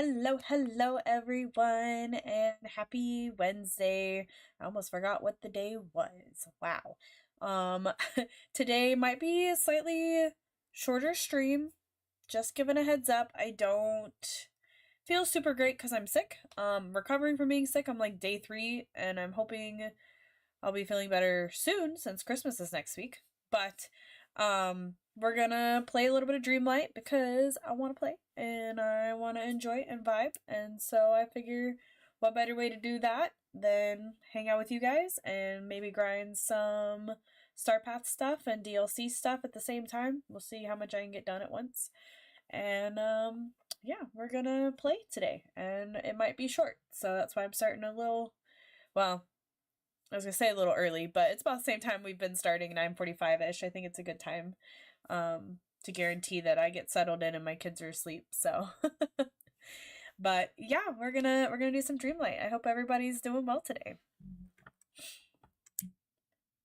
Hello everyone, and happy Wednesday. I almost forgot what the day was. Wow. Today might be a slightly shorter stream. Just giving a heads up. I don't feel super great because I'm sick. Recovering from being sick. I'm like day 3, and I'm hoping I'll be feeling better soon since Christmas is next week. But we're gonna play a little bit of Dreamlight because I want to play and I want to enjoy and vibe, and so I figure what better way to do that than hang out with you guys and maybe grind some Star Path stuff and DLC stuff at the same time. We'll see how much I can get done at once. And yeah, we're gonna play today, and it might be short, so that's why I'm starting a little, well, I was gonna say a little early, but it's about the same time we've been starting, 9:45-ish. I think it's a good time to guarantee that I get settled in and my kids are asleep. So, but yeah, we're gonna do some Dreamlight. I hope everybody's doing well today.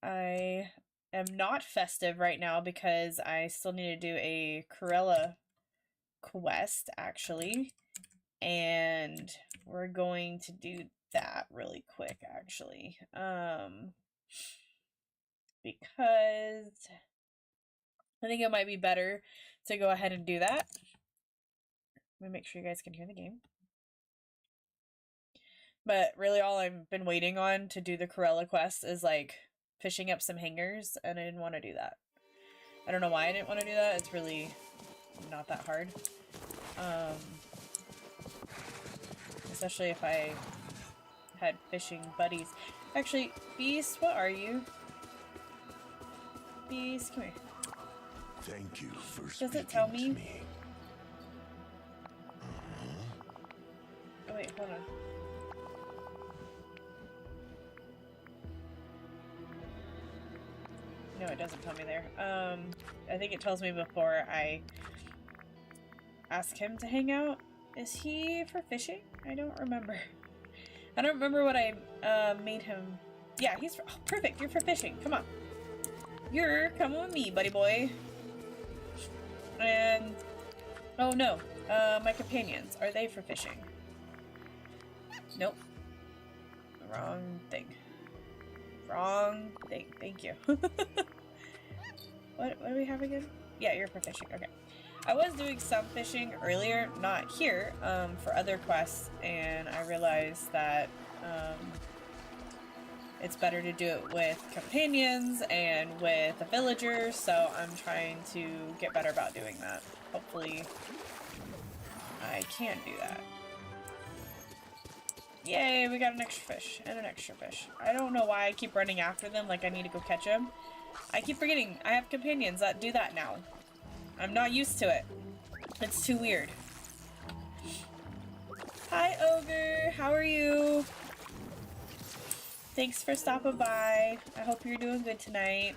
I am not festive right now because I still need to do a Corella quest actually, and we're going to do that really quick actually, because I think it might be better to go ahead and do that. Let me make sure you guys can hear the game. But really all I've been waiting on to do the Corella quest is like fishing up some hangers, and I didn't want to do that. I don't know why I didn't want to do that. It's really not that hard. Especially if I had fishing buddies. Actually, Beast, what are you? Beast, come here. Thank you for Does it tell me? me. Oh wait, hold on. No, it doesn't tell me there. I think it tells me before I ask him to hang out. Is he for fishing? I don't remember. I don't remember what I made him. Yeah, he's for, oh, perfect. You're for fishing. Come on. You're coming with me, buddy boy. And oh no, my companions, are they for fishing? Nope. Wrong thing. Wrong thing. Thank you. What do we have again? Yeah, you're for fishing. Okay. I was doing some fishing earlier, not here, for other quests, and I realized that it's better to do it with companions and with a villager, so I'm trying to get better about doing that. Hopefully I can do that. Yay, we got an extra fish and an extra fish. I don't know why I keep running after them like I need to go catch them. I keep forgetting I have companions that do that now. I'm not used to it. It's too weird. Hi, Ogre. How are you? Thanks for stopping by. I hope you're doing good tonight.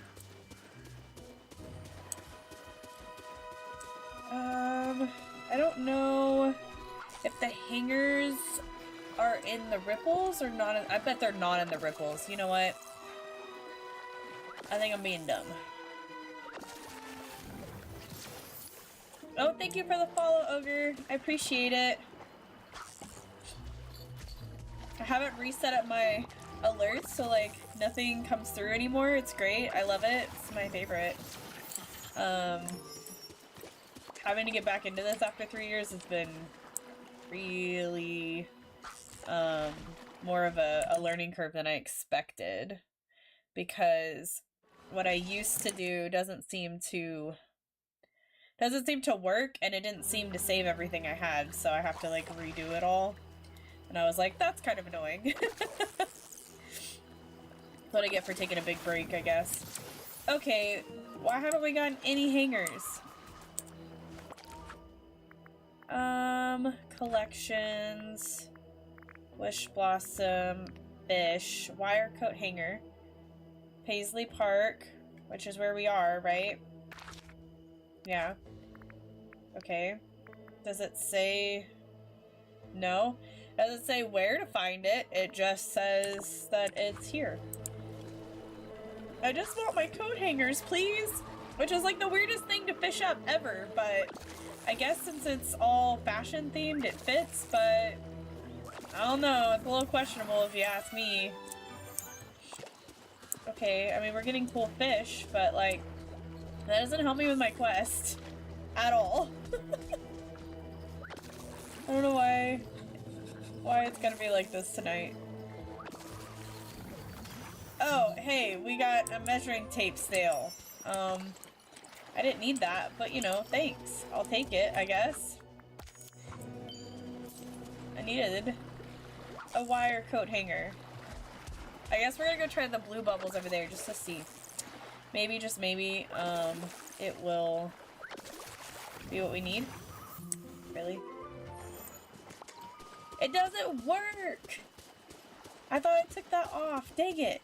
I don't know if the hangers are in the ripples or not. I bet they're not in the ripples. You know what? I think I'm being dumb. Oh, thank you for the follow, Ogre. I appreciate it. I haven't reset up my alerts, so like nothing comes through anymore. It's great. I love it. It's my favorite. Having to get back into this after 3 years has been really more of a learning curve than I expected, because what I used to do doesn't seem to work, and it didn't seem to save everything I had, so I have to like redo it all. And I was like, that's kind of annoying. What I get for taking a big break, I guess. Okay, why haven't we gotten any hangers? Collections, Wish Blossom, Fish, Wire Coat Hanger, Paisley Park, which is where we are, right? Yeah. Okay. Does it say... No? Does it say where to find it? It just says that it's here. I just want my coat hangers, please! Which is like the weirdest thing to fish up ever, but I guess since it's all fashion themed, it fits, but I don't know. It's a little questionable if you ask me. Okay, I mean, we're getting cool fish, but like, that doesn't help me with my quest at all. I don't know why it's gonna be like this tonight. Oh, hey, we got a measuring tape snail. I didn't need that, but you know, thanks. I'll take it, I guess. I needed a wire coat hanger. I guess we're gonna go try the blue bubbles over there just to see. Maybe, just maybe, it will be what we need. Really? It doesn't work! I thought I took that off. Dang it.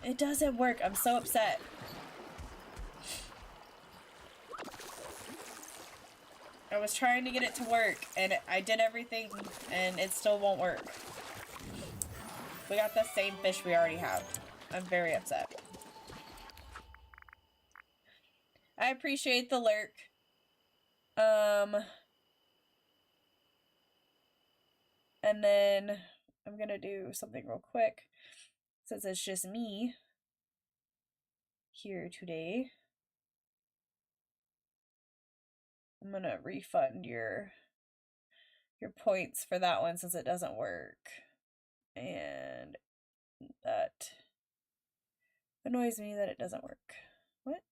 It doesn't work. I'm so upset. I was trying to get it to work, and I did everything, and it still won't work. We got the same fish we already have. I'm very upset. I appreciate the lurk. And then I'm gonna do something real quick, since it's just me here today. I'm gonna refund your points for that one since it doesn't work. And that annoys me that it doesn't work. What?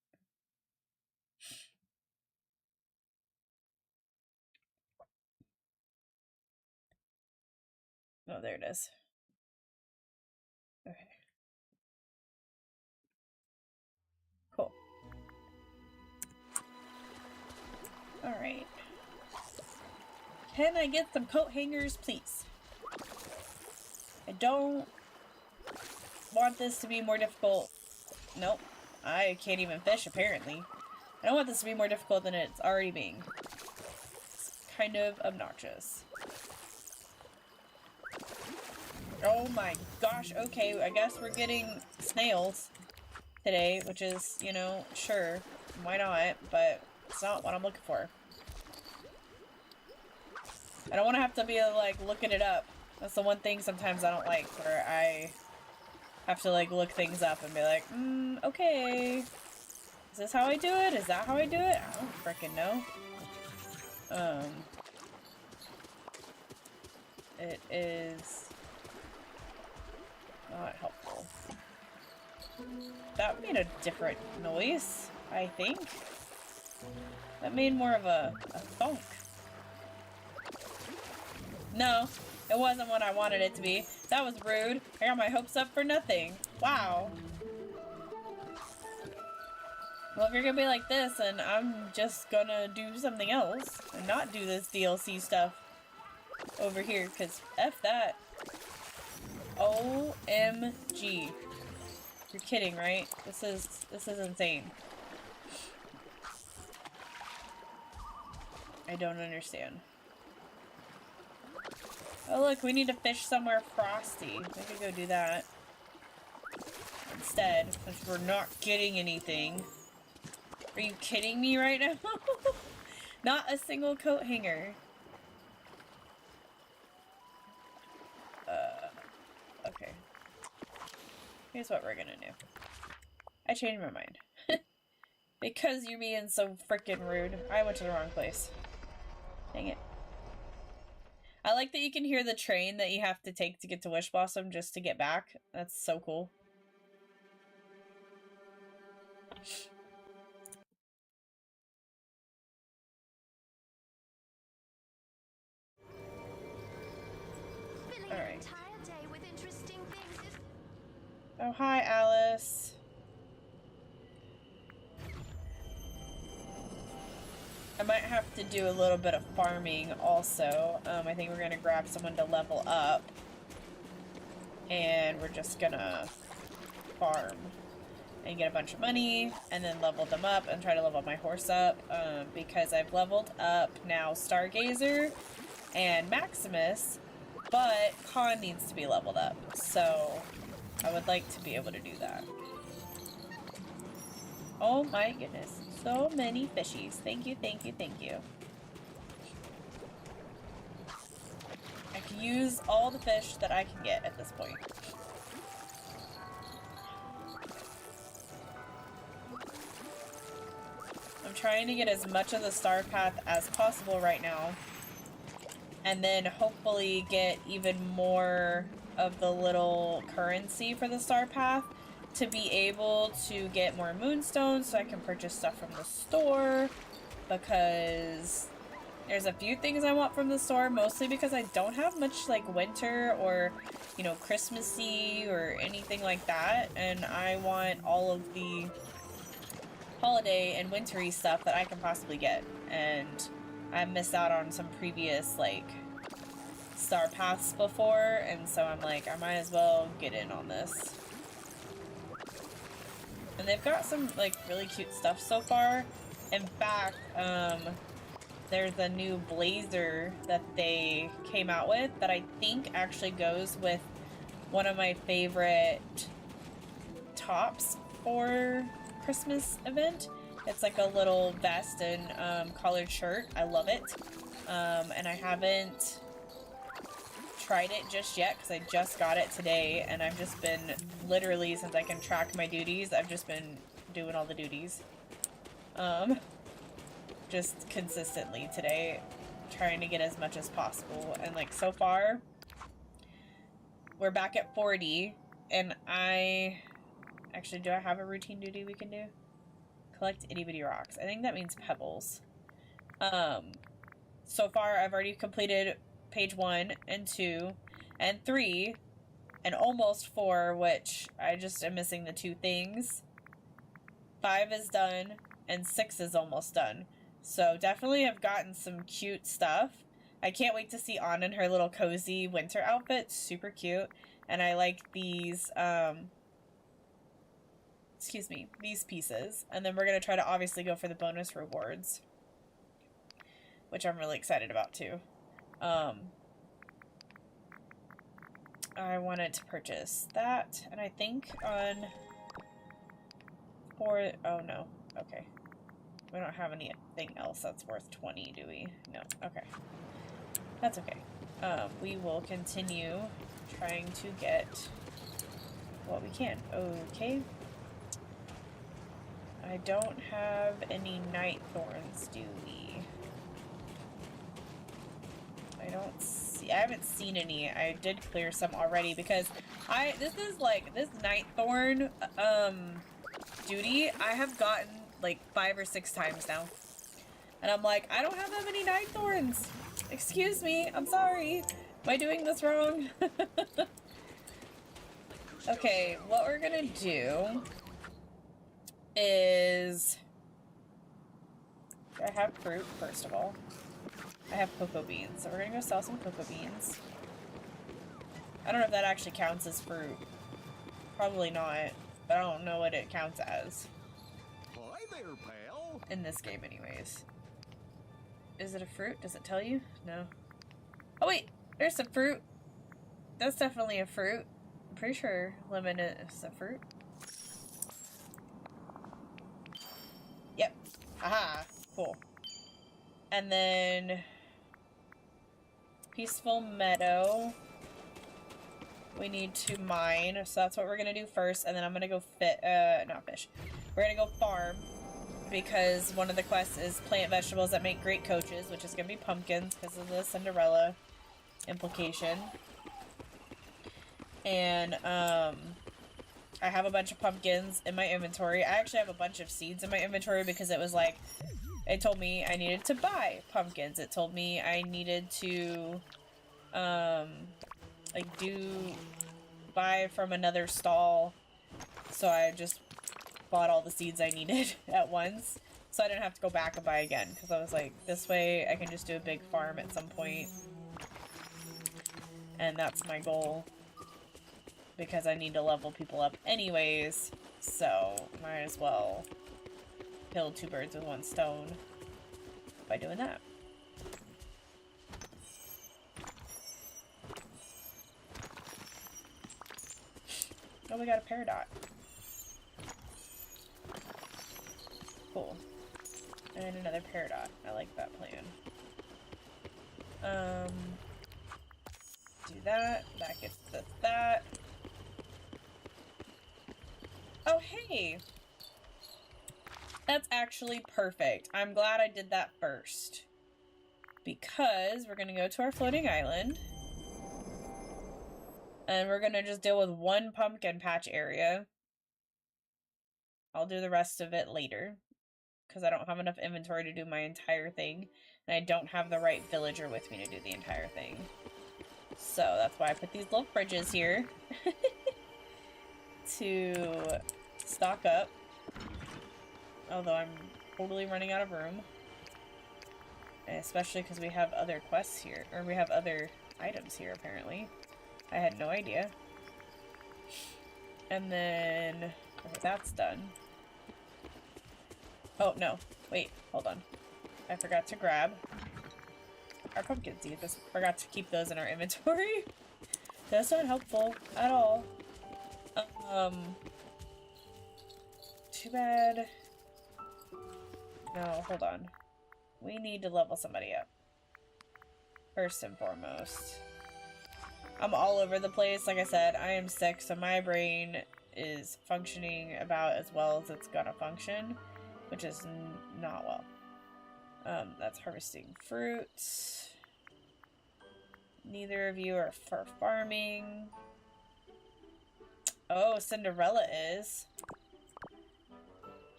Oh, there it is. Okay. Cool. Alright. Can I get some coat hangers, please? I don't want this to be more difficult. Nope. I can't even fish, apparently. I don't want this to be more difficult than it's already being. It's kind of obnoxious. Oh my gosh, okay, I guess we're getting snails today, which is, you know, sure, why not, but it's not what I'm looking for. I don't want to have to be, like, looking it up. That's the one thing sometimes I don't like, where I have to, like, look things up and be like, okay. Is this how I do it? Is that how I do it? I don't frickin' know. It is not helpful. That made a different noise, I think. That made more of a thunk. No, it wasn't what I wanted it to be. That was rude. I got my hopes up for nothing. Wow. Well, if you're gonna be like this, then I'm just gonna do something else and not do this DLC stuff over here, because F that. OMG. You're kidding, right? This is insane. I don't understand. Oh look, we need to fish somewhere frosty. We could go do that instead, since we're not getting anything. Are you kidding me right now? Not a single coat hanger. Okay. Here's what we're gonna do. I changed my mind. Because you're being so freaking rude. I went to the wrong place. Dang it. I like that you can hear the train that you have to take to get to Wish Blossom just to get back. That's so cool. Alright. Oh, hi, Alice. I might have to do a little bit of farming also. I think we're gonna grab someone to level up. And we're just gonna farm and get a bunch of money and then level them up and try to level my horse up. Because I've leveled up now Stargazer and Maximus, but Khan needs to be leveled up. So I would like to be able to do that. Oh my goodness. So many fishies. Thank you, thank you, thank you. I can use all the fish that I can get at this point. I'm trying to get as much of the star path as possible right now. And then hopefully get even more of the little currency for the star path to be able to get more moonstones so I can purchase stuff from the store, because there's a few things I want from the store, mostly because I don't have much like winter or, you know, Christmassy or anything like that, and I want all of the holiday and wintry stuff that I can possibly get, and I missed out on some previous like star paths before, and so I'm like, I might as well get in on this. And they've got some like really cute stuff so far. In fact, there's a new blazer that they came out with that I think actually goes with one of my favorite tops for Christmas event. It's like a little vest and collared shirt. I love it. And I haven't tried it just yet because I just got it today, and I've just been literally, since I can track my duties, I've just been doing all the duties. Just consistently today, trying to get as much as possible. And like so far, we're back at 40, and actually, do I have a routine duty we can do? Collect itty bitty rocks. I think that means pebbles. So far I've already completed page 1 and 2 and 3 and almost 4, which I just am missing the 2 things. 5 is done and 6 is almost done. So definitely have gotten some cute stuff. I can't wait to see Anna in her little cozy winter outfit. Super cute. And I like these, excuse me, these pieces. And then we're going to try to obviously go for the bonus rewards, which I'm really excited about too. I wanted to purchase that, and I think on oh no, okay. We don't have anything else that's worth 20, do we? No, okay. That's okay. We will continue trying to get what we can. Okay. I don't have any night thorns, do we? I haven't seen any. I did clear some already because this night thorn duty I have gotten like 5 or 6 times now. And I'm like, I don't have that many night thorns. Excuse me, I'm sorry. Am I doing this wrong? Okay, what we're gonna do is, I have fruit first of all. I have cocoa beans, so we're gonna go sell some cocoa beans. I don't know if that actually counts as fruit. Probably not, but I don't know what it counts as. Hi there, pal. In this game anyways. Is it a fruit? Does it tell you? No. Oh wait, there's some fruit. That's definitely a fruit. I'm pretty sure lemon is a fruit. Yep. Aha. Cool. And then Peaceful Meadow. We need to mine, so that's what we're gonna do first, and then I'm gonna go not fish. We're gonna go farm, because one of the quests is plant vegetables that make great coaches, which is gonna be pumpkins because of the Cinderella implication. And I have a bunch of pumpkins in my inventory. I actually have a bunch of seeds in my inventory because it was like, it told me I needed to buy pumpkins. It told me I needed to, buy from another stall. So I just bought all the seeds I needed at once. So I didn't have to go back and buy again. Because I was like, this way I can just do a big farm at some point. And that's my goal. Because I need to level people up anyways. So might as well kill 2 birds with 1 stone by doing that. Oh, we got a peridot. Cool. And another peridot. I like that plan. Do that. That gets that. Oh, hey! That's actually perfect. I'm glad I did that first. Because we're gonna go to our floating island. And we're gonna just deal with one pumpkin patch area. I'll do the rest of it later. Because I don't have enough inventory to do my entire thing. And I don't have the right villager with me to do the entire thing. So that's why I put these little fridges here. To stock up. Although I'm totally running out of room. And especially because we have other quests here. Or we have other items here, apparently. I had no idea. And then... okay, that's done. Oh, no. Wait, hold on. I forgot to grab our pumpkin seeds. Just forgot to keep those in our inventory. That's not helpful at all. Too bad. No, hold on. We need to level somebody up. First and foremost. I'm all over the place. Like I said, I am sick, so my brain is functioning about as well as it's gonna function, which is not well. That's harvesting fruits. Neither of you are for farming. Oh, Cinderella is.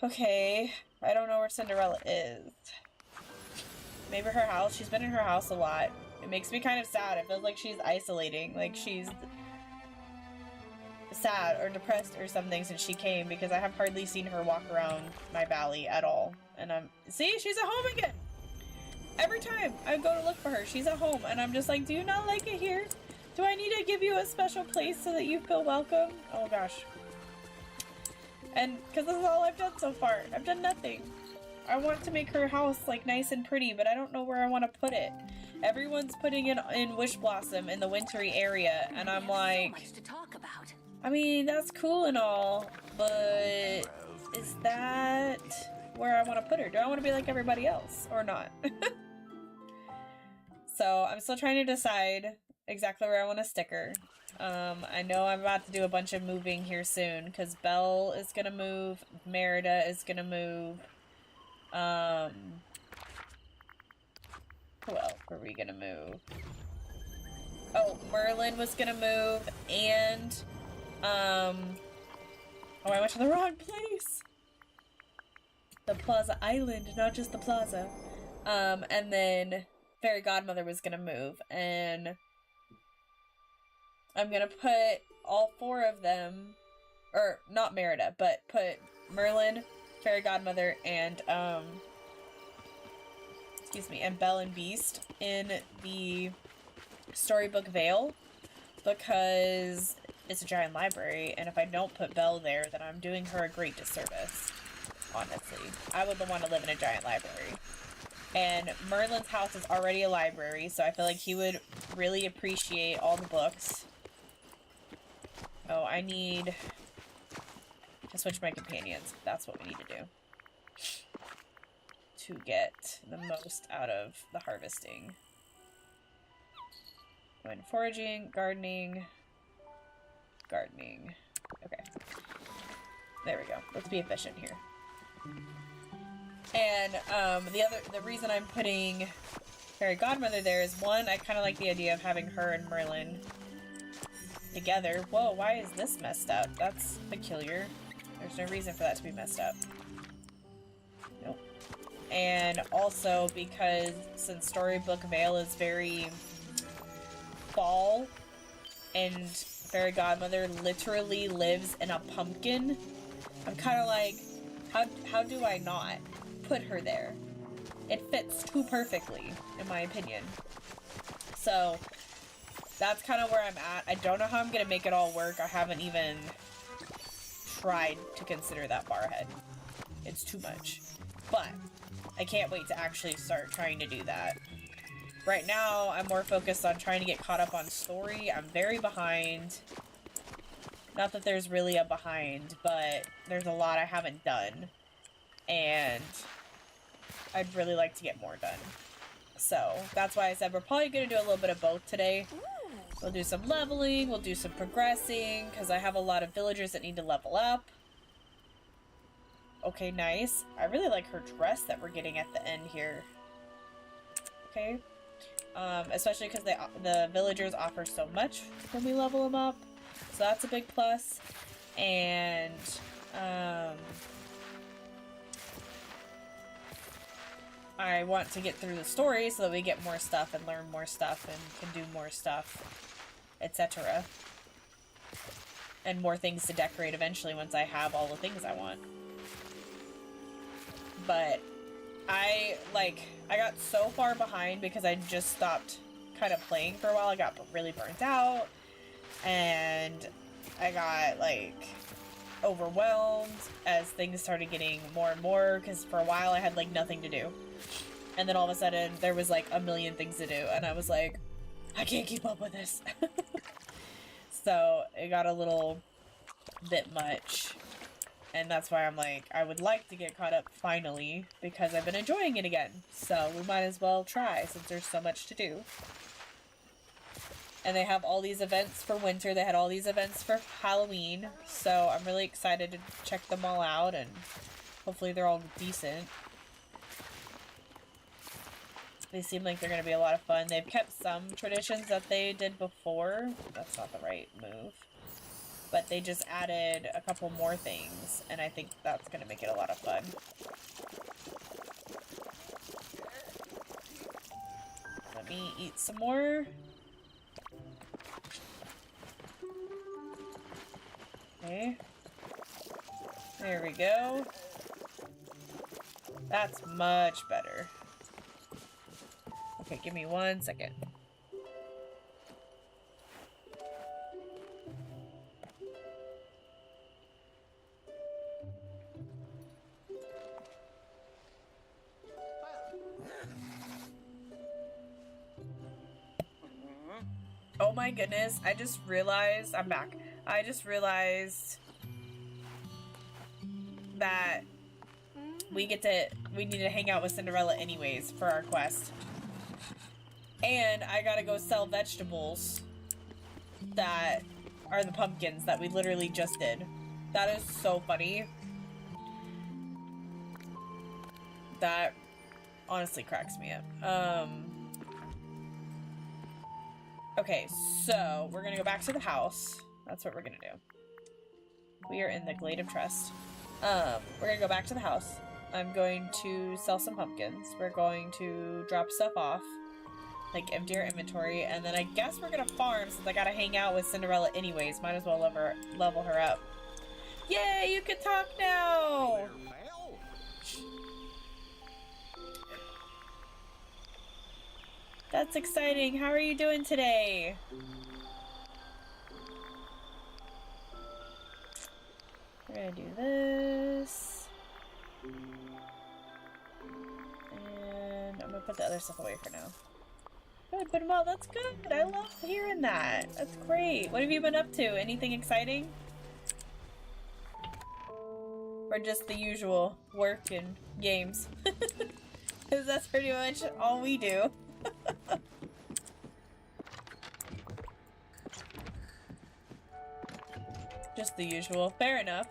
Okay, I don't know where Cinderella is. Maybe her house. She's been in her house a lot. It makes me kind of sad. It feels like she's isolating. Like she's sad or depressed or something since she came, because I have hardly seen her walk around my valley at all. And see, she's at home again. Every time I go to look for her, she's at home. And I'm just like, do you not like it here? Do I need to give you a special place so that you feel welcome? Oh gosh. And because this is all I've done so far. I've done nothing. I want to make her house like nice and pretty, but I don't know where I want to put it. Everyone's putting it in Wish Blossom in the wintry area, and I'm like, so much to talk about. I mean, that's cool and all, but is that where I want to put her? Do I want to be like everybody else or not? So I'm still trying to decide exactly where I want to stick her. I know I'm about to do a bunch of moving here soon, because Belle is gonna move, Merida is gonna move. Who else were we gonna move? Oh, Merlin was gonna move, and, oh, I went to the wrong place! The Plaza Island, not just the Plaza. And then Fairy Godmother was gonna move, and I'm gonna put all four of them, or not Merida, but put Merlin, Fairy Godmother, and, excuse me, and Belle and Beast in the Storybook Vale, because it's a giant library, and if I don't put Belle there, then I'm doing her a great disservice, honestly. I would want to live in a giant library. And Merlin's house is already a library, so I feel like he would really appreciate all the books. Oh, I need to switch my companions. That's what we need to do to get the most out of the harvesting. Going foraging, gardening. Okay. There we go. Let's be efficient here. And the reason I'm putting Fairy Godmother there is, one, I kind of like the idea of having her and Merlin together. Whoa, why is this messed up? That's peculiar. There's no reason for that to be messed up. Nope. And also because since Storybook Vale is very fall, and Fairy Godmother literally lives in a pumpkin, I'm kind of like, how do I not put her there? It fits too perfectly, in my opinion. So that's kind of where I'm at. I don't know how I'm gonna make it all work. I haven't even tried to consider that far ahead. It's too much. But I can't wait to actually start trying to do that. Right now, I'm more focused on trying to get caught up on story. I'm very behind. Not that there's really a behind, but there's a lot I haven't done. And I'd really like to get more done. So that's why I said we're probably going to do a little bit of both today. We'll do some leveling, we'll do some progressing, because I have a lot of villagers that need to level up. Okay, nice. I really like her dress that we're getting at the end here. Okay. Especially because the villagers offer so much when we level them up. So that's a big plus. And, I want to get through the story so that we get more stuff and learn more stuff and can do more stuff, etc. And more things to decorate eventually once I have all the things I want. But I got so far behind because I just stopped kind of playing for a while. I got really burnt out and I got like overwhelmed as things started getting more and more, because for a while I had like nothing to do. And then all of a sudden there was like a million things to do and I was like, I can't keep up with this. So it got a little bit much. And that's why I'm like, I would like to get caught up finally, because I've been enjoying it again. So we might as well try since there's so much to do. And they have all these events for winter. They had all these events for Halloween. So I'm really excited to check them all out, and hopefully they're all decent. They seem like they're going to be a lot of fun. They've kept some traditions that they did before. That's not the right move. But they just added a couple more things, and I think that's going to make it a lot of fun. Let me eat some more. Okay. There we go. That's much better. Okay, give me 1 second. Oh my goodness, I just realized, I'm back. I just realized that we need to hang out with Cinderella anyways for our quest. And I gotta go sell vegetables that are the pumpkins that we literally just did. That is so funny. That honestly cracks me up. Okay, so we're gonna go back to the house. That's what we're gonna do. We are in the Glade of Trust. We're gonna go back to the house. I'm going to sell some pumpkins. We're going to drop stuff off, like empty our inventory, and then I guess we're gonna farm since I gotta hang out with Cinderella anyways. Might as well level her up. Yay, you can talk now! There, pal. That's exciting. How are you doing today? We're gonna do this. And I'm gonna put the other stuff away for now. Good, but well, that's good. I love hearing that. That's great. What have you been up to? Anything exciting? Or just the usual work and games? Because that's pretty much all we do. Just the usual. Fair enough.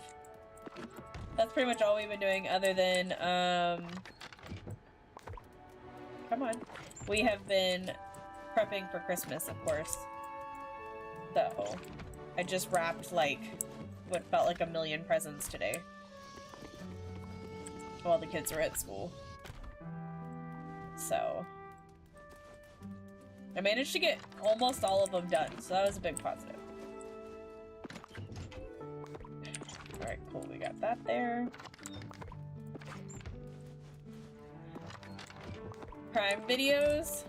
That's pretty much all we've been doing other than, come on. We have been prepping for Christmas, of course. So, I just wrapped, like, what felt like a million presents today. While the kids were at school. So, I managed to get almost all of them done, so that was a big positive. Alright, cool, we got that there. Crime videos?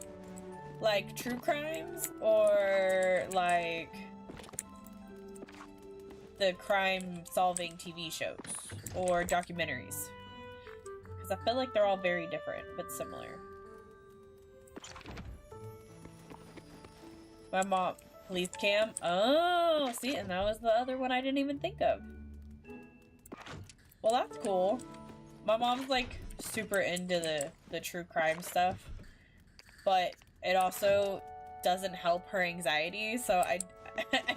Like true crimes? Or like the crime-solving TV shows? Or documentaries? Because I feel like they're all very different, but similar. My mom, police cam. Oh, see, and that was the other one I didn't even think of. Well, that's cool. My mom's like super into the the true crime stuff, but it also doesn't help her anxiety, so I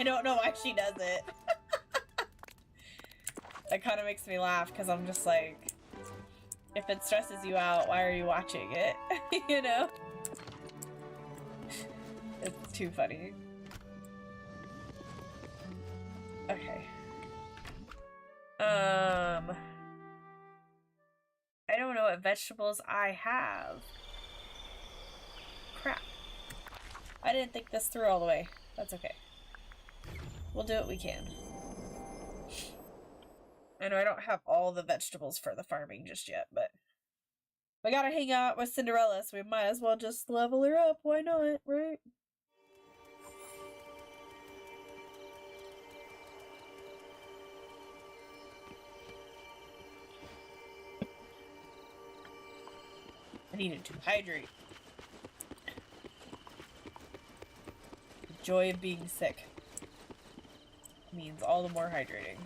don't know why she does it. That kind of makes me laugh, because I'm just like, if it stresses you out, why are you watching it? You know? It's too funny. Okay. I don't know what vegetables I have. Crap. I didn't think this through all the way. That's okay. We'll do what we can. I know I don't have all the vegetables for the farming just yet, but we gotta hang out with Cinderella, so we might as well just level her up. Why not, right? I needed to hydrate. The joy of being sick means all the more hydrating.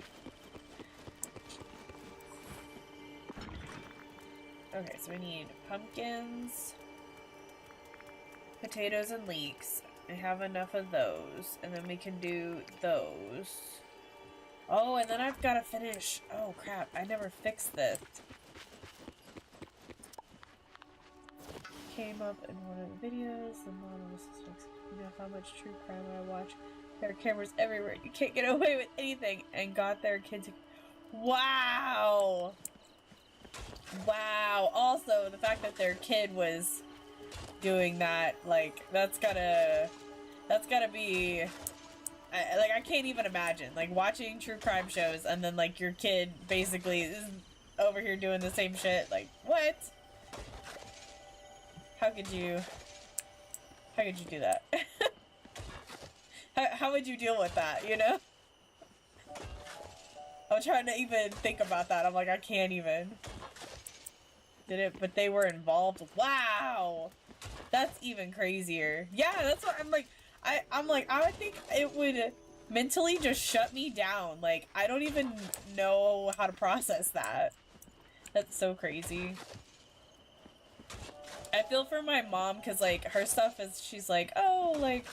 Okay, so we need pumpkins, potatoes, and leeks. I have enough of those, and then we can do those. Oh, and then I've got to finish. Oh, crap. I never fixed this. Came up in one of the videos. The mom was just, you know how much true crime I watch. There are cameras everywhere. You can't get away with anything. And got their kids. Wow. Wow. Also, the fact that their kid was doing that, like, that's gotta be, I can't even imagine, like, watching true crime shows and then, like, your kid basically is over here doing the same shit. Like, what? How could you do that? How would you deal with that, you know? I'm trying to even think about that. I'm like, I can't even. Did it, but they were involved. Wow! That's even crazier. Yeah, that's what I'm like. I'm like, I would think it would mentally just shut me down. Like, I don't even know how to process that. That's so crazy. I feel for my mom, because, like, her stuff is, she's like, oh, like,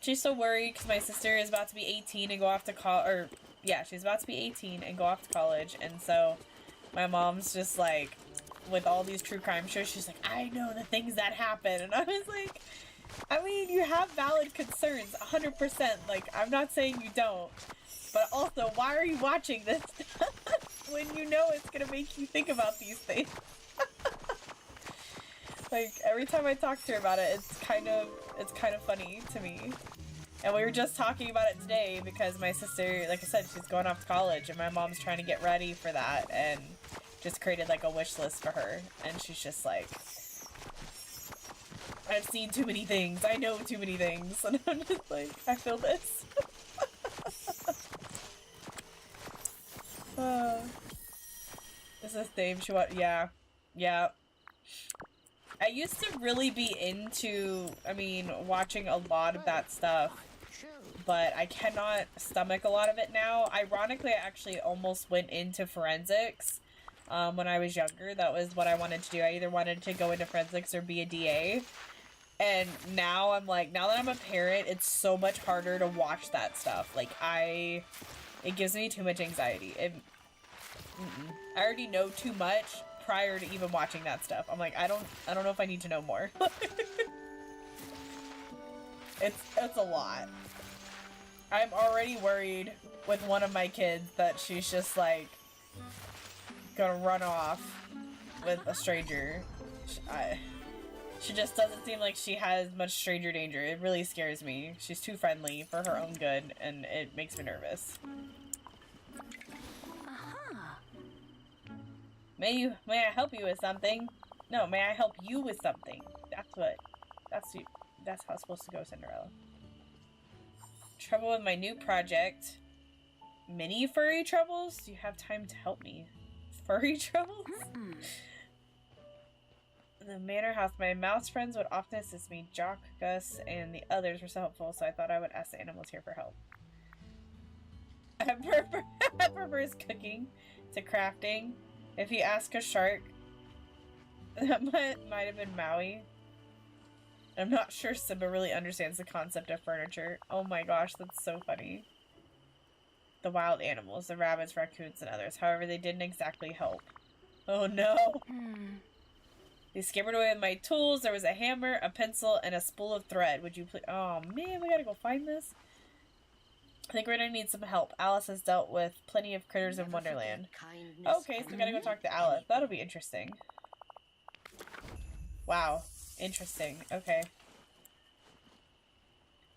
she's so worried because my sister is about to be 18 and go off to college, or, yeah, she's about to be 18 and go off to college, and so my mom's just, like, with all these true crime shows, she's like, I know the things that happen, and I was like, I mean, you have valid concerns, 100%, like, I'm not saying you don't, but also, why are you watching this when you know it's gonna make you think about these things? Like, every time I talk to her about it, it's kind of funny to me. And we were just talking about it today because my sister, like I said, she's going off to college and my mom's trying to get ready for that and just created like a wish list for her. And she's just like, I've seen too many things. I know too many things. And I'm just like, I feel this. Is this Dave? Yeah. Yeah. I used to really be into, I mean, watching a lot of that stuff, but I cannot stomach a lot of it now. Ironically, I actually almost went into forensics when I was younger. That was what I wanted to do. I either wanted to go into forensics or be a DA. And now I'm like, now that I'm a parent, it's so much harder to watch that stuff. Like, it gives me too much anxiety. I already know too much prior to even watching that stuff. I'm like, I don't know if I need to know more. It's a lot. I'm already worried with one of my kids that she's just like gonna run off with a stranger. She just doesn't seem like she has much stranger danger. It really scares me. She's too friendly for her own good, and it makes me nervous. May I help you with something? No, may I help you with something? That's how it's supposed to go, Cinderella. Trouble with my new project. Mini furry troubles? Do you have time to help me? Furry troubles? In the manor house, my mouse friends would often assist me. Jock, Gus, and the others were so helpful, so I thought I would ask the animals here for help. I prefers cooking to crafting. If you ask a shark That might have been Maui. I'm not sure Simba really understands the concept of furniture. Oh my gosh, that's so funny. The wild animals, the rabbits, raccoons, and others. However, they didn't exactly help. Oh no! They scampered away with my tools. There was a hammer, a pencil, and a spool of thread. Would you please? Oh man, we gotta go find this. I think we're gonna need some help. Alice has dealt with plenty of critters in Wonderland. Okay, so we gotta go talk to Alice. That'll be interesting. Wow. Interesting. Okay.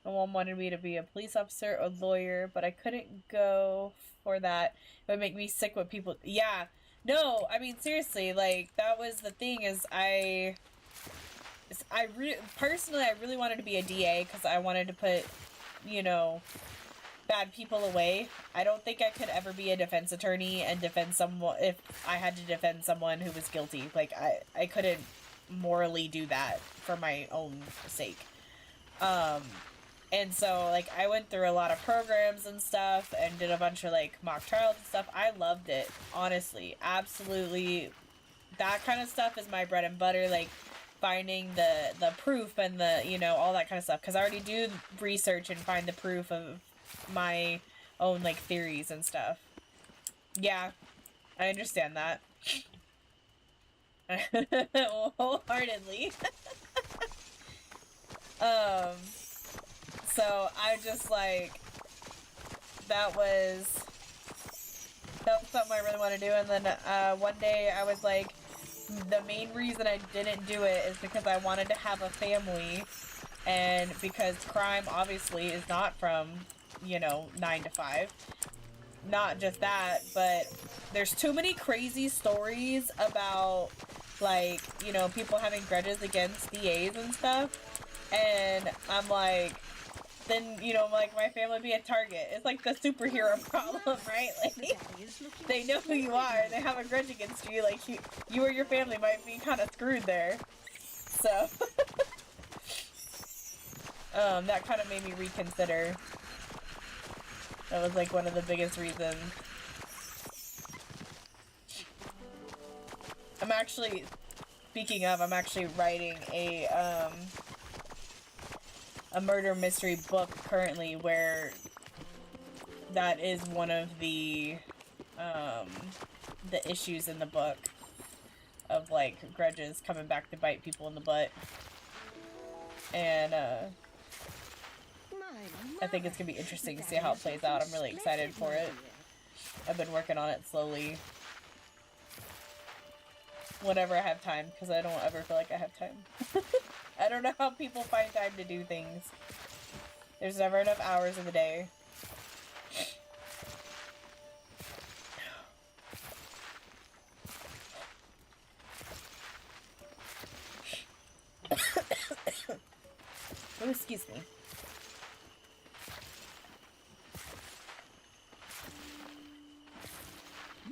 My mom wanted me to be a police officer or lawyer, but I couldn't go for that. It would make me sick with people. Yeah. No, I mean, seriously, like, that was the thing is personally, I really wanted to be a DA because I wanted to put, you know, bad people away. I don't think I could ever be a defense attorney and defend someone if I had to defend someone who was guilty. Like, I couldn't morally do that for my own sake. And so, like, I went through a lot of programs and stuff and did a bunch of, like, mock trials and stuff. I loved it, honestly. Absolutely. That kind of stuff is my bread and butter, like, finding the proof and the, you know, all that kind of stuff. Because I already do research and find the proof of my own, like, theories and stuff. Yeah, I understand that. Wholeheartedly. So I just like that was something I really want to do. And then one day I was like, the main reason I didn't do it is because I wanted to have a family, and because crime obviously is not from, you know, 9 to 5. Not just that, but there's too many crazy stories about, like, you know, people having grudges against DAs and stuff. And I'm like, then, you know, like, my family would be a target. It's like the superhero problem, right? Like, they know who you are, they have a grudge against you, like, you or your family might be kind of screwed there. So, that kind of made me reconsider. That was, like, one of the biggest reasons. I'm actually, speaking of, I'm actually writing a murder mystery book currently where that is one of the issues in the book of, like, grudges coming back to bite people in the butt. And, I think it's gonna be interesting to see how it plays out. I'm really excited for it. I've been working on it slowly. Whenever I have time, because I don't ever feel like I have time. I don't know how people find time to do things. There's never enough hours in the day. Oh, excuse me.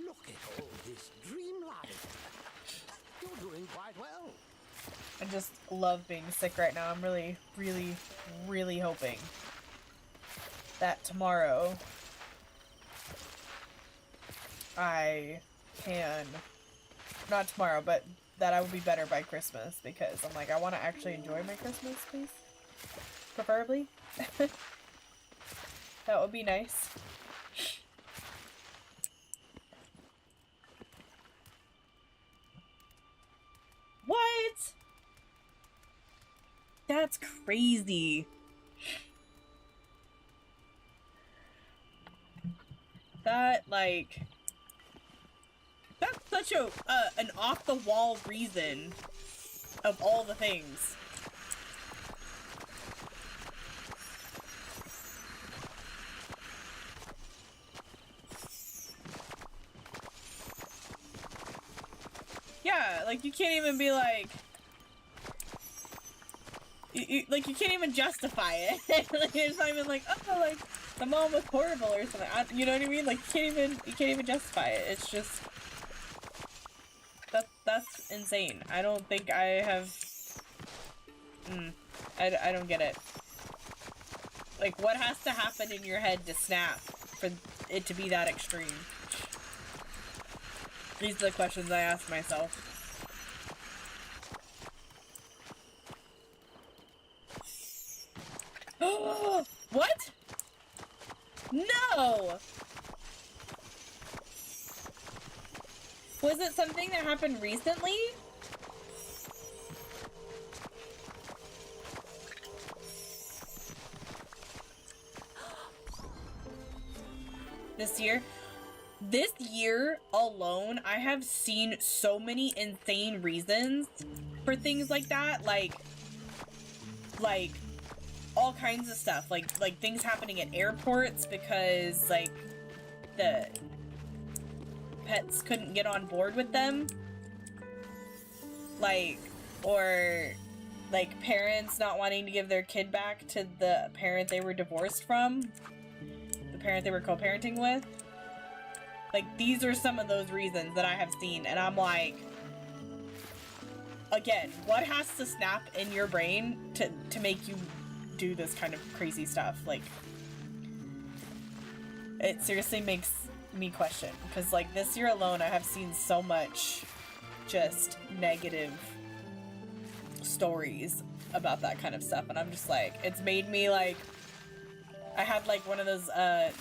Look at all this Dreamlight. You're doing quite well. I just love being sick right now. I'm really, really, really hoping that tomorrow I can, not tomorrow, but that I will be better by Christmas, because I'm like, I want to actually enjoy my Christmas, please. Preferably. That would be nice. What? That's crazy. That, like, that's such a an off-the-wall reason of all the things. Yeah, like, you can't even be like, like, you can't even justify it. Like, it's not even like, oh, like, the mom was horrible or something. You know what I mean? Like, you can't even justify it. It's just, that's insane. I don't think I have, I don't get it. Like, what has to happen in your head to snap for it to be that extreme? These are the questions I ask myself. What? No! Was it something that happened recently? This year? This year alone, I have seen so many insane reasons for things like that. Like all kinds of stuff. Like things happening at airports because, like, the pets couldn't get on board with them. Like, or like parents not wanting to give their kid back to the parent they were divorced from, the parent they were co-parenting with. Like, these are some of those reasons that I have seen, and I'm like, again, what has to snap in your brain to make you do this kind of crazy stuff? Like, it seriously makes me question, because, like, this year alone, I have seen so much just negative stories about that kind of stuff, and I'm just like, it's made me, like, I had, like, one of those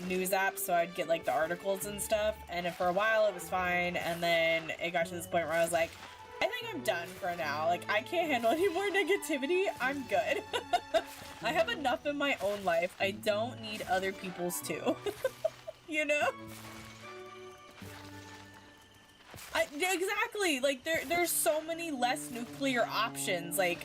news apps, so I'd get, like, the articles and stuff, and for a while it was fine, and then it got to this point where I was like, I think I'm done for now. Like, I can't handle any more negativity. I'm good. I have enough in my own life. I don't need other people's too. You know? Exactly. Like, there's so many less nuclear options. Like,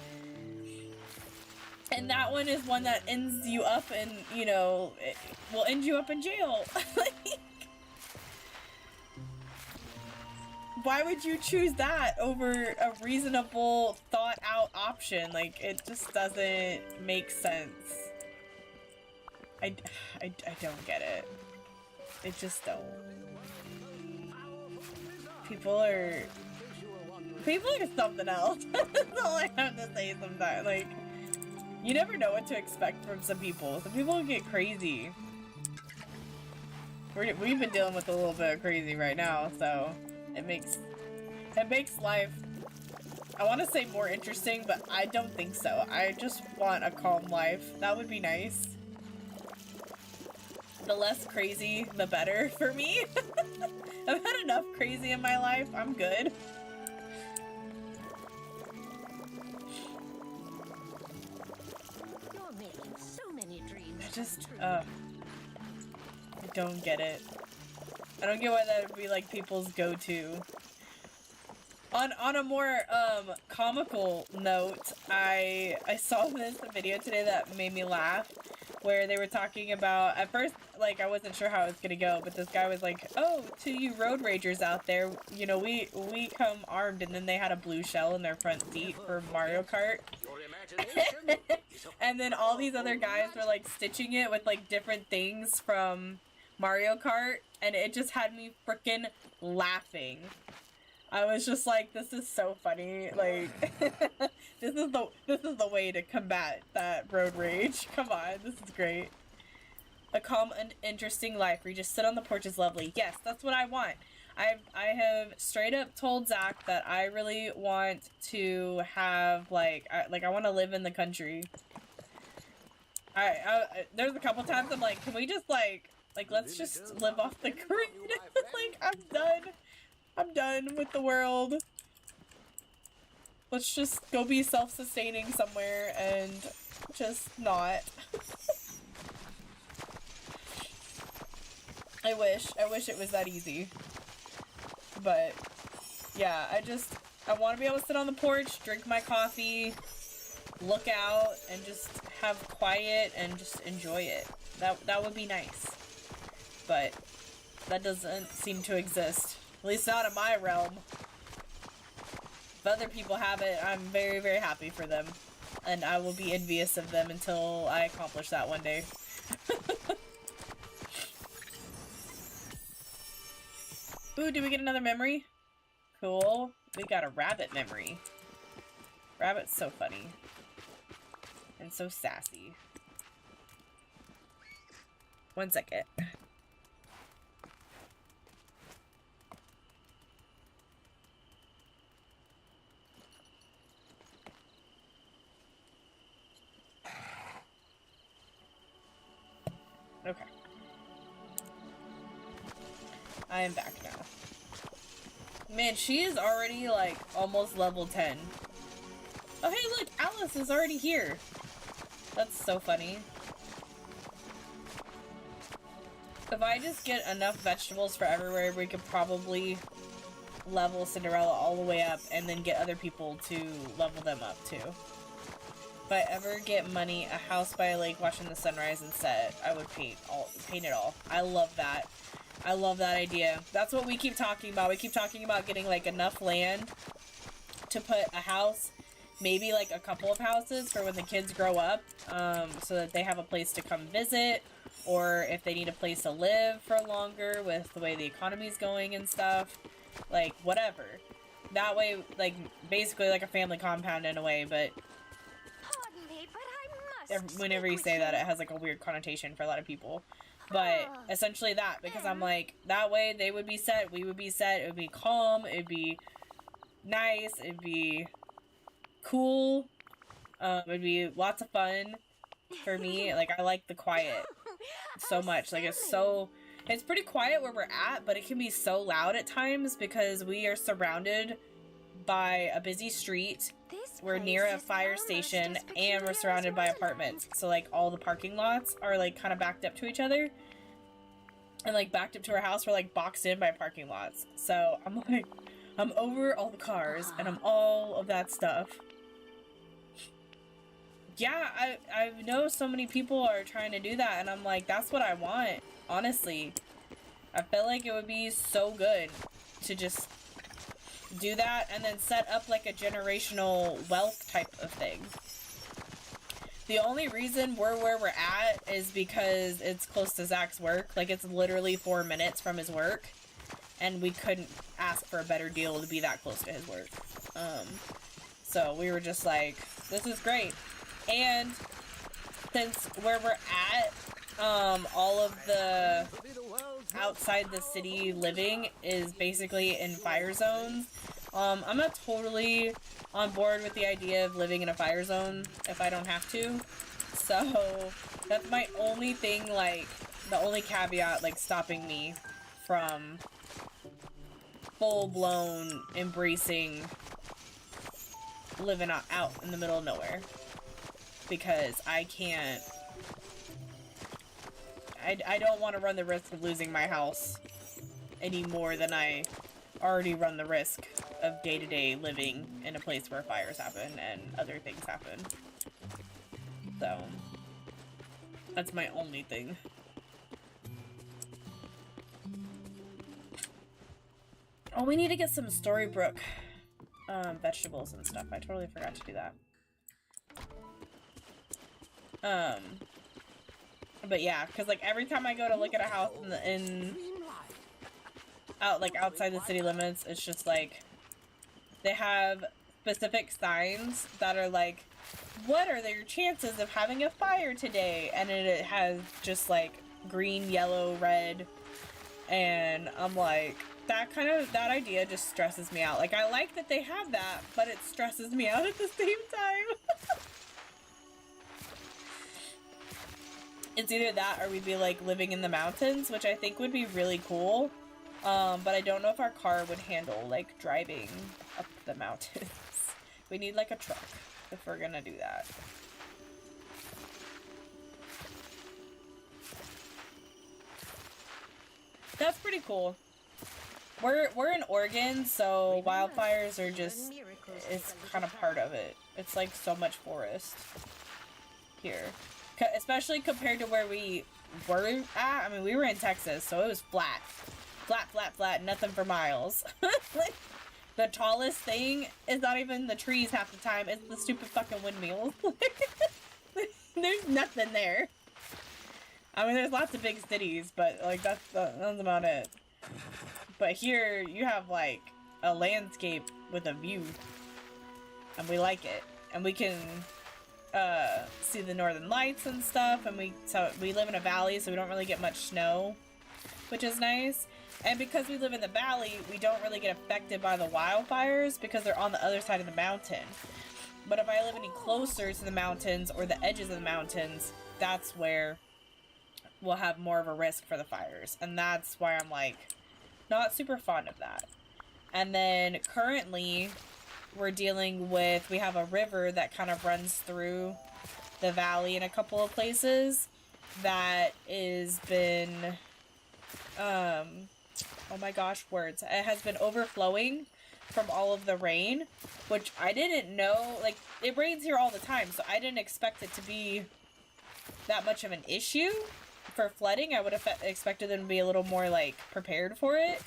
and that one is one that ends you up in, you know, it will end you up in jail. Like, why would you choose that over a reasonable, thought-out option? Like, it just doesn't make sense. I don't get it. I just don't. People are something else. That's all I have to say sometimes. Like, you never know what to expect from some people. Some people get crazy. We've been dealing with a little bit of crazy right now, so it makes life, I want to say more interesting, but I don't think so. I just want a calm life. That would be nice. The less crazy, the better for me. I've had enough crazy in my life. I'm good. You're making so many dreams. I don't get it. I don't get why that would be, like, people's go-to. On a more comical note, I saw this video today that made me laugh, where they were talking about, at first, like, I wasn't sure how it was gonna go, but this guy was like, oh, to you road ragers out there, you know, we come armed, and then they had a blue shell in their front seat for Mario Kart. And then all these other guys were, like, stitching it with, like, different things from Mario Kart, and it just had me freaking laughing. I was just like, this is so funny. Like, this is the way to combat that road rage. Come on, this is great. A calm and interesting life where you just sit on the porch is lovely. Yes, that's what I want. I have straight up told Zach that I really want to have, like, I want to live in the country. There's a couple times I'm like, can we just like let's just live off the grid? Like, I'm done with the world. Let's just go be self-sustaining somewhere and just not. I wish it was that easy. But yeah, I want to be able to sit on the porch, drink my coffee, look out, and just have quiet and just enjoy it. That would be nice. But that doesn't seem to exist. At least not in my realm. If other people have it, I'm very, very happy for them. And I will be envious of them until I accomplish that one day. Ooh, did we get another memory? Cool. We got a rabbit memory. Rabbit's so funny. And so sassy. One second. Okay. I am back now. Man, she is already, like, almost level 10. Oh, hey, look! Alice is already here! That's so funny. If I just get enough vegetables for everywhere, we could probably level Cinderella all the way up and then get other people to level them up, too. If I ever get money, a house by a lake watching the sunrise and set, I would paint it all. I love that. I love that idea. That's what we keep talking about. We keep talking about getting, like, enough land to put a house, maybe, like, a couple of houses for when the kids grow up, so that they have a place to come visit, or if they need a place to live for longer with the way the economy's going and stuff. Like, whatever. That way, like, basically like a family compound in a way, but Pardon me, but I must whenever you say that, it has, like, a weird connotation for a lot of people. But essentially that, because I'm like, that way they would be set, we would be set, it would be calm, it'd be nice, it'd be cool, it'd be lots of fun for me. Like, I like the quiet so much. Like, it's pretty quiet where we're at, but it can be so loud at times because we are surrounded by a busy street. We're near a fire station and we're surrounded by apartments. So, like, all the parking lots are, like, kind of backed up to each other. And, like, backed up to our house, we're, like, boxed in by parking lots. So, I'm, like, I'm over all the cars and I'm all of that stuff. Yeah, I know so many people are trying to do that, and I'm like, that's what I want, honestly. I feel like it would be so good to just do that and then set up like a generational wealth type of thing. The only reason we're where we're at is because it's close to Zach's work. Like, it's literally 4 minutes from his work, and we couldn't ask for a better deal to be that close to his work. So we were just like, this is great. And since where we're at, all of the outside the city living is basically in fire zones. I'm not totally on board with the idea of living in a fire zone if I don't have to. So that's my only thing, like, the only caveat, like, stopping me from full-blown embracing living out in the middle of nowhere. Because I can't... I don't want to run the risk of losing my house any more than I already run the risk of day-to-day living in a place where fires happen and other things happen. So, that's my only thing. Oh, we need to get some Storybrooke vegetables and stuff. I totally forgot to do that. But yeah, because, like, every time I go to look at a house outside the city limits, it's just like, they have specific signs that are like, what are your chances of having a fire today? And it has just, like, green, yellow, red, and I'm like, that idea just stresses me out. Like, I like that they have that, but it stresses me out at the same time. It's either that or we'd be, like, living in the mountains, which I think would be really cool. But I don't know if our car would handle, like, driving up the mountains. We need, like, a truck if we're gonna do that. That's pretty cool. We're in Oregon, so wildfires are just, it's kind of part of it. It's, like, so much forest here. Especially compared to where we were at. I mean, we were in Texas, so it was flat. Flat, flat, flat, nothing for miles. Like, the tallest thing is not even the trees half the time, it's the stupid fucking windmills. There's nothing there. I mean, there's lots of big cities, but, like, that's about it. But here, you have, like, a landscape with a view. And we like it. And we can see the northern lights and stuff, and we live in a valley, so we don't really get much snow, which is nice. And because we live in the valley, we don't really get affected by the wildfires because they're on the other side of the mountain. But if I live any closer to the mountains or the edges of the mountains, that's where will have more of a risk for the fires. And that's why I'm like not super fond of that. And then currently we're dealing with, we have a river that kind of runs through the valley in a couple of places that is been, oh my gosh, words. It has been overflowing from all of the rain, which I didn't know, like, it rains here all the time, so I didn't expect it to be that much of an issue for flooding. I would have expected them to be a little more, like, prepared for it,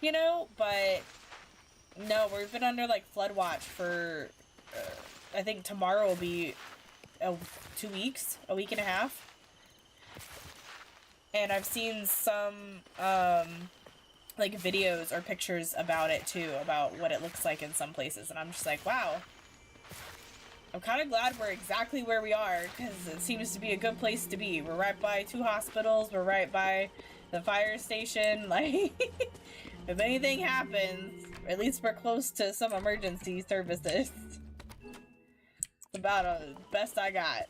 you know, but no, we've been under, like, flood watch for, I think tomorrow will be 2 weeks, a week and a half. And I've seen some, like, videos or pictures about it, too, about what it looks like in some places, and I'm just like, wow. I'm kind of glad we're exactly where we are, because it seems to be a good place to be. We're right by 2 hospitals, we're right by the fire station, like, if anything happens, at least we're close to some emergency services. It's about the best I got.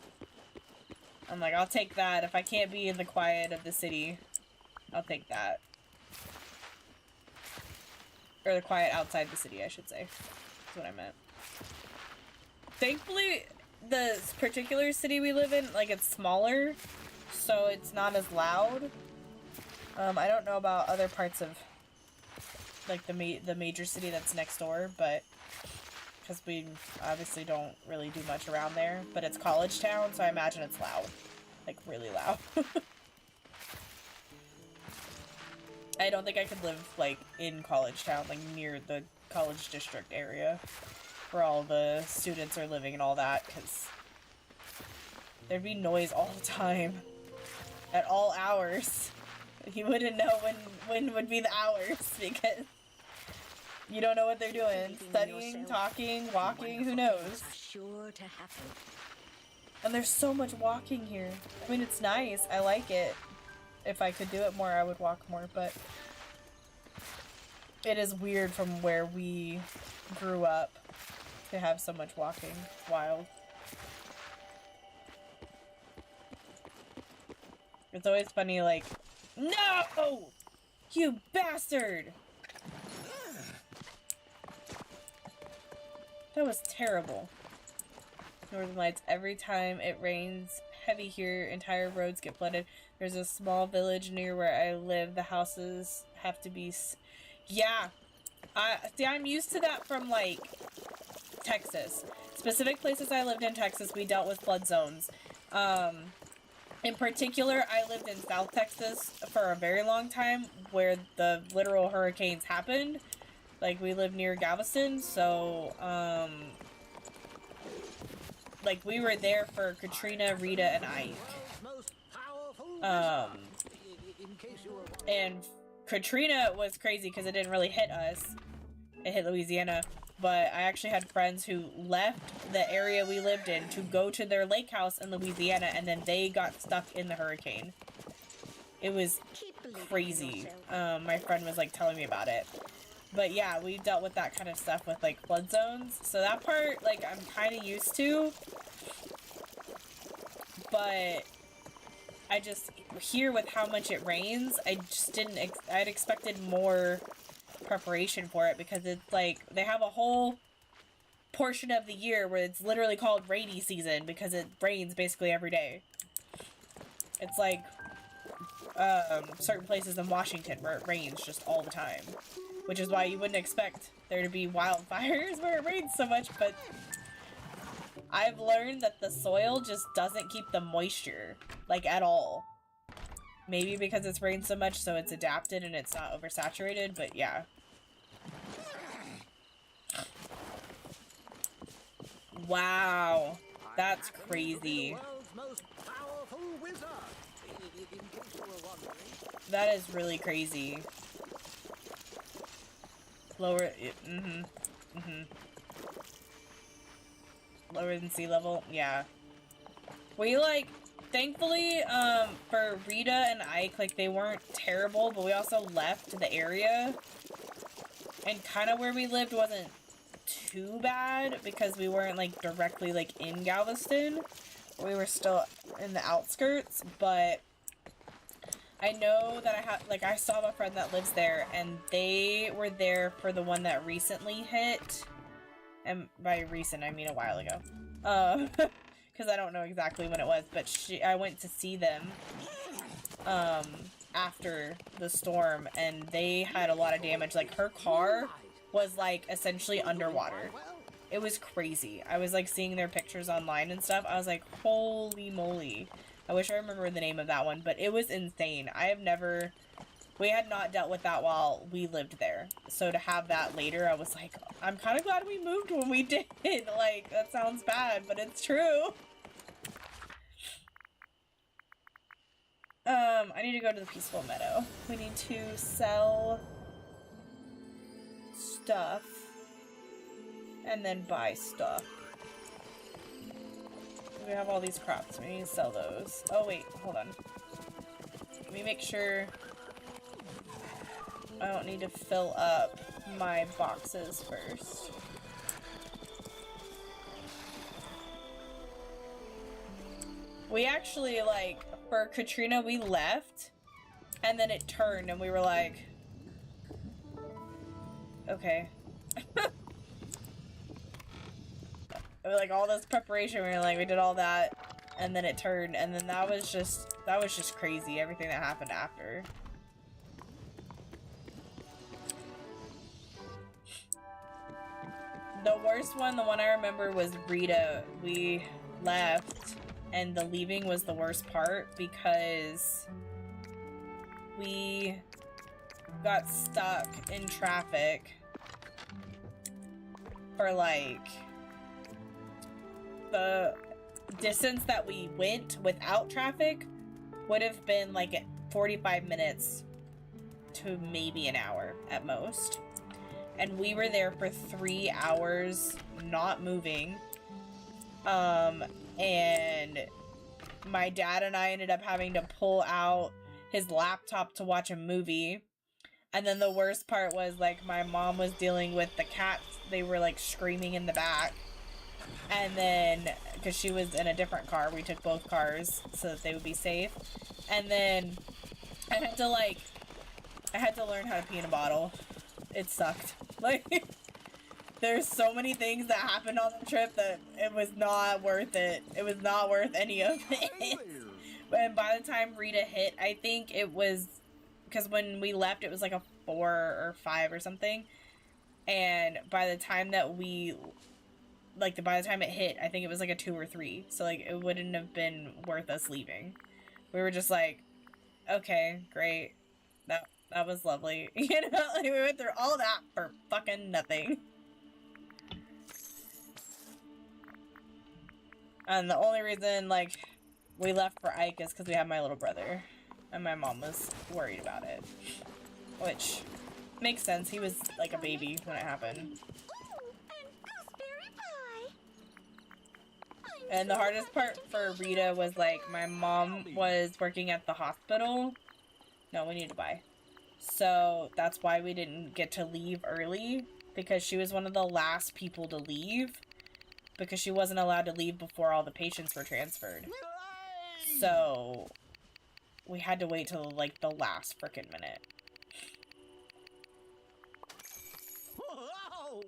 I'm like, I'll take that. If I can't be in the quiet of the city, I'll take that. Or the quiet outside the city, I should say. That's what I meant. Thankfully, the particular city we live in, like, it's smaller, so it's not as loud. I don't know about other parts of, like, the major city that's next door, but because we obviously don't really do much around there, but it's college town, so I imagine it's loud. Like, really loud. I don't think I could live, like, in college town, like, near the college district area, where all the students are living and all that, because there'd be noise all the time, at all hours. You wouldn't know when would be the hours, because you don't know what they're doing. Studying, talking, walking, who knows? Sure to happen. And there's so much walking here. I mean, it's nice. I like it. If I could do it more, I would walk more, but it is weird from where we grew up to have so much walking. Wild. It's always funny, like, no! You bastard! That was terrible. Northern Lights, every time it rains heavy here, entire roads get flooded. There's a small village near where I live. The houses have to be... Yeah. See, I'm used to that from, like, Texas. Specific places I lived in Texas, we dealt with flood zones. In particular, I lived in South Texas for a very long time, where the literal hurricanes happened. Like, we lived near Galveston, so, like, we were there for Katrina, Rita, and Ike. And Katrina was crazy because it didn't really hit us. It hit Louisiana. But I actually had friends who left the area we lived in to go to their lake house in Louisiana, and then they got stuck in the hurricane. It was crazy. My friend was, like, telling me about it. But yeah, we dealt with that kind of stuff with, like, flood zones. So that part, like, I'm kind of used to. But I just, here with how much it rains, I just didn't, I'd expected more preparation for it, because it's like, they have a whole portion of the year where it's literally called rainy season, because it rains basically every day. It's like, certain places in Washington where it rains just all the time. Which is why you wouldn't expect there to be wildfires where it rains so much, but I've learned that the soil just doesn't keep the moisture, like, at all. Maybe because it's rained so much, so it's adapted and it's not oversaturated, but yeah. Wow, that's crazy. That is really crazy. Lower, lower than sea level, yeah. We, like, thankfully, for Rita and Ike, like, they weren't terrible, but we also left the area, and kind of where we lived wasn't too bad, because we weren't, like, directly, like, in Galveston. We were still in the outskirts, but I know that I saw my friend that lives there, and they were there for the one that recently hit. And by recent, I mean a while ago. Because I don't know exactly when it was, but I went to see them, after the storm, and they had a lot of damage. Like, her car was, like, essentially underwater. It was crazy. I was, like, seeing their pictures online and stuff. I was like, holy moly. I wish I remember the name of that one, but it was insane. We had not dealt with that while we lived there. So to have that later, I was like, I'm kind of glad we moved when we did. Like, that sounds bad, but it's true. I need to go to the Peaceful Meadow. We need to sell stuff and then buy stuff. We have all these crops. We need to sell those. Oh, wait. Hold on. Let me make sure I don't need to fill up my boxes first. We actually, like, for Katrina, we left, and then it turned, and we were like, okay. Like, all this preparation, we did all that, and then it turned, and then that was just crazy, everything that happened after. The worst one, the one I remember, was Rita. We left, and the leaving was the worst part because we got stuck in traffic for, like, the distance that we went without traffic would have been like 45 minutes to maybe an hour at most. And we were there for 3 hours not moving. And my dad and I ended up having to pull out his laptop to watch a movie. And then the worst part was, like, my mom was dealing with the cats. They were, like, screaming in the back. And then, because she was in a different car, we took both cars so that they would be safe. And then I had to learn how to pee in a bottle. It sucked. Like, there's so many things that happened on the trip that it was not worth it. It was not worth any of it. And by the time Rita hit, I think it was, because when we left, it was like a 4 or 5 or something. And by the time that by the time it hit, I think it was like a 2 or 3. So, like, it wouldn't have been worth us leaving. We were just like, okay, great. That was lovely. You know, like, we went through all that for fucking nothing. And the only reason, like, we left for Ike is because we had my little brother. And my mom was worried about it. Which makes sense. He was, like, a baby when it happened. And the hardest part for Rita was, like, my mom was working at the hospital. No, we need to buy. So that's why we didn't get to leave early, because she was one of the last people to leave, because she wasn't allowed to leave before all the patients were transferred. So we had to wait till, like, the last frickin' minute.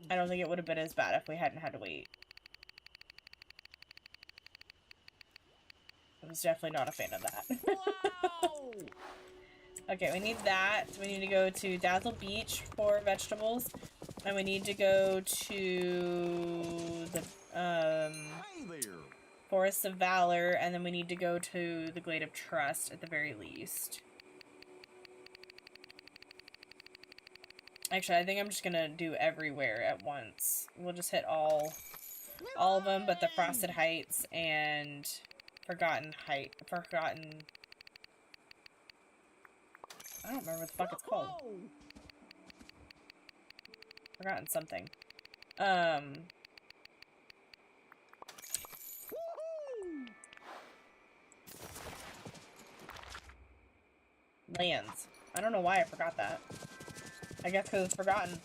I don't think it would have been as bad if we hadn't had to wait. I was definitely not a fan of that. Okay, we need that. We need to go to Dazzle Beach for vegetables. And we need to go to the Forests of Valor. And then we need to go to the Glade of Trust at the very least. Actually, I think I'm just gonna do everywhere at once. We'll just hit all of them, but the Frosted Heights and Forgotten. I don't remember what the fuck it's called. Forgotten something. Lands. I don't know why I forgot that. I guess because it's forgotten.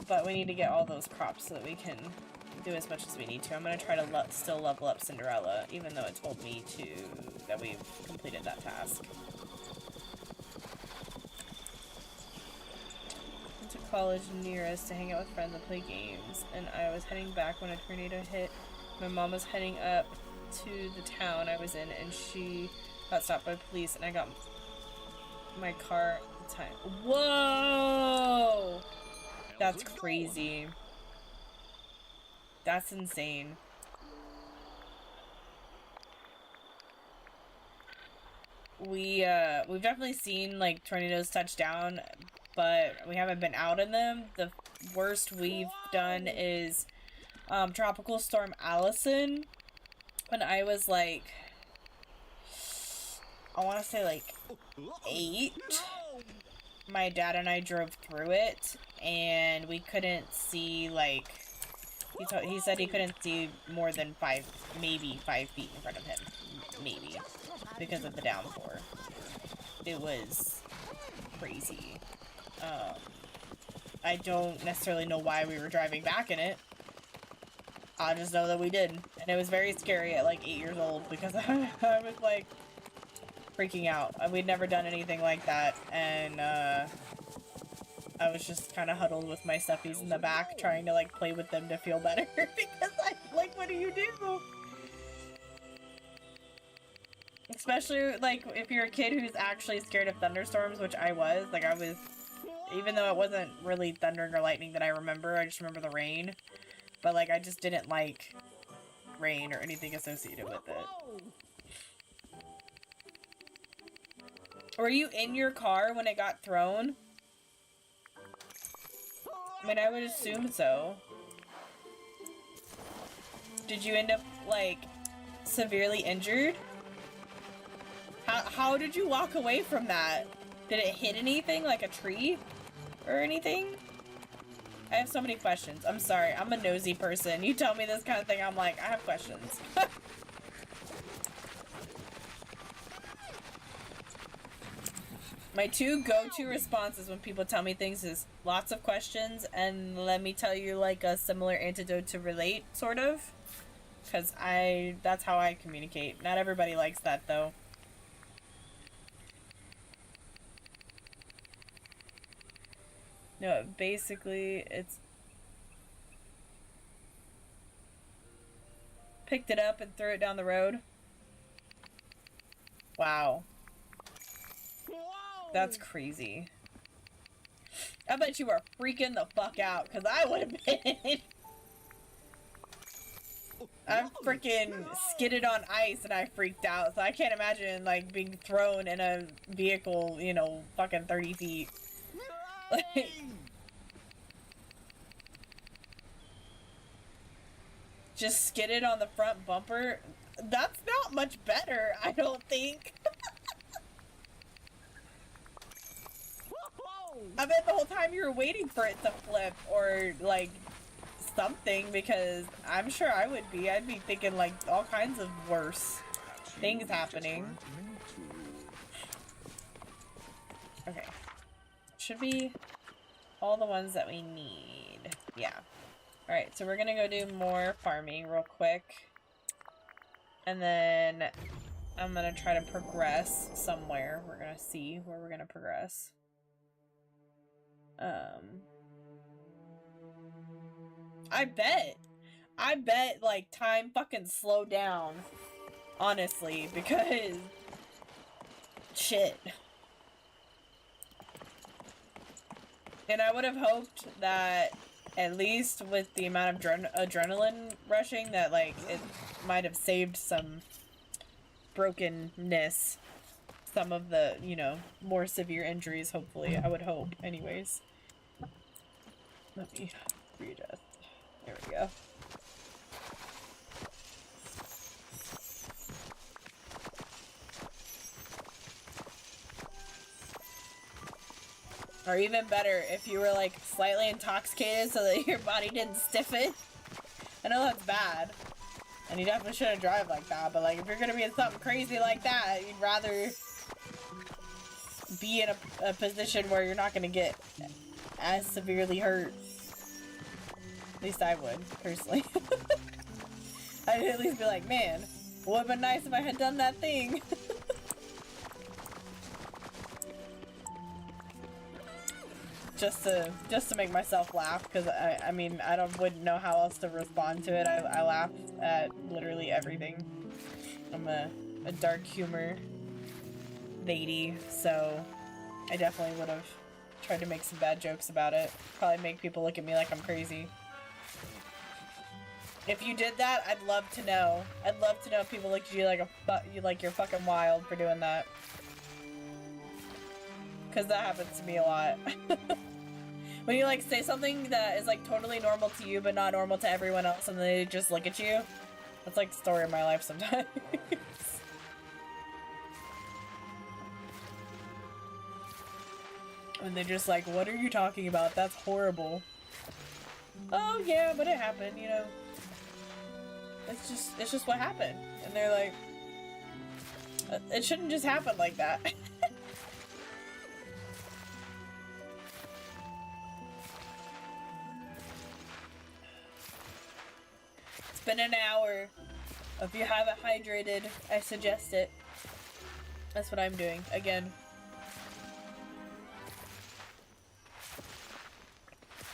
But we need to get all those crops so that we can do as much as we need to. I'm gonna try to still level up Cinderella, even though it told me that we've completed that task. Went to college near us to hang out with friends and play games, and I was heading back when a tornado hit. My mom was heading up to the town I was in, and she got stopped by police, and I got my car at the time. Whoa! That's crazy. That's insane. We've definitely seen like tornadoes touch down, but we haven't been out in them. The worst we've done is Tropical Storm Allison. When I was like, I want to say like 8, my dad and I drove through it, and we couldn't see like, he said he couldn't see more than maybe 5 feet in front of him, maybe, because of the downpour. It was crazy. I don't necessarily know why we were driving back in it. I just know that we did, and it was very scary at like 8 years old, because I was like freaking out. We'd never done anything like that, and I was just kind of huddled with my stuffies in the back, trying to like play with them to feel better, because like, what do you do? Especially like if you're a kid who's actually scared of thunderstorms, which I was. Like I was, even though it wasn't really thundering or lightning that I remember, I just remember the rain. But like I just didn't like rain or anything associated with it. Were you in your car when it got thrown? I mean, I would assume so. Did you end up, like, severely injured? How did you walk away from that? Did it hit anything, like a tree or anything? I have so many questions. I'm sorry, I'm a nosy person. You tell me this kind of thing, I'm like, I have questions. My 2 go-to responses when people tell me things is lots of questions and let me tell you like a similar antidote to relate, sort of. Because that's how I communicate. Not everybody likes that though. No, basically it's picked it up and threw it down the road. Wow. That's crazy. I bet you were freaking the fuck out, because I would have been. I freaking skidded on ice and I freaked out, so I can't imagine, like, being thrown in a vehicle, you know, fucking 30 feet. Like, just skidded on the front bumper? That's not much better, I don't think. I bet the whole time you were waiting for it to flip or like something, because I'm sure I would be. I'd be thinking like all kinds of worse things happening. Okay. Should be all the ones that we need. Yeah. Alright, so we're gonna go do more farming real quick. And then I'm gonna try to progress somewhere. We're gonna see where we're gonna progress. I bet like time fucking slowed down, honestly, because shit. And I would have hoped that at least with the amount of adrenaline rushing that like it might have saved some brokenness, some of the, you know, more severe injuries, hopefully. I would hope, anyways. Let me readjust. There we go. Or even better, if you were like slightly intoxicated so that your body didn't stiffen. I know that's bad. And you definitely shouldn't drive like that, but like if you're gonna be in something crazy like that, you'd rather be in a position where you're not gonna get as severely hurt. At least I would, personally. I'd at least be like, man, would have been nice if I had done that thing. just to make myself laugh, because I mean, wouldn't know how else to respond to it. I laugh at literally everything. I'm a dark humor lady, so I definitely would have tried to make some bad jokes about it. Probably make people look at me like I'm crazy. If you did that, I'd love to know. I'd love to know if people look at you like you're fucking wild for doing that. Cause that happens to me a lot. When you like say something that is like totally normal to you but not normal to everyone else and they just look at you. That's like the story of my life sometimes. And they're just like, what are you talking about? That's horrible. Oh yeah, but it happened, you know. It's just what happened. And they're like, it shouldn't just happen like that. It's been an hour. If you haven't hydrated, I suggest it. That's what I'm doing, again.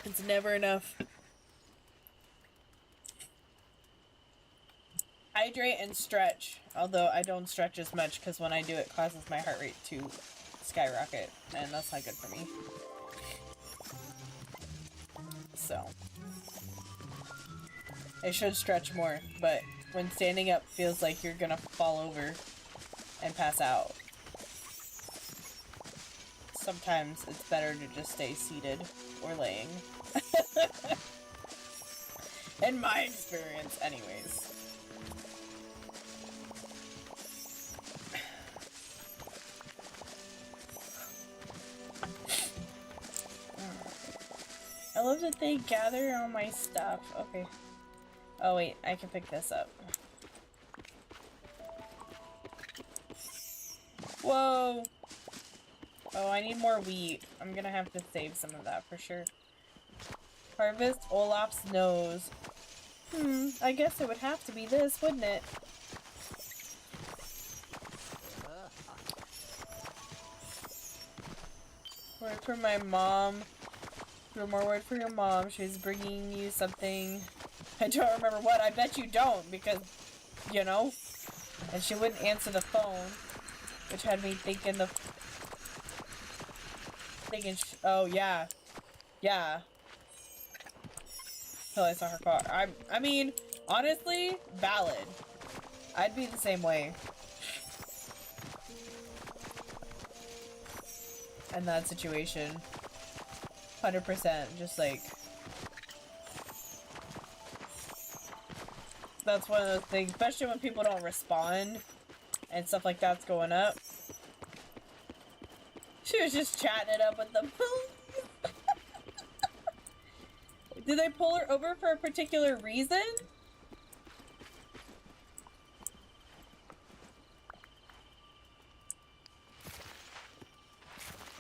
It's never enough. Hydrate and stretch. Although I don't stretch as much because when I do it causes my heart rate to skyrocket. And that's not good for me. So. I should stretch more, but when standing up feels like you're gonna fall over and pass out. Sometimes it's better to just stay seated or laying. In my experience, anyways. I love that they gather all my stuff. Okay. Oh wait, I can pick this up. Whoa! Oh, I need more wheat. I'm gonna have to save some of that for sure. Harvest Olaf's nose. I guess it would have to be this, wouldn't it? Word for my mom. Do more word for your mom. She's bringing you something. I don't remember what. I bet you don't, because, you know. And she wouldn't answer the phone, which had me thinking oh yeah, yeah. Till I saw her car. I mean, honestly, valid. I'd be the same way. In that situation. 100%, just like... That's one of those things, especially when people don't respond and stuff like that's going up. She was just chatting it up with the police. Did they pull her over for a particular reason?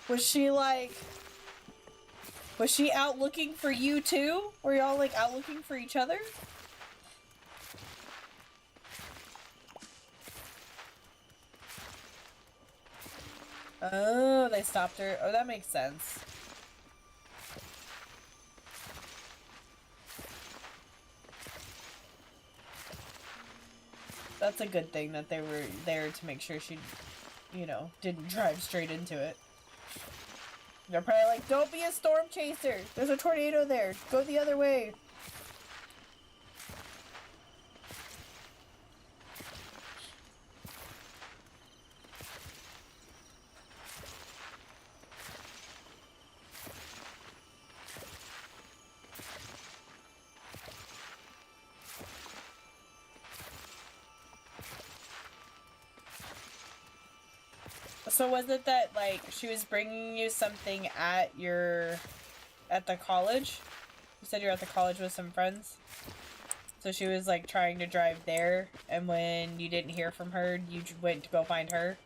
Was she like... Was she out looking for you too? Were y'all like out looking for each other? Oh, they stopped her. Oh, that makes sense. That's a good thing that they were there to make sure she, you know, didn't drive straight into it. They're probably like, don't be a storm chaser! There's a tornado there! Go the other way! So was it that, like, she was bringing you something at the college? You said you're at the college with some friends? So she was, like, trying to drive there, and when you didn't hear from her, you went to go find her?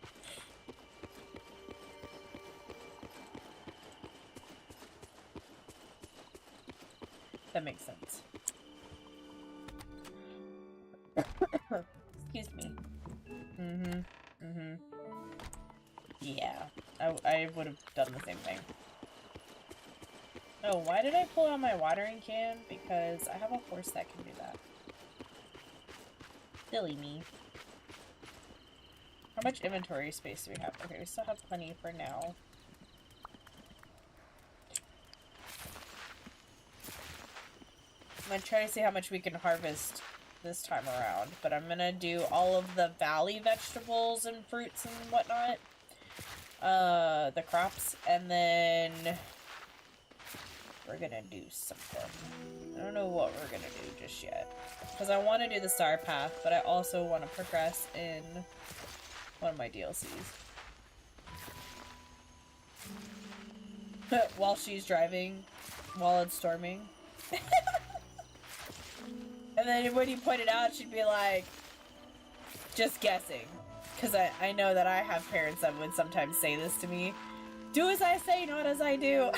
That makes sense. Excuse me. Yeah, I would have done the same thing. Oh, why did I pull out my watering can? Because I have a horse that can do that. Silly me. How much inventory space do we have? Okay, we still have plenty for now. I'm gonna try to see how much we can harvest this time around, but I'm gonna do all of the valley vegetables and fruits and whatnot. The crops, and then we're gonna do something. I don't know what we're gonna do just yet. Because I want to do the star path, but I also want to progress in one of my DLCs. While she's driving, while it's storming. And then when you point it out, she'd be like, just guessing. Because I know that I have parents that would sometimes say this to me. Do as I say, not as I do.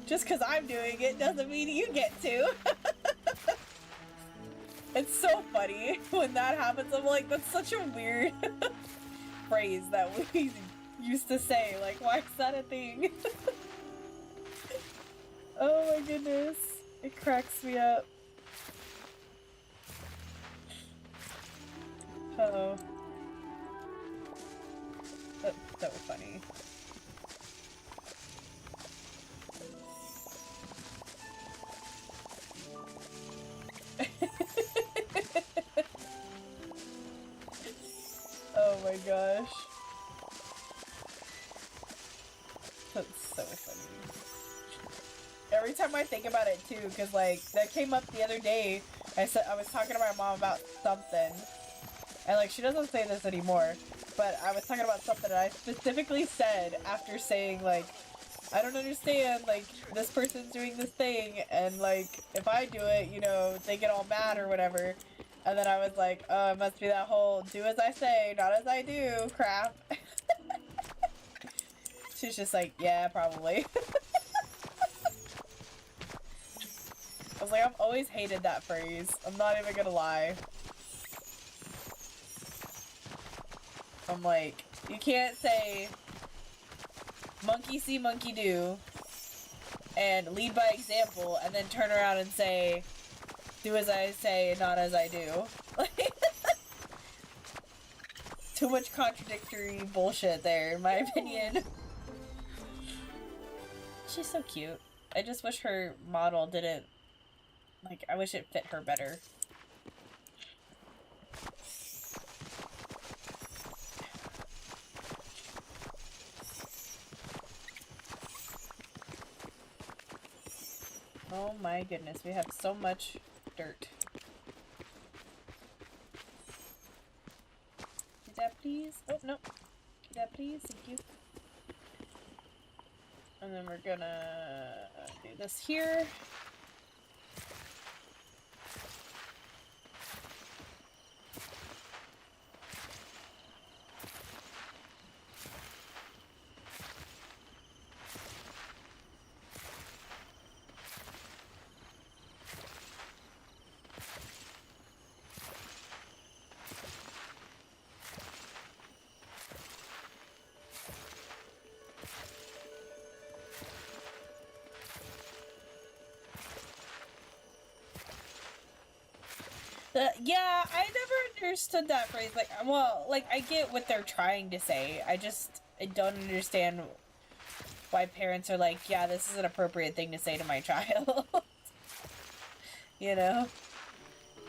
Just because I'm doing it doesn't mean you get to. It's so funny when that happens. I'm like, that's such a weird phrase that we used to say. Like, why is that a thing? Oh my goodness. It cracks me up. Uh-oh. That's so funny. Oh my gosh. That's so funny. Every time I think about it too, because like that came up the other day. I was talking to my mom about something, and like she doesn't say this anymore, but I was talking about something and I specifically said after saying like, I don't understand, like this person's doing this thing, and like if I do it, you know, they get all mad or whatever. And then I was like, oh, it must be that whole do as I say, not as I do crap. She's just like, yeah, probably. I was like, I've always hated that phrase. I'm not even gonna lie. I'm like, you can't say monkey see, monkey do, and lead by example, and then turn around and say, do as I say, not as I do. Like, too much contradictory bullshit there, in my opinion. She's so cute. I just wish her model didn't, like, I wish it fit her better. Oh my goodness, we have so much dirt. Get that please? Oh, no. Get that please, thank you. And then we're gonna do this here. Yeah, I never understood that phrase. Like, well, like, I get what they're trying to say. I don't understand why parents are like, yeah, this is an appropriate thing to say to my child. You know?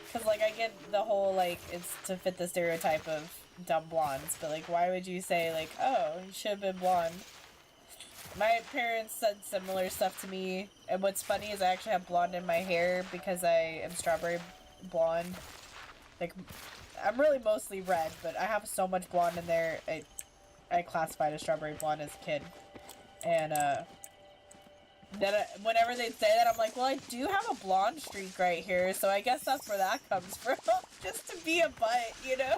Because, like, I get the whole, like, it's to fit the stereotype of dumb blondes. But, like, why would you say, like, oh, you should have been blonde? My parents said similar stuff to me. And what's funny is I actually have blonde in my hair because I am strawberry blonde. Like, I'm really mostly red, but I have so much blonde in there. I classified as strawberry blonde as a kid. And, then whenever they say that, I'm like, well, I do have a blonde streak right here, so I guess that's where that comes from. Just to be a butt, you know?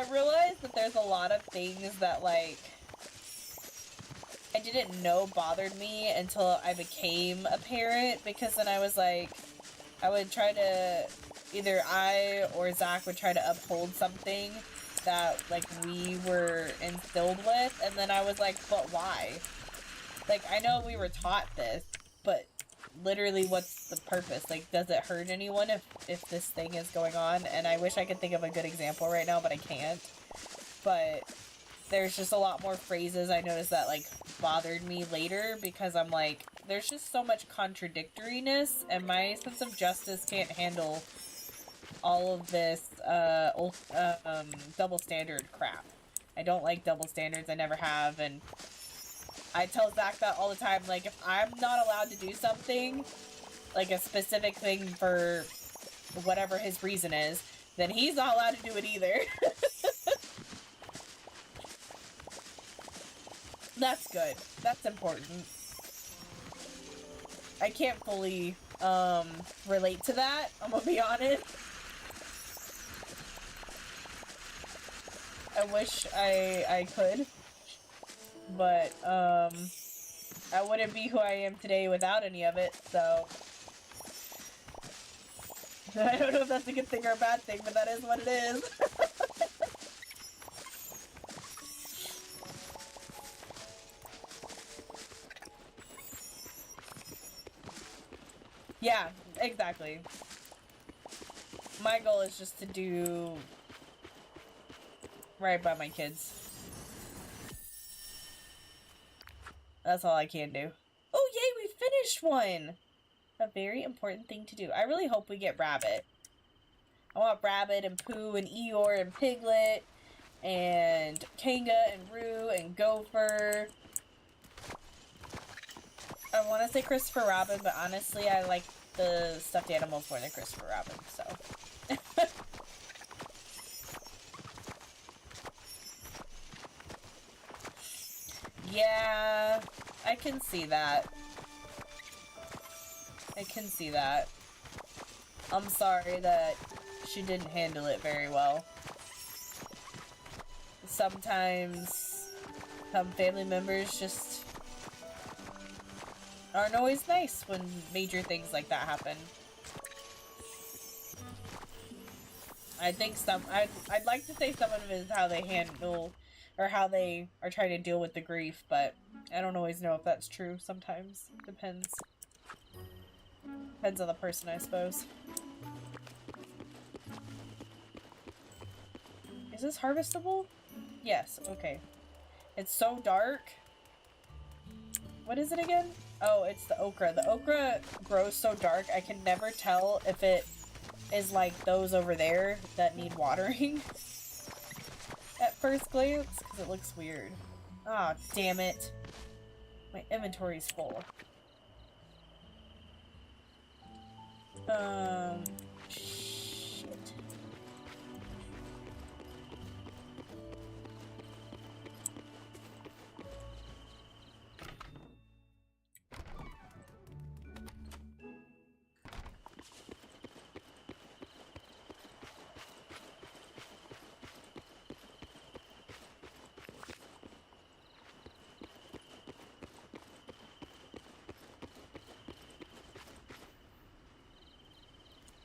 I realized that there's a lot of things that, like, I didn't know bothered me until I became a parent, because then I was like, I would try to, either I or Zach would try to uphold something that, like, we were instilled with, and then I was like, but why? Like, I know we were taught this, but literally, what's the purpose? Like, does it hurt anyone if this thing is going on? And I wish I could think of a good example right now, but I can't. But there's just a lot more phrases I noticed that, like, bothered me later, because I'm like, there's just so much contradictoriness, and my sense of justice can't handle all of this, double standard crap. I don't like double standards, I never have, and I tell Zach that all the time, like, if I'm not allowed to do something, like a specific thing for whatever his reason is, then he's not allowed to do it either. That's good. That's important. I can't fully, relate to that, I'm gonna be honest. I wish I could. But, I wouldn't be who I am today without any of it, so... I don't know if that's a good thing or a bad thing, but that is what it is. Yeah, exactly. My goal is just to do right by my kids. That's all I can do. Oh, yay, we finished one! A very important thing to do. I really hope we get Rabbit. I want Rabbit and Pooh and Eeyore and Piglet and Kanga and Roo and Gopher. I want to say Christopher Robin, but honestly, I like the stuffed animals more than Christopher Robin, so. Yeah, I can see that. I can see that. I'm sorry that she didn't handle it very well. Sometimes some family members just aren't always nice when major things like that happen. I think I'd like to say some of it is how they handle, or how they are trying to deal with the grief, but I don't always know if that's true sometimes. Depends. Depends on the person, I suppose. Is this harvestable? Yes, okay. It's so dark. What is it again? Oh, it's the okra. The okra grows so dark, I can never tell if it is like those over there that need watering at first glance, because it looks weird. Ah, damn it. My inventory's full. Shit.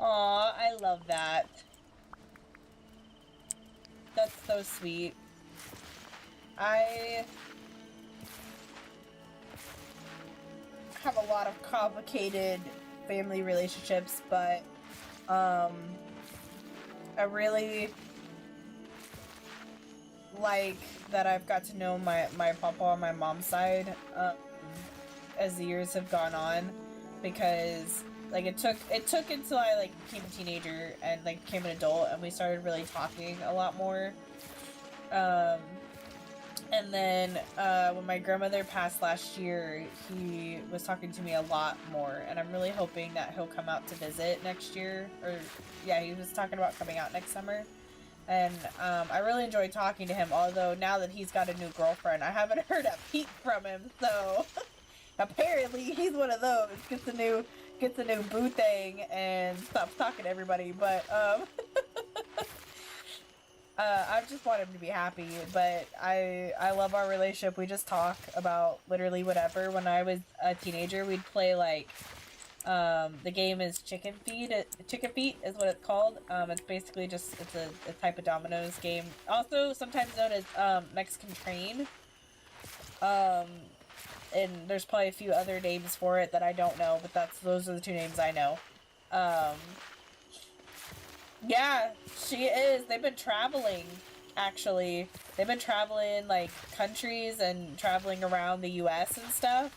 Aw, I love that. That's so sweet. I have a lot of complicated family relationships, but I really like that I've got to know my papa on my mom's side as the years have gone on, because like it took until I like became a teenager and like became an adult and we started really talking a lot more. And then when my grandmother passed last year, he was talking to me a lot more, and I'm really hoping that he'll come out to visit next year. Or yeah, he was talking about coming out next summer. And I really enjoyed talking to him, although now that he's got a new girlfriend, I haven't heard a peep from him, so apparently he's one of those. Gets a new boo thing and stops talking to everybody, but I just want him to be happy, but I love our relationship. We just talk about literally whatever. When I was a teenager, we'd play like the game is Chicken Feet. Chicken Feet is what it's called. It's basically just it's a type of dominoes game. Also sometimes known as Mexican Train. And there's probably a few other names for it that I don't know, but those are the two names I know. Yeah, she is. They've been traveling, actually. They've been traveling, like, countries and traveling around the US and stuff.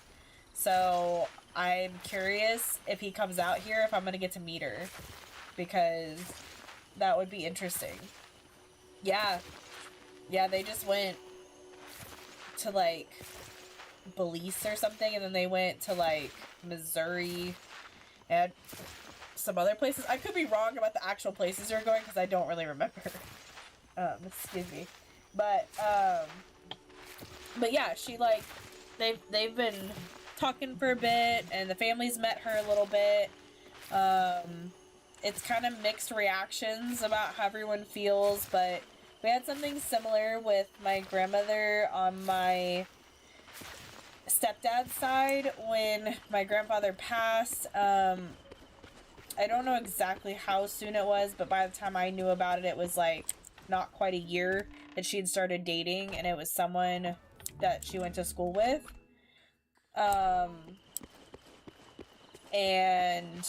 So, I'm curious if he comes out here, if I'm gonna get to meet her. Because that would be interesting. Yeah. Yeah, they just went to, like, Belize or something, and then they went to, like, Missouri and some other places. I could be wrong about the actual places they're going because I don't really remember. Excuse me. But yeah, she like they've been talking for a bit, and the family's met her a little bit. It's kind of mixed reactions about how everyone feels, but we had something similar with my grandmother on my stepdad's side when my grandfather passed. I don't know exactly how soon it was, but by the time I knew about it, it was like not quite a year that she had started dating, and it was someone that she went to school with. And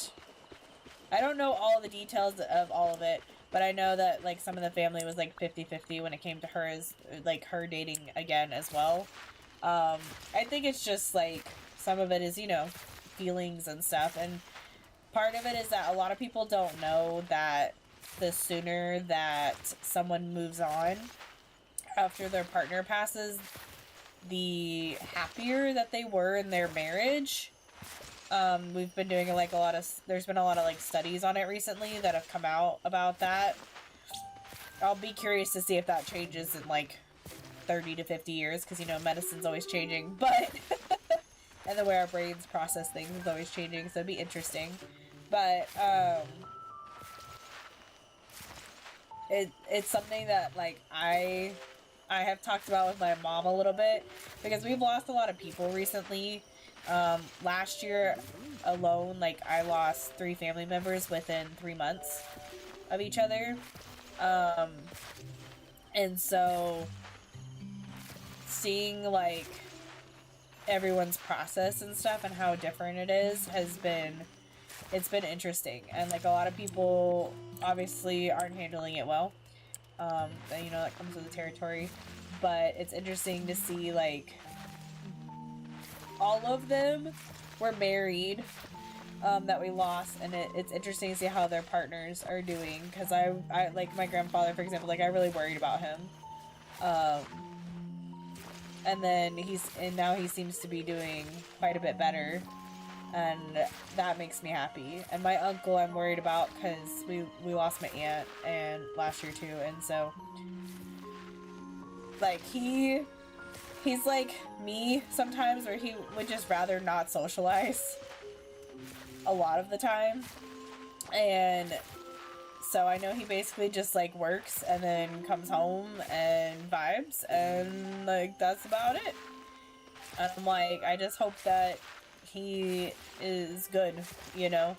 I don't know all the details of all of it, but I know that like some of the family was like 50-50 when it came to her as like her dating again as well. I think it's just like some of it is, you know, feelings and stuff, and part of it is that a lot of people don't know that the sooner that someone moves on after their partner passes, the happier that they were in their marriage. We've been doing like there's been a lot of like studies on it recently that have come out about that. I'll be curious to see if that changes in like 30 to 50 years, because you know medicine's always changing, but and the way our brains process things is always changing, so it'd be interesting. But it's something that like I have talked about with my mom a little bit, because we've lost a lot of people recently. Last year alone, like I lost 3 family members within 3 months of each other. And so seeing like everyone's process and stuff and how different it is it's been interesting, and like a lot of people obviously aren't handling it well. You know, that comes with the territory, but it's interesting to see like all of them were married that we lost, and it's interesting to see how their partners are doing, because I like my grandfather, for example, like I really worried about him, and then now he seems to be doing quite a bit better, and that makes me happy. And my uncle I'm worried about, because we lost my aunt and last year too, and so like he's like me sometimes, where he would just rather not socialize a lot of the time, and so I know he basically just like works and then comes home and vibes, and like that's about it. And I'm like, I just hope that he is good, you know?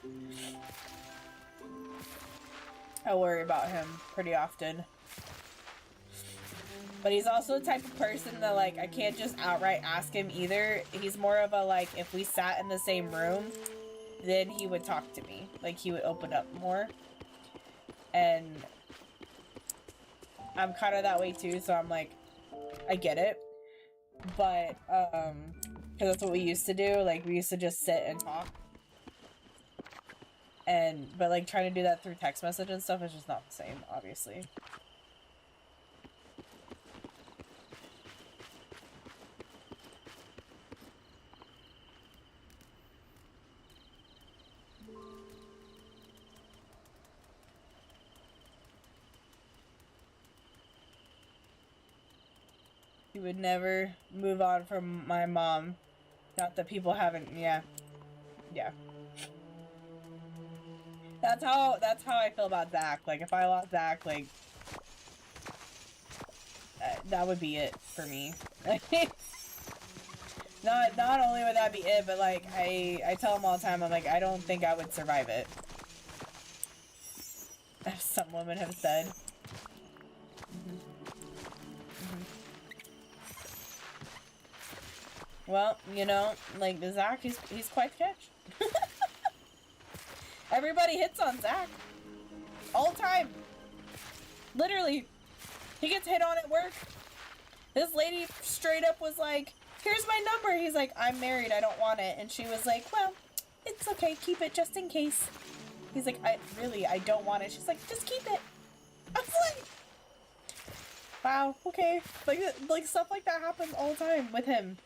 I worry about him pretty often. But he's also the type of person that, like, I can't just outright ask him either. He's more of a, like, if we sat in the same room, then he would talk to me. Like, he would open up more. And I'm kind of that way too, so I'm like, I get it. But, because that's what we used to do. Like, we used to just sit and talk. But, like, trying to do that through text message and stuff is just not the same, obviously. He would never move on from my mom. Not that people haven't, yeah. Yeah. That's how I feel about Zach. Like, if I lost Zach, like, that would be it for me. Not only would that be it, but like I tell him all the time, I'm like, I don't think I would survive it. As some women have said. Well, you know, like Zach, he's quite the catch. Everybody hits on Zach all the time. Literally, he gets hit on at work. This lady straight up was like, "Here's my number." He's like, "I'm married, I don't want it." And she was like, "Well, it's okay, keep it just in case." He's like, I don't want it." She's like, "Just keep it." I was like, wow, okay. Like stuff like that happens all the time with him.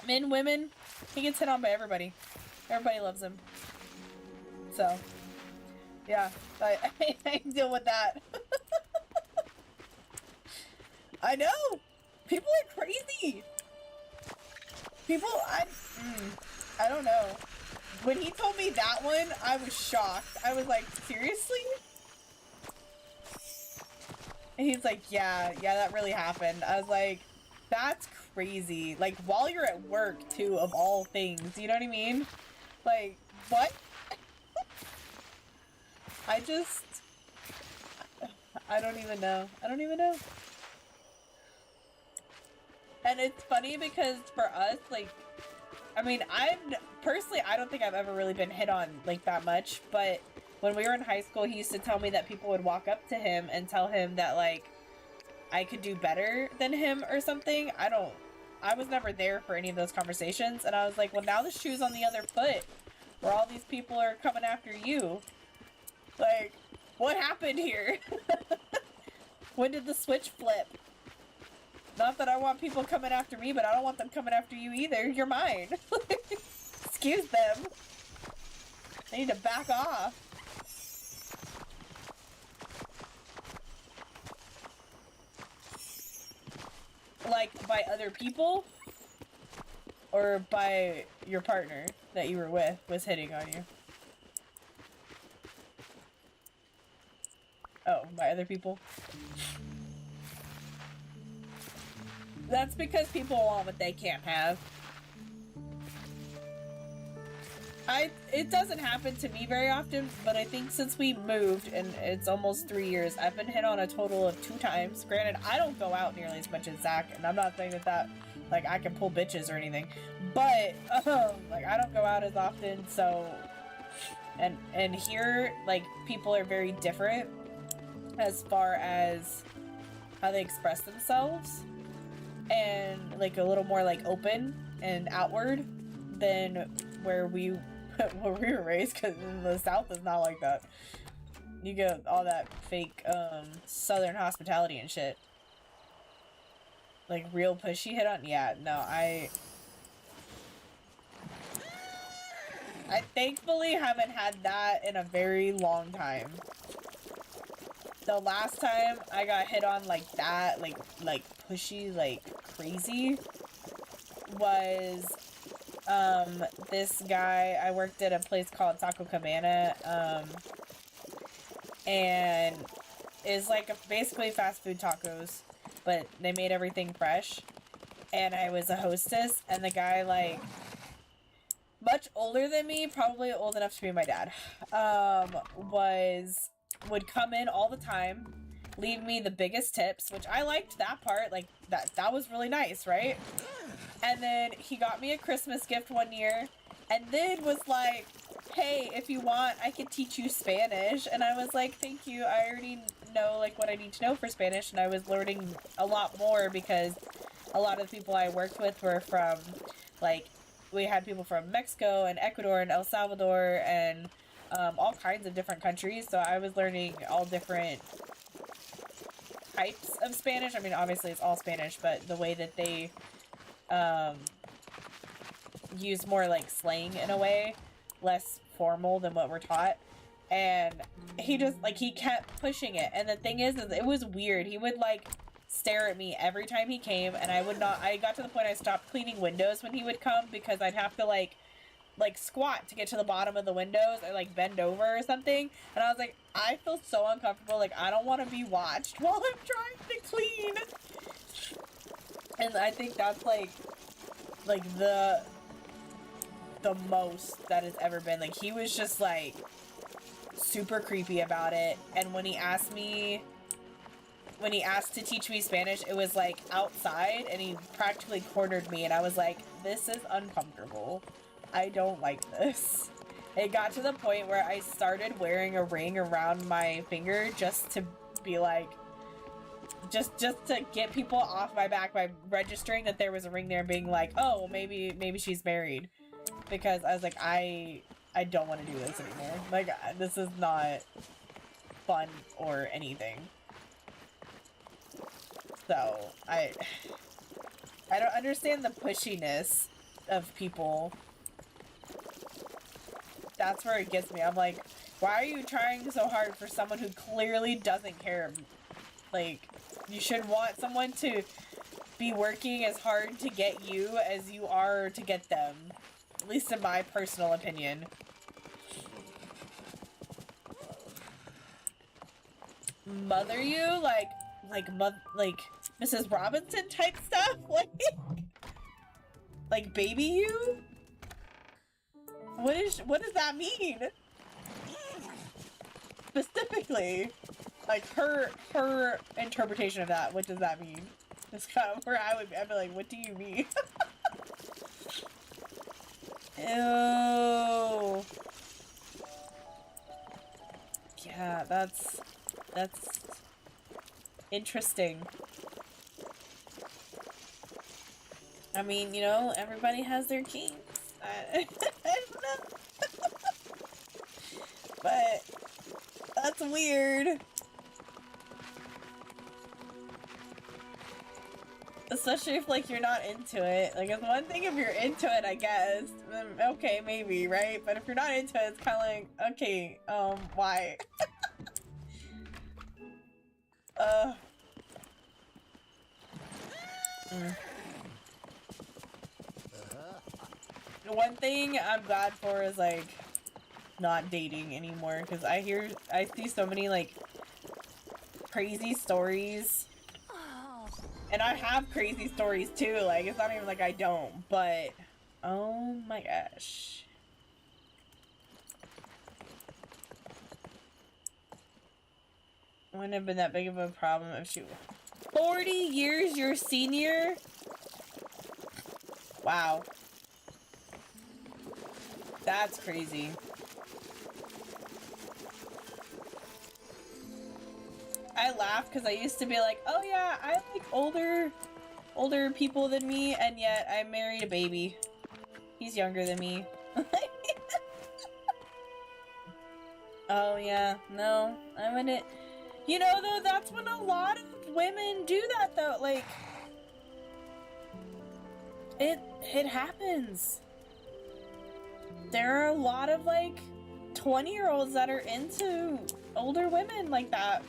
Men, women, he gets hit on by everybody. Everybody loves him. So, yeah, I deal with that. I know! People are crazy! People, I don't know. When he told me that one, I was shocked. I was like, seriously? And he's like, yeah, that really happened. I was like, that's crazy. Like, while you're at work, too, of all things. You know what I mean? Like, what? I don't even know. I don't even know. And it's funny because for us, like, I mean, personally, I don't think I've ever really been hit on, like, that much, but when we were in high school, he used to tell me that people would walk up to him and tell him that, like, I could do better than him or something. I was never there for any of those conversations, and I was like, well, now the shoe's on the other foot, where all these people are coming after you. Like, what happened here? When did the switch flip? Not that I want people coming after me, but I don't want them coming after you either. You're mine. Excuse them. They need to back off. Like, by other people? Or by your partner that you were with was hitting on you? Oh, by other people? That's because people want what they can't have. It doesn't happen to me very often, but I think since we moved, and it's almost 3 years, I've been hit on a total of 2 times. Granted, I don't go out nearly as much as Zach, and I'm not saying that, like, I can pull bitches or anything, but, like, I don't go out as often, so, and here, like, people are very different as far as how they express themselves, and, like, a little more, like, open and outward than where we were raised, because in the South is not like that. You get all that fake, Southern hospitality and shit. Like, real pushy hit on? Yeah, no, I thankfully haven't had that in a very long time. The last time I got hit on like that, like pushy, like crazy, was this guy. I worked at a place called Taco Cabana, and is like basically fast food tacos, but they made everything fresh. And I was a hostess, and the guy, like, much older than me, probably old enough to be my dad, would come in all the time, leave me the biggest tips, which I liked that part, like, that was really nice, right? And then he got me a Christmas gift one year, and then was like, hey, if you want, I could teach you Spanish. And I was like, thank you, I already know, like, what I need to know for Spanish, and I was learning a lot more because a lot of the people I worked with were from, like, we had people from Mexico and Ecuador and El Salvador and all kinds of different countries, so I was learning all different types of Spanish. I mean, obviously it's all Spanish, but the way that they use more like slang in a way, less formal than what we're taught. And he just, like, he kept pushing it. And the thing is it was weird. He would, like, stare at me every time he came, and I got to the point I stopped cleaning windows when he would come, because I'd have to, like squat to get to the bottom of the windows, or, like, bend over or something. And I was like, I feel so uncomfortable. Like, I don't want to be watched while I'm trying to clean. And I think that's like the most that has ever been. Like, he was just like super creepy about it. And when he asked to teach me Spanish, it was like outside, and he practically cornered me, and I was like, this is uncomfortable. I don't like this. It got to the point where I started wearing a ring around my finger just to be like, just to get people off my back by registering that there was a ring there, and being like, oh, maybe she's married. Because I was like, I don't want to do this anymore. Like, this is not fun or anything. So, I don't understand the pushiness of people. That's where it gets me. I'm like, why are you trying so hard for someone who clearly doesn't care? Like, you should want someone to be working as hard to get you as you are to get them. At least in my personal opinion. Mother you? Like Mrs. Robinson type stuff? Like baby you? What does that mean? Specifically. Like her interpretation of that, what does that mean? That's kind of where I'd be like, what do you mean? Ew. Yeah, that's interesting. I mean, you know, everybody has their kinks. I don't know. But that's weird. Especially if, like, you're not into it. Like, it's one thing if you're into it, I guess. Okay, maybe, right? But if you're not into it, it's kind of like, okay, why? One thing I'm glad for is, like, not dating anymore. Because I see so many, like, crazy stories. And I have crazy stories too, like, it's not even like I don't, but, oh my gosh. Wouldn't have been that big of a problem if she... 40 years your senior? Wow. That's crazy. I laugh because I used to be like, oh yeah, I like older people than me, and yet I married a baby. He's younger than me. Oh yeah, no, I wouldn't. You know, though, that's when a lot of women do that, though. Like, it happens. There are a lot of, like, 20-year-olds that are into older women like that.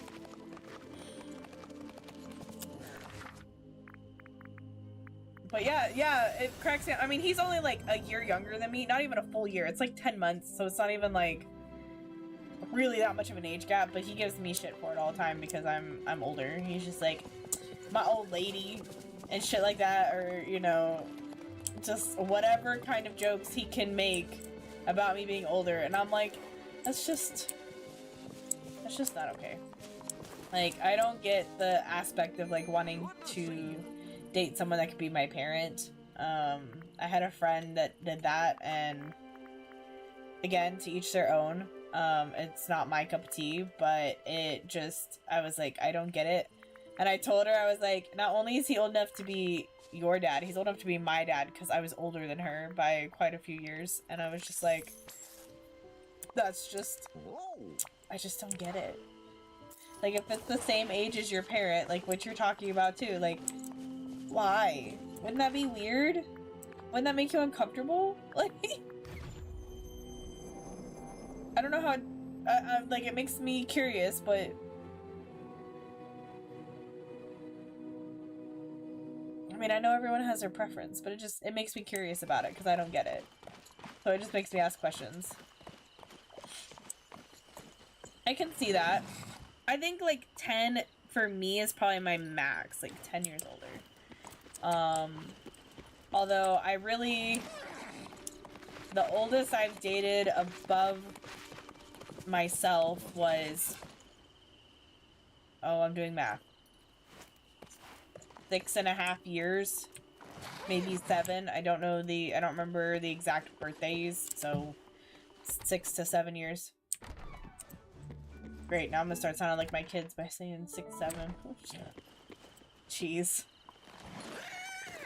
But yeah, it cracks me up. I mean, he's only like a year younger than me. Not even a full year. It's like 10 months, so it's not even like really that much of an age gap, but he gives me shit for it all the time because I'm older. He's just like, my old lady and shit like that, or, you know, just whatever kind of jokes he can make about me being older. And I'm like, that's just not okay. Like, I don't get the aspect of, like, wanting to date someone that could be my parent. I had a friend that did that, and again, to each their own. It's not my cup of tea, but it just, I was like, I don't get it. And I told her, I was like, not only is he old enough to be your dad, he's old enough to be my dad, because I was older than her by quite a few years. And I was just like, that's just, I just don't get it. Like, if it's the same age as your parent, like what you're talking about too, like, why? Wouldn't that be weird? Wouldn't that make you uncomfortable? Like, I don't know how, like, it makes me curious, but I mean, I know everyone has their preference, but it makes me curious about it, because I don't get it. So it just makes me ask questions. I can see that. I think, like, 10 for me is probably my max, like, 10 years older. Although the oldest I've dated above myself was, oh, I'm doing math, 6.5 years, maybe 7. I don't remember the exact birthdays, so 6 to 7 years. Great, now I'm gonna start sounding like my kids by saying 6, 7. Jeez.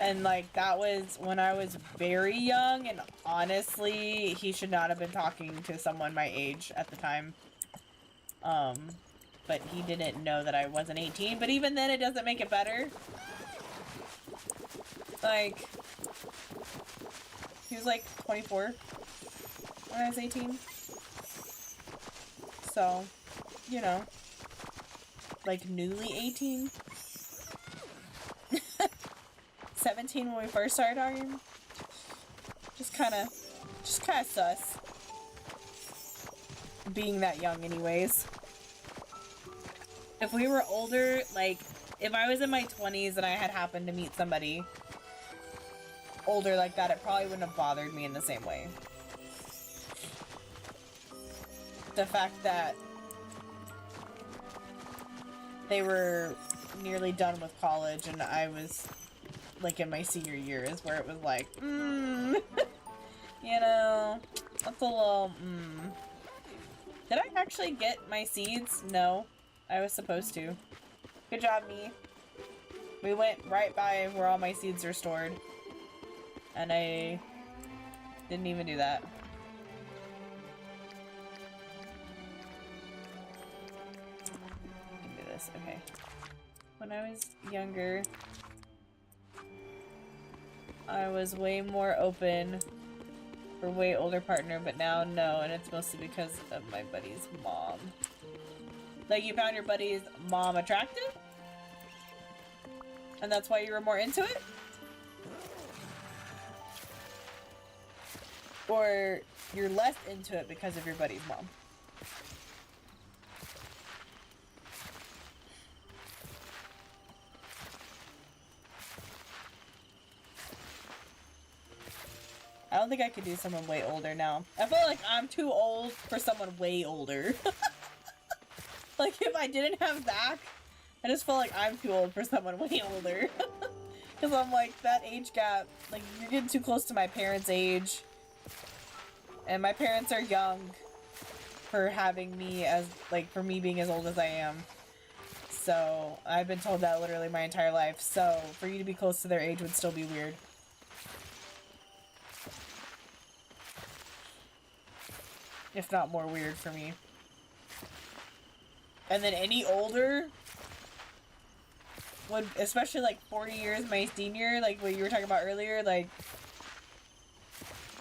And, like, that was when I was very young, and honestly, he should not have been talking to someone my age at the time. But he didn't know that I wasn't 18, but even then, it doesn't make it better. Like, he was, like, 24 when I was 18. So, you know, like, newly 18. 17 when we first started talking. Just kind of sus. Being that young anyways. If we were older, like, if I was in my 20s and I had happened to meet somebody older like that, it probably wouldn't have bothered me in the same way. The fact that they were nearly done with college and I was, like, in my senior year is where it was like, you know, that's a little, Did I actually get my seeds? No. I was supposed to. Good job, me. We went right by where all my seeds are stored. And I didn't even do that. I can do this, okay. When I was younger, I was way more open for way older partner, but now no, and it's mostly because of my buddy's mom. Like, you found your buddy's mom attractive? And that's why you were more into it? Or you're less into it because of your buddy's mom? I don't think I could do someone way older now. I feel like I'm too old for someone way older. Like, if I didn't have Zach, I just feel like I'm too old for someone way older. Because I'm like, that age gap, like, you're getting too close to my parents' age. And my parents are young for having me as, like, for me being as old as I am. So, I've been told that literally my entire life. So, for you to be close to their age would still be weird. If not more weird for me. And then any older would, especially like 40 years my senior, like what you were talking about earlier, like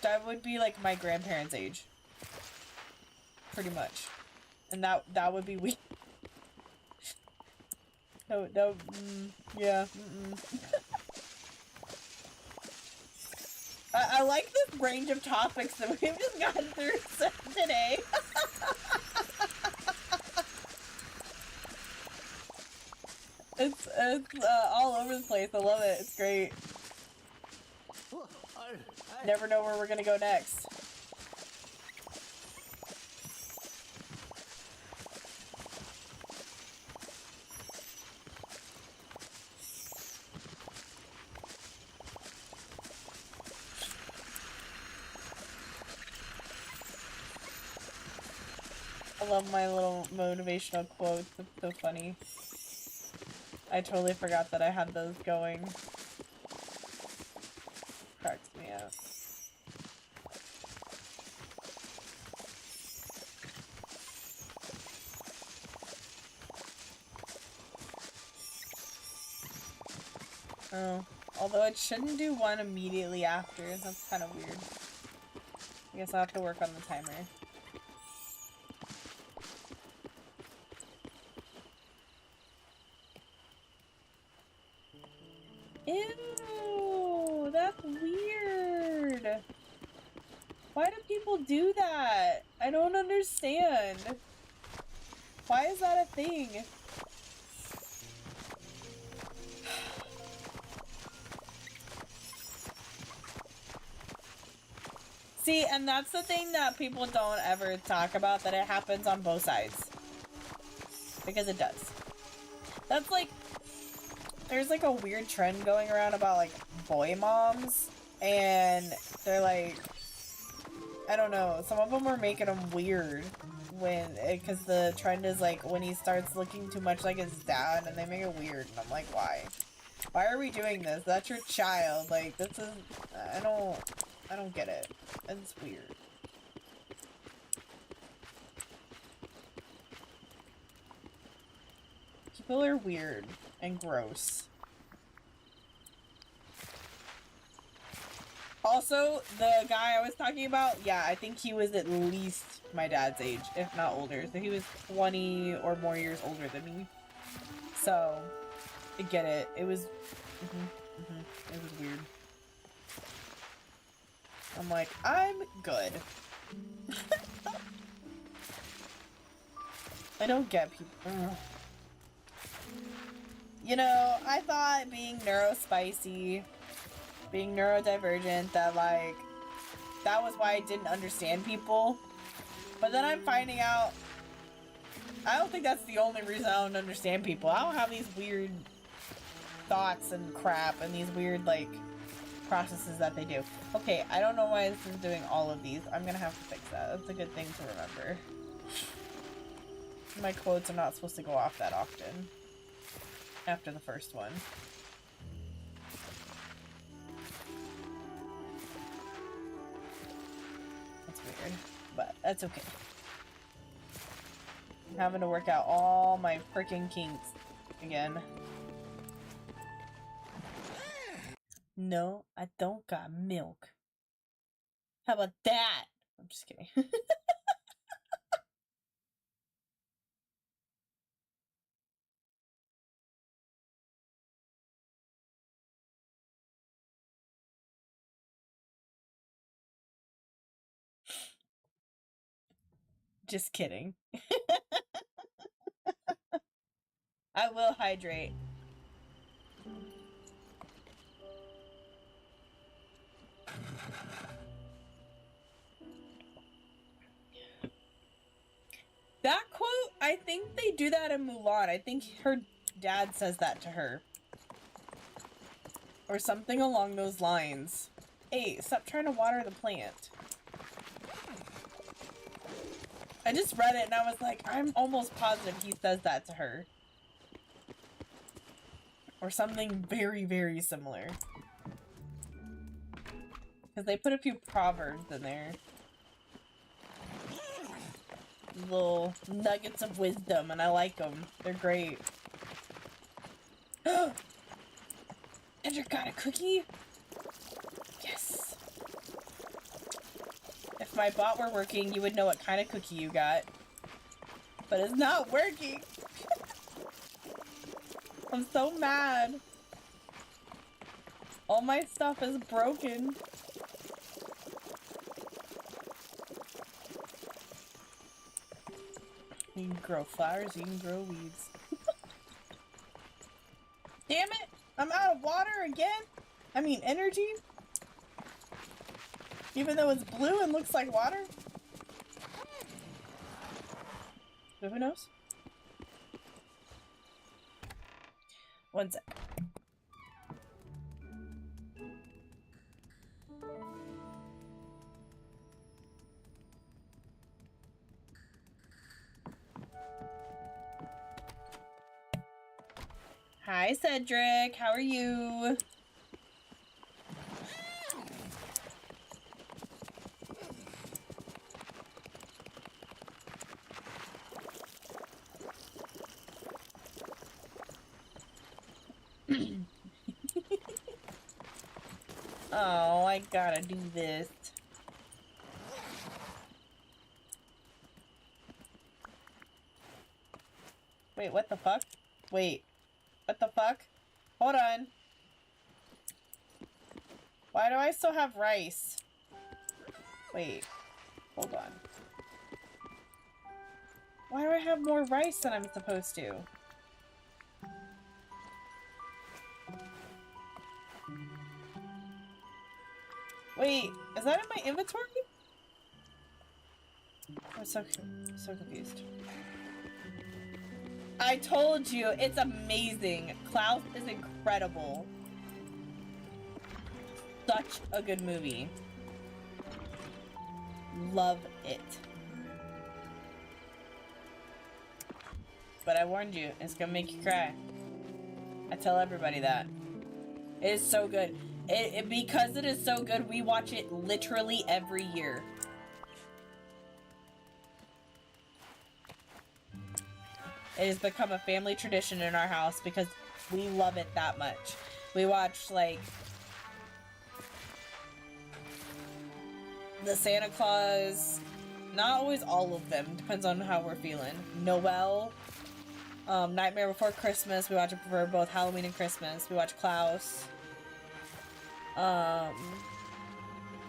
that would be like my grandparents' age. Pretty much. And that would be weird. No, yeah, I like this range of topics that we've just gotten through today. It's all over the place. I love it. It's great. Never know where we're gonna go next. I love my little motivational quotes. It's so funny. I totally forgot that I had those going. Cracks me up. Oh, although it shouldn't do one immediately after. That's kind of weird. I guess I'll have to work on the timer. Ew, that's weird. Why do people do that? I don't understand. Why is that a thing? See, and that's the thing that people don't ever talk about, that it happens on both sides. Because it does. That's like, there's like a weird trend going around about like boy moms, and they're like, I don't know, some of them are making him weird when, because the trend is like when he starts looking too much like his dad, and they make it weird, and I'm like, why? Why are we doing this? That's your child. Like, this is, I don't get it. It's weird. People are weird and gross. Also, the guy I was talking about, yeah, I think he was at least my dad's age, if not older. So he was 20 or more years older than me. So, I get it. It was, it was weird. I'm like, I'm good. I don't get people. Ugh. You know, I thought being neurospicy, being neurodivergent, that like, that was why I didn't understand people. But then I'm finding out, I don't think that's the only reason I don't understand people. I don't have these weird thoughts and crap and these weird, like, processes that they do. Okay, I don't know why this is doing all of these. I'm gonna have to fix that. That's a good thing to remember. My quotes are not supposed to go off that often. After the first one. That's weird, but that's okay. I'm having to work out all my freaking kinks again. No, I don't got milk. How about that? I'm just kidding. Just kidding. I will hydrate. That quote, I think they do that in Mulan. I think her dad says that to her. Or something along those lines. Hey, stop trying to water the plant. I just read it and I was like, I'm almost positive he says that to her. Or something very, very similar. Because they put a few proverbs in there. Little nuggets of wisdom, and I like them. They're great. Andrew got a cookie? Yes. If my bot were working, you would know what kind of cookie you got. But it's not working. I'm so mad. All my stuff is broken. You can grow flowers, you can grow weeds. Damn it! I'm out of water again? I mean energy? Even though it's blue and looks like water? But who knows? One sec. Hi, Cedric. How are you? Oh, I gotta do this. Wait, what the fuck? Wait. What the fuck? Hold on. Why do I still have rice? Wait. Hold on. Why do I have more rice than I'm supposed to? Wait, is that in my inventory? so confused. I told you, it's amazing. Klaus is incredible. Such a good movie. Love it. But I warned you, it's gonna make you cry. I tell everybody that. It is so good. Because it is so good, we watch it literally every year. It has become a family tradition in our house because we love it that much. We watch, like, the Santa Claus, not always all of them, depends on how we're feeling. Noel, Nightmare Before Christmas, we watch it for both Halloween and Christmas. We watch Klaus.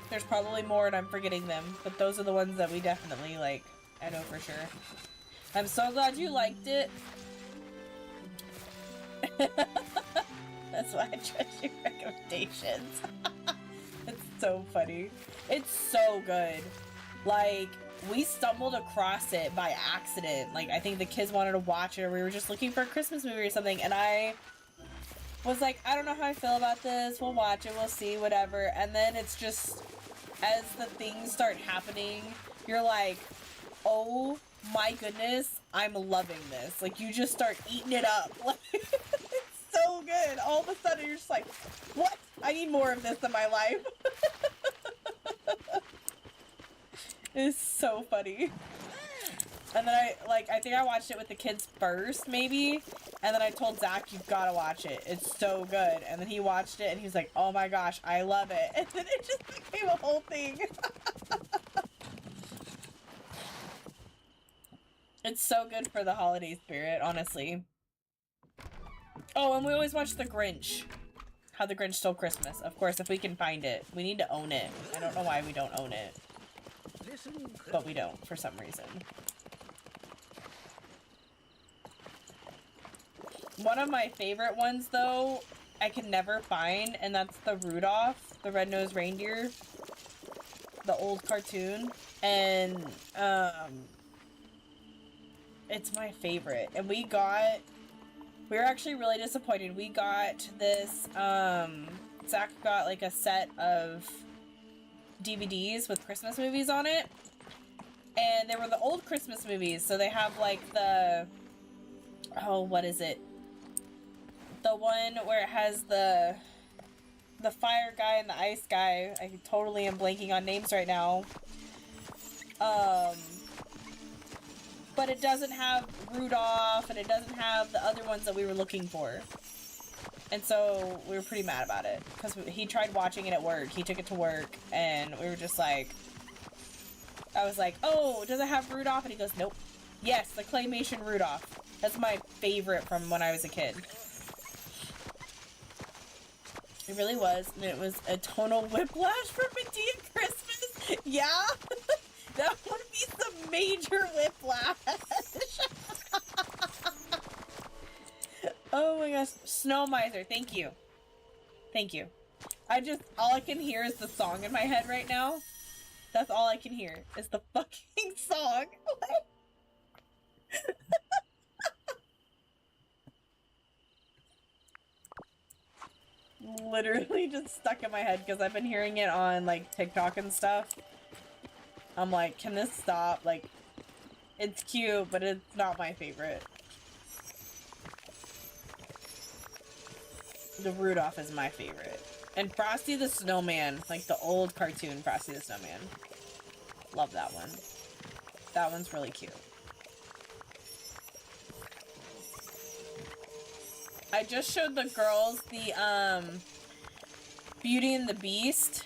There's probably more and I'm forgetting them, but those are the ones that we definitely like, I know for sure. I'm so glad you liked it. That's why I trust your recommendations. It's so funny. It's so good. Like, we stumbled across it by accident. Like, I think the kids wanted to watch it, or we were just looking for a Christmas movie or something, and I was like, I don't know how I feel about this. We'll watch it, we'll see, whatever. And then it's just, as the things start happening, you're like, oh my goodness, I'm loving this. Like, you just start eating it up. Like, it's so good. All of a sudden, you're just like, what? I need more of this in my life. It's so funny. And then I think I watched it with the kids first, maybe. And then I told Zach, you've got to watch it. It's so good. And then he watched it and he was like, oh my gosh, I love it. And then it just became a whole thing. It's so good for the holiday spirit, honestly. Oh, and we always watch The Grinch. How the Grinch Stole Christmas. Of course, if we can find it. We need to own it. I don't know why we don't own it. But we don't, for some reason. One of my favorite ones, though, I can never find, and that's the Rudolph, the Red-Nosed Reindeer. The old cartoon. And, it's my favorite. And we were actually really disappointed. We got this, Zach got, like, a set of DVDs with Christmas movies on it. And they were the old Christmas movies, so they have, like, what is it? The one where it has the fire guy and the ice guy. I totally am blanking on names right now. But it doesn't have Rudolph, and it doesn't have the other ones that we were looking for. And so we were pretty mad about it, because he tried watching it at work. He took it to work, and we were just like, I was like, oh, does it have Rudolph? And he goes, nope. Yes, the claymation Rudolph. That's my favorite from when I was a kid. It really was, and it was a tonal whiplash for Medea Christmas. Yeah, that would be some major whiplash. Oh my gosh, Snow Miser, thank you. Thank you. All I can hear is the song in my head right now. That's all I can hear, is the fucking song. Literally just stuck in my head because I've been hearing it on, like, TikTok and stuff. I'm like, can this stop? Like, it's cute, but it's not my favorite. The Rudolph is my favorite. And Frosty the Snowman, like the old cartoon Frosty the Snowman. Love that one. That one's really cute. I just showed the girls the, Beauty and the Beast,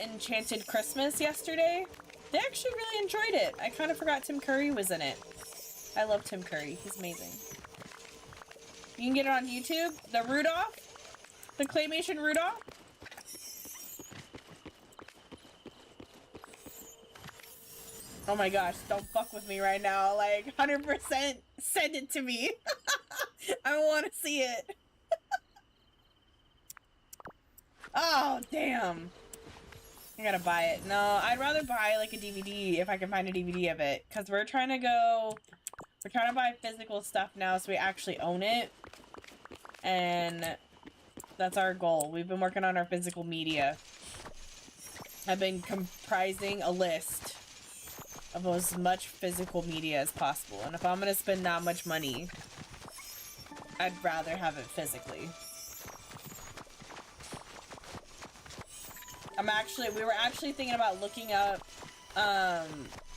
Enchanted Christmas yesterday. They actually really enjoyed it. I kind of forgot Tim Curry was in it. I love Tim Curry. He's amazing. You can get it on YouTube. The Rudolph. The claymation Rudolph. Oh my gosh, don't fuck with me right now. Like, 100% send it to me. I want to see it. Oh, damn. I gotta buy it. No, I'd rather buy like a DVD if I can find a DVD of it. Because we're trying to buy physical stuff now so we actually own it. And that's our goal. We've been working on our physical media. I've been comprising a list of as much physical media as possible. And if I'm gonna spend that much money, I'd rather have it physically. We were actually thinking about looking up,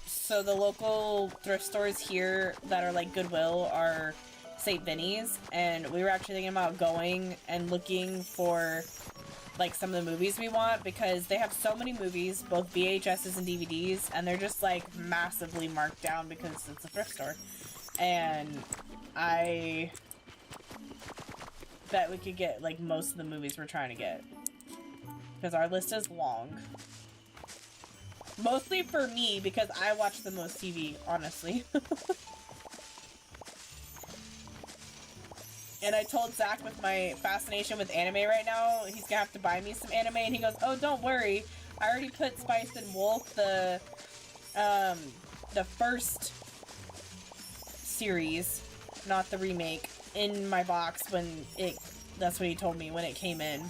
so the local thrift stores here that are like Goodwill are St. Vinny's, and we were actually thinking about going and looking for like some of the movies we want, because they have so many movies, both VHSs and DVDs, and they're just like massively marked down because it's a thrift store. And I bet we could get like most of the movies we're trying to get, because our list is long. Mostly for me, because I watch the most TV, honestly. And I told Zach, with my fascination with anime right now, he's gonna have to buy me some anime, and he goes, oh, don't worry, I already put Spice and Wolf, the first series, not the remake, in my box when that's what he told me when it came in.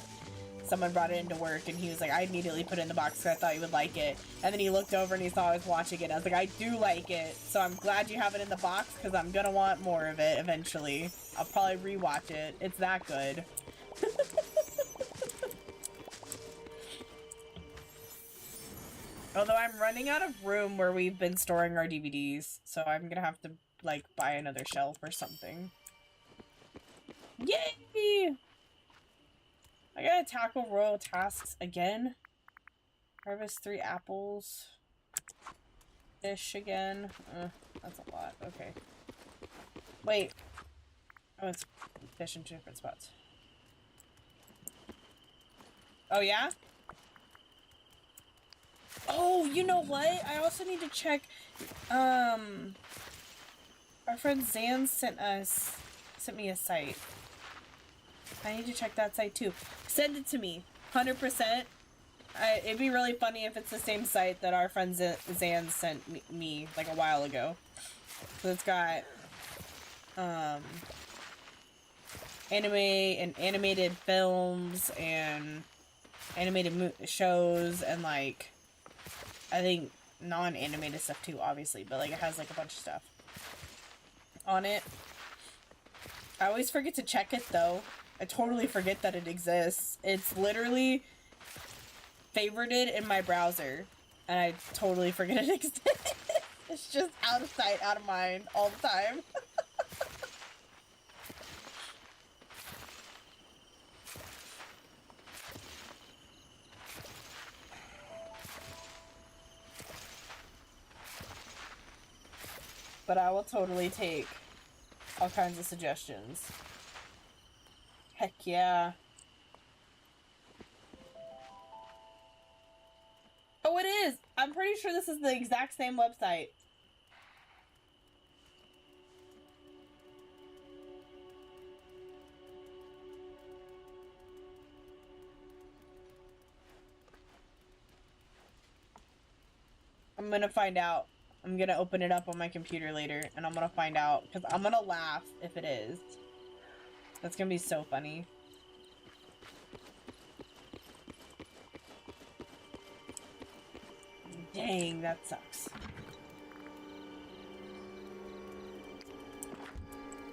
Someone brought it into work, and he was like, I immediately put it in the box because I thought you would like it. And then he looked over and he saw I was watching it. I was like, I do like it, so I'm glad you have it in the box because I'm gonna want more of it eventually. I'll probably rewatch it. It's that good. Although I'm running out of room where we've been storing our DVDs, so I'm gonna have to, like, buy another shelf or something. Yay! I gotta tackle royal tasks again. Harvest 3 apples. Fish again. That's a lot. Okay. Wait. Oh, it's fish in 2 different spots. Oh, yeah? Oh, you know what? I also need to check, our friend Zan sent me a site. I need to check that site too. Send it to me. 100%. It'd be really funny if it's the same site that our friend Zan sent me like a while ago. So it's got anime and animated films and animated shows, and like I think non-animated stuff too, obviously, but like it has like a bunch of stuff on it. I always forget to check it though. I totally forget that it exists. It's literally favorited in my browser, and I totally forget it exists. It's just out of sight, out of mind all the time. But I will totally take all kinds of suggestions. Heck yeah. Oh, it is! I'm pretty sure this is the exact same website. I'm gonna find out. I'm gonna open it up on my computer later, and I'm gonna find out, because I'm gonna laugh if it is. That's gonna be so funny. Dang, that sucks.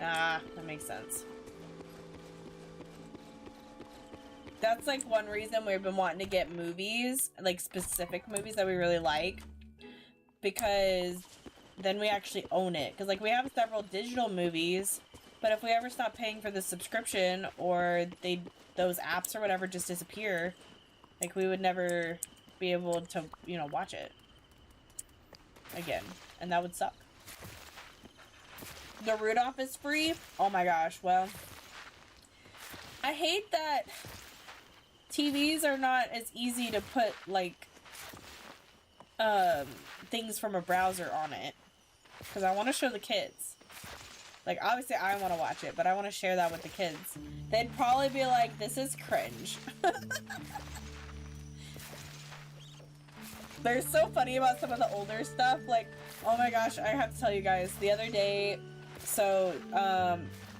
Ah, that makes sense. That's like one reason we've been wanting to get movies, like specific movies that we really like, because then we actually own it. Because like we have several digital movies, but if we ever stop paying for the subscription, or those apps or whatever just disappear, like we would never be able to, you know, watch it again, and that would suck. The Rudolph is free? Oh my gosh, well, I hate that TVs are not as easy to put, like, things from a browser on it, because I want to show the kids. Like, obviously I want to watch it, but I want to share that with the kids. They'd probably be like, this is cringe. They're so funny about some of the older stuff. Like, oh my gosh, I have to tell you guys, the other day, so,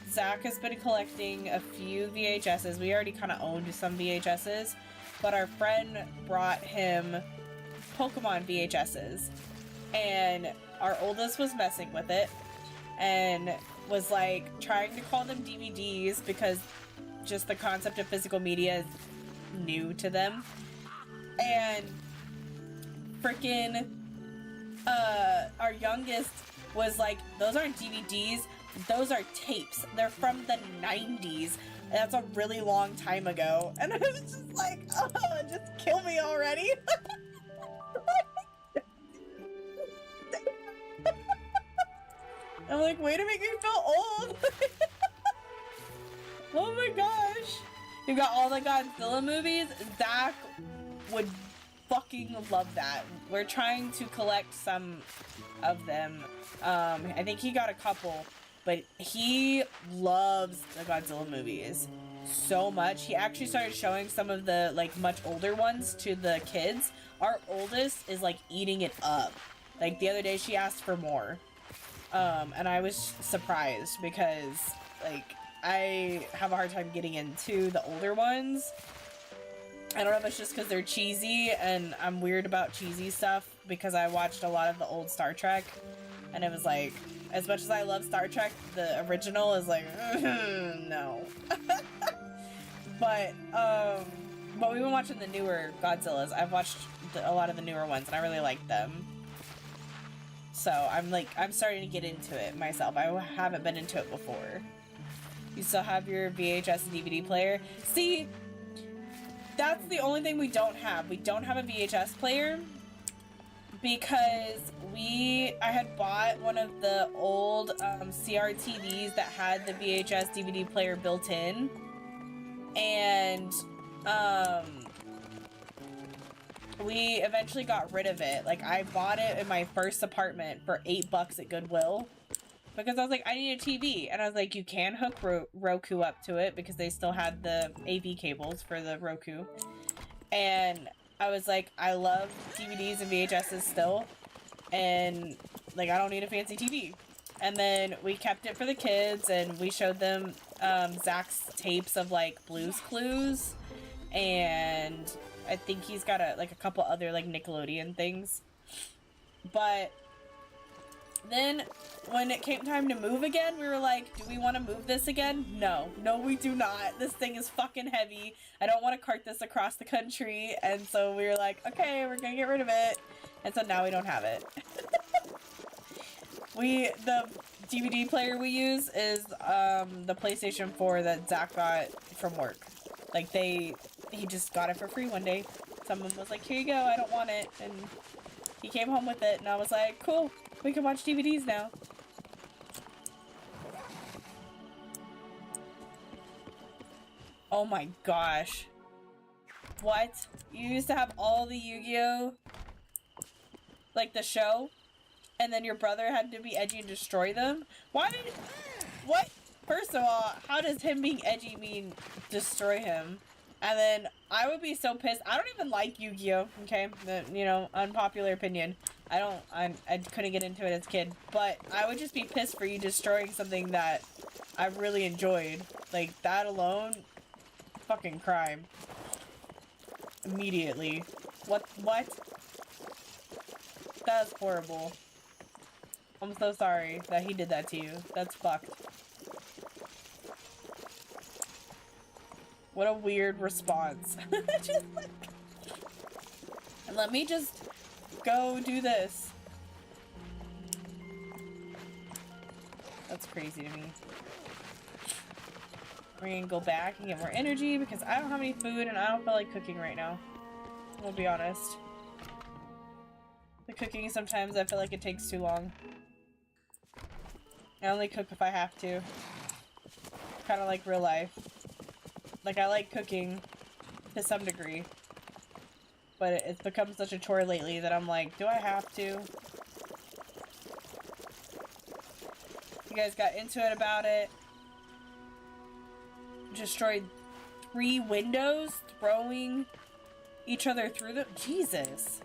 Zach has been collecting a few VHSs. We already kind of owned some VHSs, but our friend brought him Pokemon VHSs, and our oldest was messing with it, and was like trying to call them DVDs because just the concept of physical media is new to them. And freaking our youngest was like, those aren't DVDs, those are tapes. They're from the 90s. That's a really long time ago. And I was just like, oh, just kill me already. I'm like, way to make me feel old. Oh my gosh. You've got all the Godzilla movies. Zach would fucking love that. We're trying to collect some of them. I think he got a couple, but he loves the Godzilla movies so much. He actually started showing some of the like much older ones to the kids. Our oldest is like eating it up. Like the other day she asked for more. And I was surprised because like I have a hard time getting into the older ones. I don't know if it's just because they're cheesy, and I'm weird about cheesy stuff because I watched a lot of the old Star Trek, and it was like, as much as I love Star Trek, the original is like, no. But we've been watching the newer Godzillas. I've watched a lot of the newer ones, and I really like them. So I'm starting to get into it myself. I haven't been into it before. You still have your VHS and DVD player? See, that's the only thing we don't have. We don't have a VHS player because I had bought one of the old CRTVs that had the VHS DVD player built in, and we eventually got rid of it. Like, I bought it in my first apartment for $8 at Goodwill because I was like, I need a TV, and I was like, you can hook Roku up to it because they still had the AV cables for the Roku, and I was like, I love DVDs and VHSs still, and like, I don't need a fancy TV. And then we kept it for the kids, and we showed them Zach's tapes of like Blue's Clues, and I think he's got a couple other like Nickelodeon things. But then when it came time to move again, we were like, do we want to move this again? No, we do not. This thing is fucking heavy. I don't want to cart this across the country. And so we were like, okay, we're gonna get rid of it. And so now we don't have it. The DVD player we use is the PlayStation 4 that Zach got from work. Like, he just got it for free one day. Someone was like, here you go, I don't want it. And he came home with it, and I was like, cool, we can watch DVDs now. Oh my gosh. What? You used to have all the Yu-Gi-Oh! Like the show? And then your brother had to be edgy and destroy them? Why did... What? First of all, how does him being edgy mean destroy him? And then I would be so pissed. I don't even like Yu-Gi-Oh! Okay? You know, unpopular opinion. I couldn't get into it as a kid. But I would just be pissed for you destroying something that I really enjoyed. Like, that alone, fucking crime. Immediately. What? That's horrible. I'm so sorry that he did that to you. That's fucked. What a weird response. Just like... Let me just go do this. That's crazy to me. We're gonna go back and get more energy because I don't have any food and I don't feel like cooking right now. I'll be honest. The cooking sometimes I feel like it takes too long. I only cook if I have to. Kind of like real life. Like, I like cooking to some degree, but it's become such a chore lately that I'm like, do I have to? You guys got into it about it. Destroyed 3 windows, throwing each other through them. Jesus.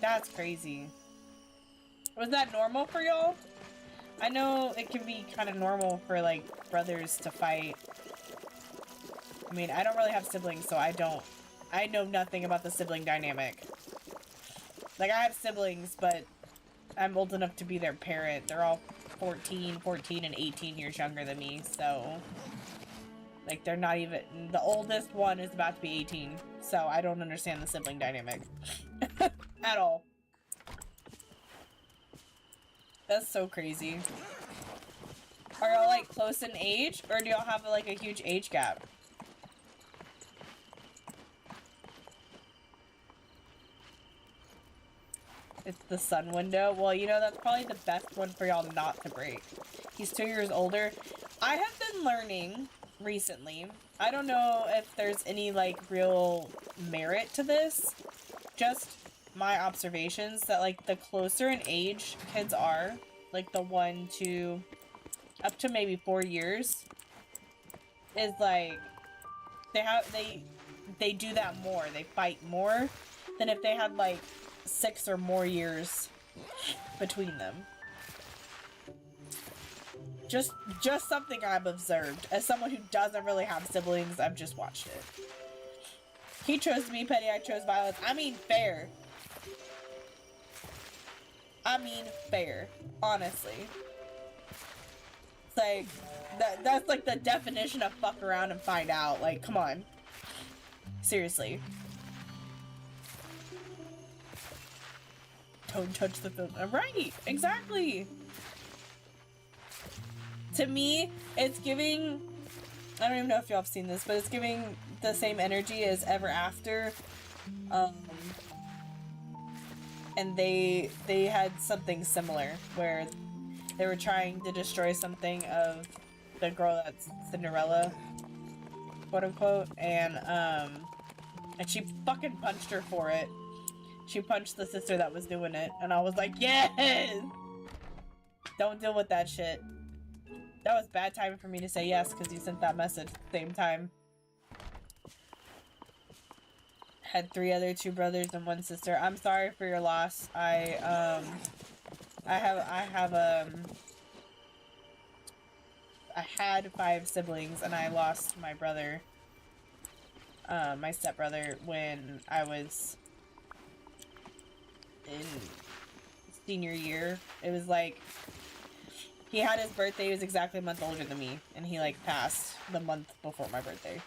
That's crazy. Was that normal for y'all? I know it can be kind of normal for, like, brothers to fight. I mean, I don't really have siblings, so I know nothing about the sibling dynamic. Like, I have siblings, but I'm old enough to be their parent. They're all 14, and 18 years younger than me, so... Like, they're not even... The oldest one is about to be 18, so I don't understand the sibling dynamic. At all. That's so crazy. Are y'all, like, close in age, or do y'all have, like, a huge age gap? It's the sun window. Well, you know, that's probably the best one for y'all not to break. He's 2 years older. I have been learning recently. I don't know if there's any, like, real merit to this. Just my observations that, like, the closer in age kids are, like, the 1 to up to maybe 4 years, is, like, they do that more. They fight more than if they had, like, 6 or more years between them. Just something I've observed. As someone who doesn't really have siblings, I've just watched it. He chose to be petty, I chose violence. I mean, fair. Honestly. It's like, that's like the definition of fuck around and find out. Like, come on. Seriously. Don't touch the film. Right, exactly. To me, it's giving... I don't even know if y'all have seen this, but it's giving the same energy as Ever After. And they had something similar, where they were trying to destroy something of the girl that's Cinderella, quote unquote, and she fucking punched her for it. She punched the sister that was doing it, and I was like, yes! Don't deal with that shit. That was bad timing for me to say yes, because you sent that message at the same time. Had 2 brothers and 1 sister. I'm sorry for your loss. I had 5 siblings, and I lost my brother, my stepbrother, when I was in senior year. It was like, he had his birthday, he was exactly a month older than me, and he, like, passed the month before my birthday.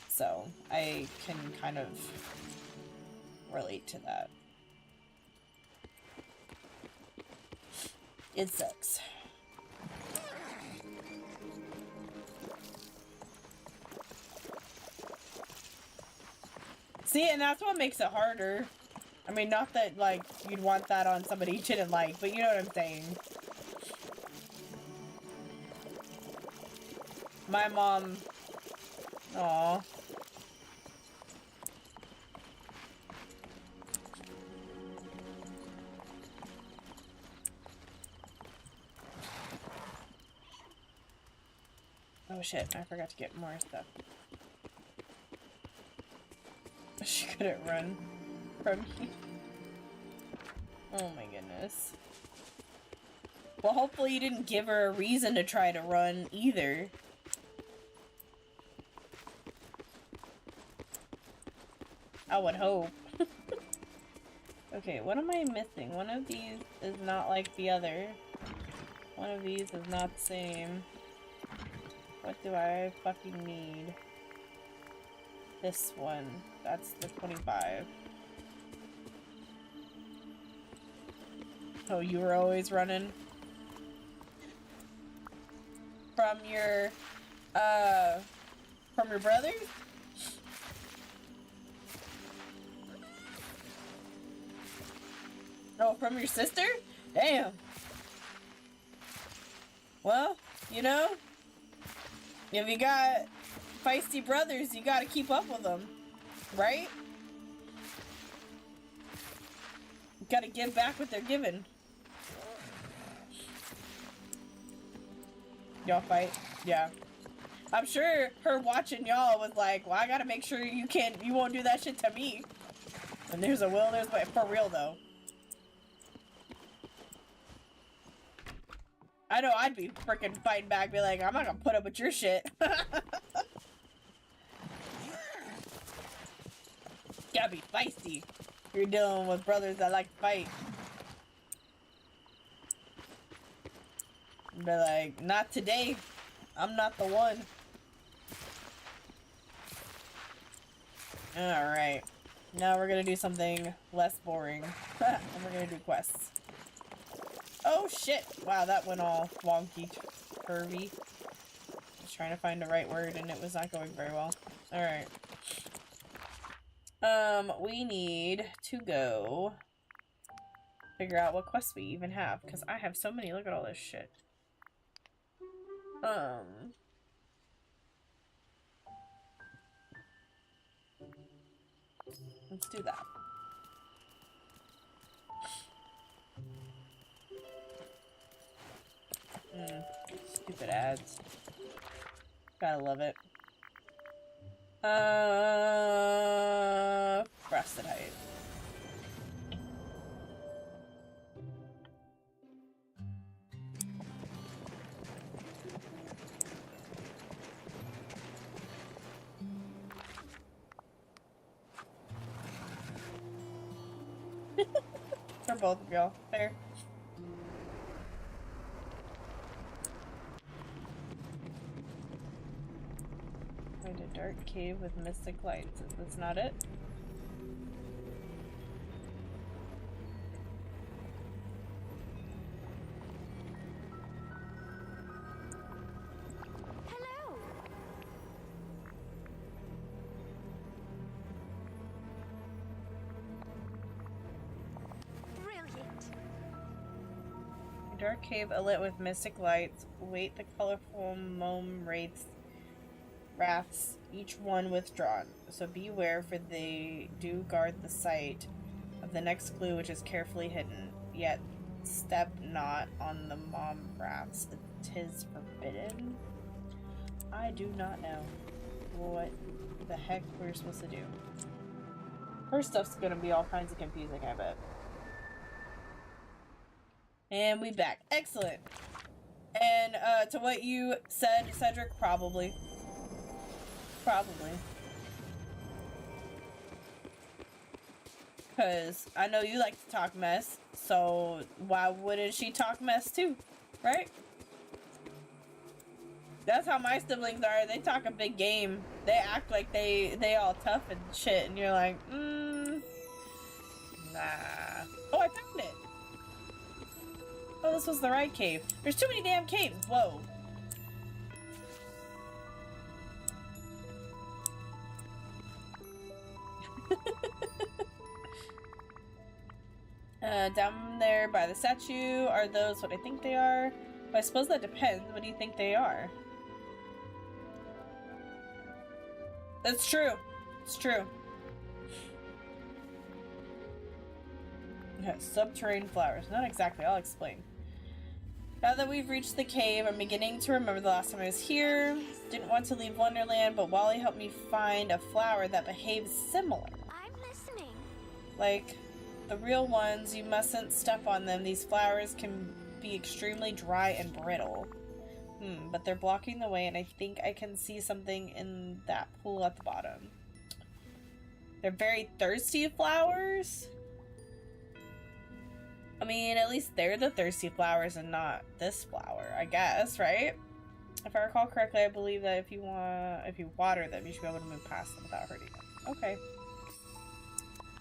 So, I can kind of relate to that. It sucks. See, and that's what makes it harder. I mean, not that, like, you'd want that on somebody you didn't like, but you know what I'm saying. My mom... Aw. Oh shit, I forgot to get more stuff. She couldn't run from me. Oh my goodness. Well, hopefully you didn't give her a reason to try to run either. I would hope. Okay, what am I missing? One of these is not like the other. One of these is not the same. What do I fucking need? This one. That's the 25. Oh, you were always running? From your brothers? Oh, from your sister? Damn. Well, you know, if you got feisty brothers, you gotta keep up with them, right? You gotta give back what they're giving. Y'all fight? Yeah. I'm sure her watching y'all was like, well, I gotta make sure you won't do that shit to me. And there's a will, there's a way. For real, though. I know I'd be freaking fighting back, be like, I'm not gonna put up with your shit. Gotta be feisty. You're dealing with brothers that like to fight. Be like, not today. I'm not the one. Alright. Now we're gonna do something less boring. And we're gonna do quests. Oh shit! Wow, that went all wonky, curvy. I was trying to find the right word and it was not going very well. Alright. We need to go figure out what quests we even have, because I have so many. Look at all this shit. Let's do that. Stupid ads. Gotta love it. Frosted height. For both of y'all. Fair. Find a dark cave with mystic lights. That's not it? Hello. Brilliant. A dark cave lit with mystic lights. Wait the colorful mome wraths, each one withdrawn. So beware, for they do guard the sight of the next clue, which is carefully hidden. Yet step not on the mom wraths. 'Tis forbidden. I do not know what the heck we're supposed to do. Her stuff's gonna be all kinds of confusing, I bet. And we back. Excellent. And to what you said, Cedric, probably. Probably. Because I know you like to talk mess, so why wouldn't she talk mess too? Right? That's how my siblings are. They talk a big game. They act like they all tough and shit, and you're like, nah. Oh, I found it! Oh, this was the right cave. There's too many damn caves. Whoa. Down there by the statue, are those what I think they are? Well, I suppose that depends. What do you think they are? That's true. It's true. Okay, subterranean flowers. Not exactly. I'll explain. Now that we've reached the cave, I'm beginning to remember the last time I was here. Didn't want to leave Wonderland, but Wally helped me find a flower that behaves similar. I'm listening. Like the real ones, you mustn't step on them. These flowers can be extremely dry and brittle. But they're blocking the way, and I think I can see something in that pool at the bottom. They're very thirsty flowers. I mean, at least they're the thirsty flowers and not this flower, I guess, right? If I recall correctly, I believe that if you water them, you should be able to move past them without hurting them. Okay.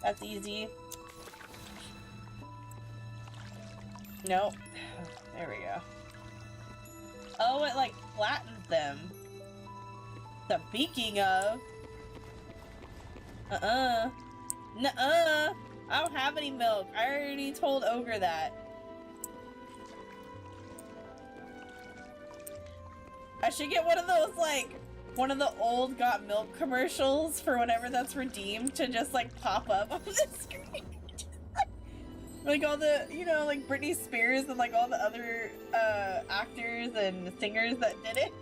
That's easy. Nope. There we go. Oh, it like flattens them. Speaking of. Nuh-uh. I don't have any milk. I already told Ogre that. I should get one of those, like, one of the old Got Milk commercials for whenever that's redeemed to just, like, pop up on the screen. Like all the, you know, like Britney Spears and like all the other actors and singers that did it.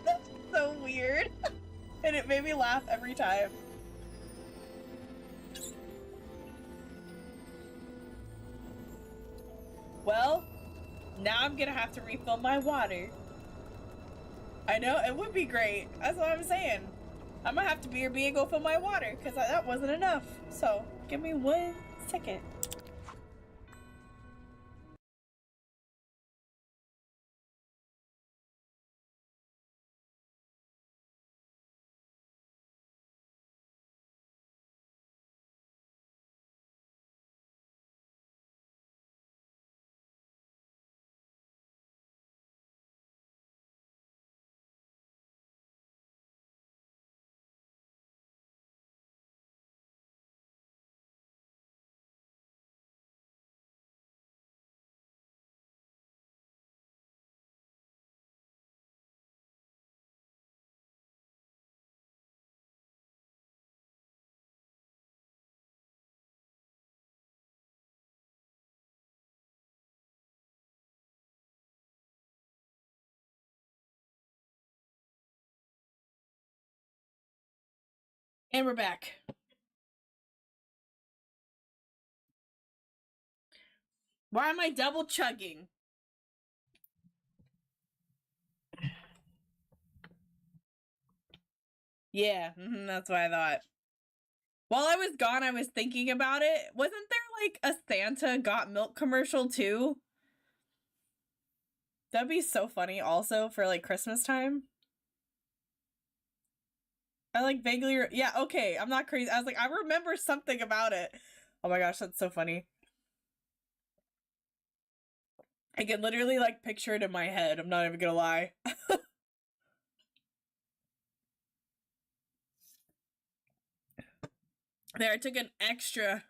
That's so weird. And it made me laugh every time. Well, now I'm gonna have to refill my water. I know, it would be great. That's what I'm saying. I'm gonna have to be and go fill my water, because that wasn't enough. So, give me 1 second. And we're back. Why am I double chugging? Yeah, that's what I thought. While I was gone, I was thinking about it. Wasn't there like a Santa got milk commercial too? That'd be so funny also for like Christmas time. I like vaguely, yeah, okay, I'm not crazy. I was like, I remember something about it. Oh my gosh, that's so funny. I can literally like picture it in my head. I'm not even gonna lie. There, I took an extra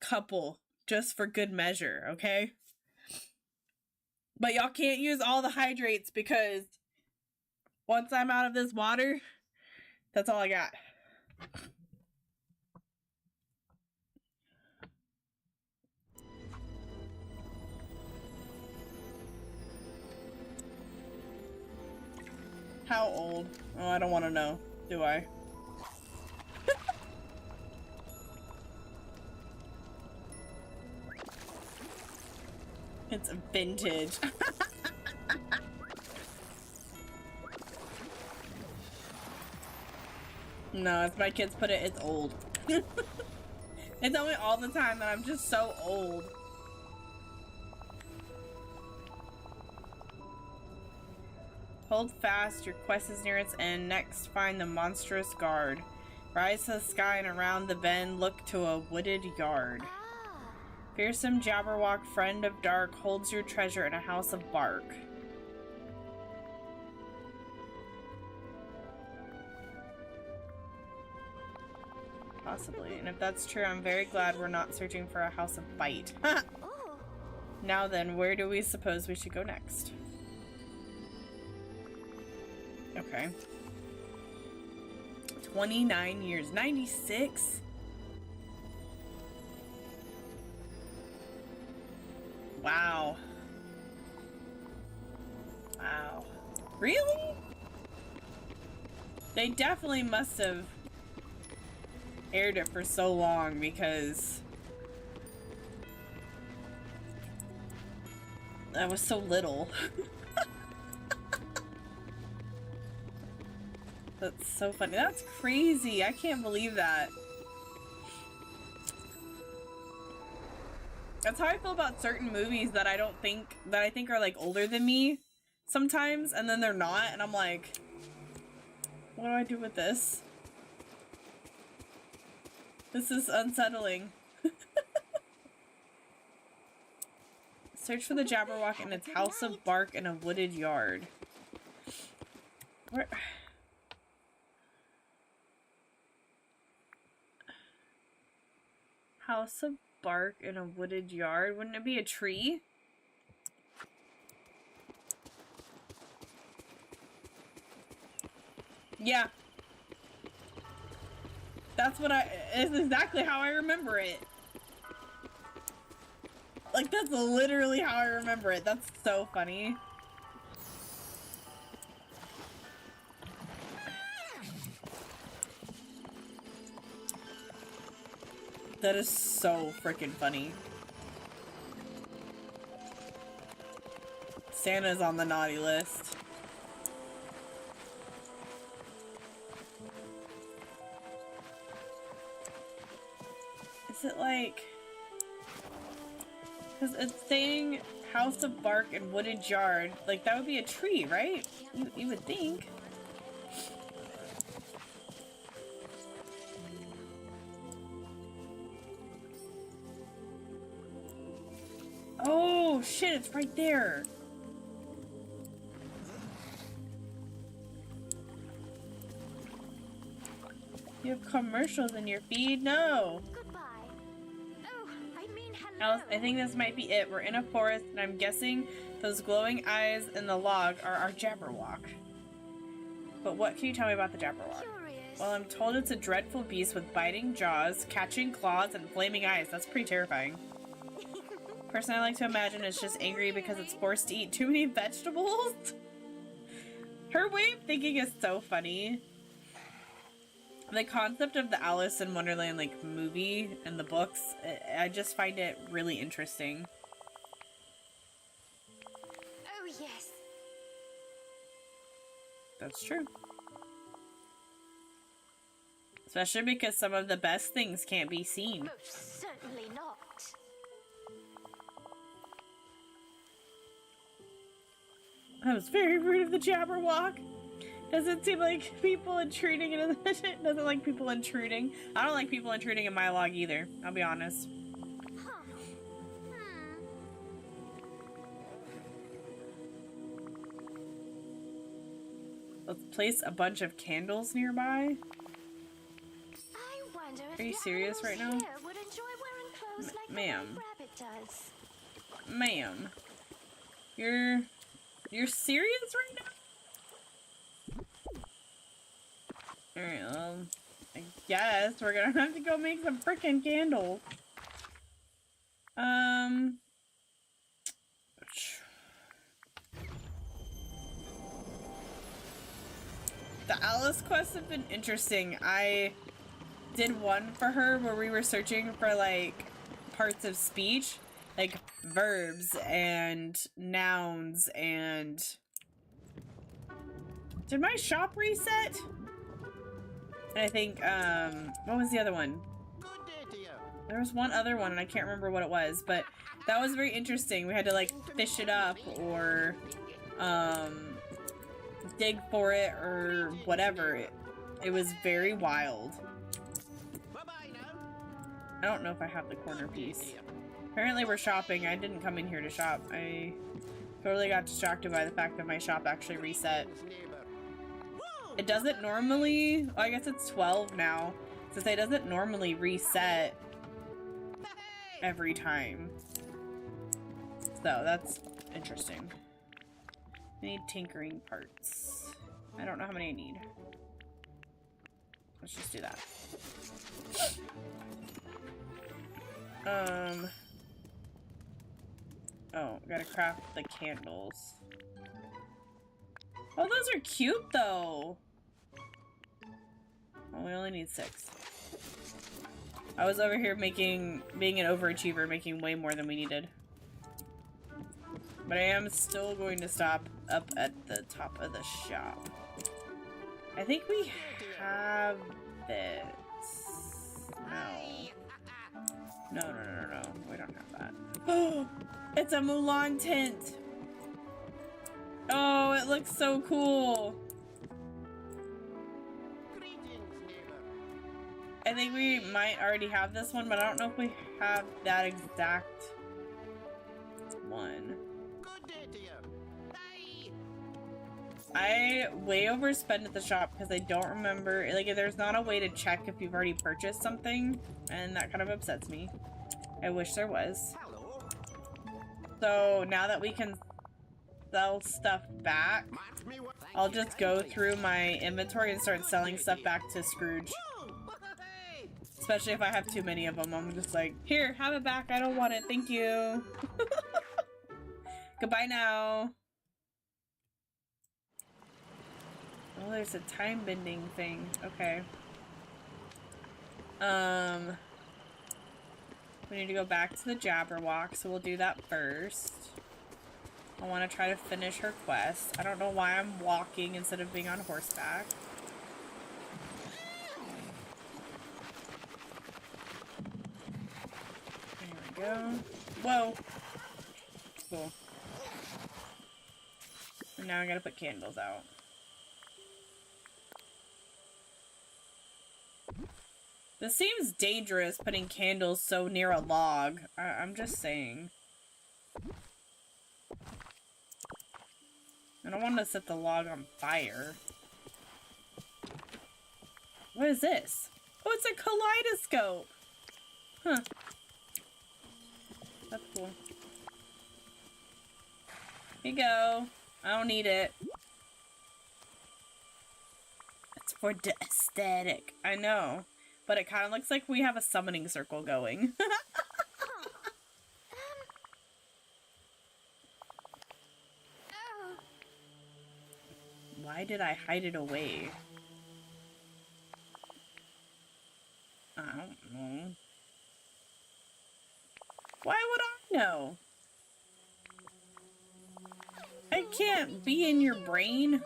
couple just for good measure, okay? But y'all can't use all the hydrates because once I'm out of this water, that's all I got. How old? Oh, I don't want to know, do I? It's vintage. No, as my kids put it, it's old. They tell me all the time that I'm just so old. Hold fast, your quest is near its end. Next, find the monstrous guard. Rise to the sky and around the bend, look to a wooded yard. Fearsome Jabberwock, friend of dark, holds your treasure in a house of bark. Possibly. And if that's true, I'm very glad we're not searching for a house of bite. Now then, where do we suppose we should go next? Okay. 29 years. 96? Wow. Wow. Really? They definitely must have aired it for so long because that was so little. That's so funny. That's crazy. I can't believe that. That's how I feel about certain movies that I think are like older than me sometimes, and then they're not, and I'm like, what do I do with this? This is unsettling. Search for the Jabberwock in its house of bark in a wooded yard. Where? House of bark in a wooded yard? Wouldn't it be a tree? Yeah. It's exactly how I remember it. Like, that's literally how I remember it. That's so funny. That is so freaking funny. Santa's on the naughty list. Is it like... Because it's saying House of Bark and Wooded Yard. Like, that would be a tree, right? You would think. Oh, shit, it's right there. You have commercials in your feed? No. Goodbye. Oh, I mean hello. Alice, I think this might be it. We're in a forest, and I'm guessing those glowing eyes in the log are our Jabberwock. But what can you tell me about the Jabberwock? Curious. Well, I'm told it's a dreadful beast with biting jaws, catching claws, and flaming eyes. That's pretty terrifying. Person I like to imagine is just angry because it's forced to eat too many vegetables. Her way of thinking is so funny. The concept of the Alice in Wonderland like movie and the books, I just find it really interesting. Oh yes. That's true. Especially because some of the best things can't be seen. Most certainly not. That was very rude of the Jabberwock. Doesn't seem like people intruding into the shit. Doesn't like people intruding. I don't like people intruding in my log either. I'll be honest. Huh. Let's place a bunch of candles nearby. I wonder if Are you the serious right animals now? here would enjoy wearing clothes like the ma'am. white rabbit does. Ma'am. You're serious right now? Alright, well, I guess we're gonna have to go make some frickin' candles. The Alice quests have been interesting. I did one for her where we were searching for, like, parts of speech. Like, verbs and nouns and... Did my shop reset? And I think, what was the other one? Good day to you. There was one other one and I can't remember what it was, but that was very interesting. We had to, like, fish it up or, dig for it or whatever. It was very wild. Bye-bye now. I don't know if I have the corner piece. Apparently we're shopping. I didn't come in here to shop. I totally got distracted by the fact that my shop actually reset. It doesn't normally... Well, I guess it's 12 now. Since it doesn't normally reset every time. So, that's interesting. I need tinkering parts. I don't know how many I need. Let's just do that. Oh, gotta craft the candles. Oh, those are cute, though. Oh, we only need 6. I was over here being an overachiever, making way more than we needed. But I am still going to stop up at the top of the shop. I think we have this. No. No. We don't have that. Oh, it's a Mulan tent. Oh, it looks so cool. I think we might already have this one, but I don't know if we have that exact one. Good day to you. Bye. I way overspend at the shop because I don't remember, like, there's not a way to check if you've already purchased something, and that kind of upsets me. I wish there was. Hello. So now that we can sell stuff back, Match me what- Thank I'll you just go kindly. through my inventory and start selling stuff back to Scrooge. Whoa. Hey. Especially if I have too many of them. I'm just like, here, have it back. I don't want it. Thank you. Goodbye now. Oh, there's a time bending thing. Okay. We need to go back to the Jabberwock, so we'll do that first. I want to try to finish her quest. I don't know why I'm walking instead of being on horseback. There we go. Whoa. Cool. And now I gotta put candles out. This seems dangerous, putting candles so near a log. I'm just saying. I don't want to set the log on fire. What is this? Oh, it's a kaleidoscope! Huh. That's cool. Here you go. I don't need it. It's for the aesthetic. I know. But it kind of looks like we have a summoning circle going. Why did I hide it away? I don't know. Why would I know? I can't be in your brain.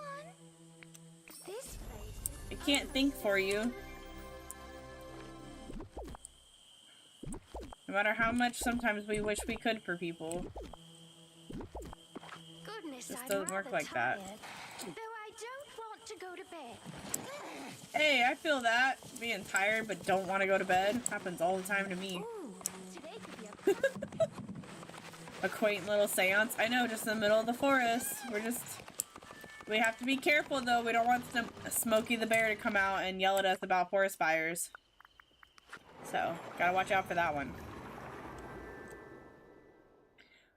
I can't think for you. No matter how much sometimes we wish we could for people. Goodness, This I'm doesn't work rather like that. tired, though I don't want to go to bed. Hey, I feel that. Being tired but don't want to go to bed. Happens all the time to me. Ooh, today could be a A quaint little seance. I know, just in the middle of the forest. We have to be careful though. We don't want Smokey the Bear to come out and yell at us about forest fires. So, gotta watch out for that one.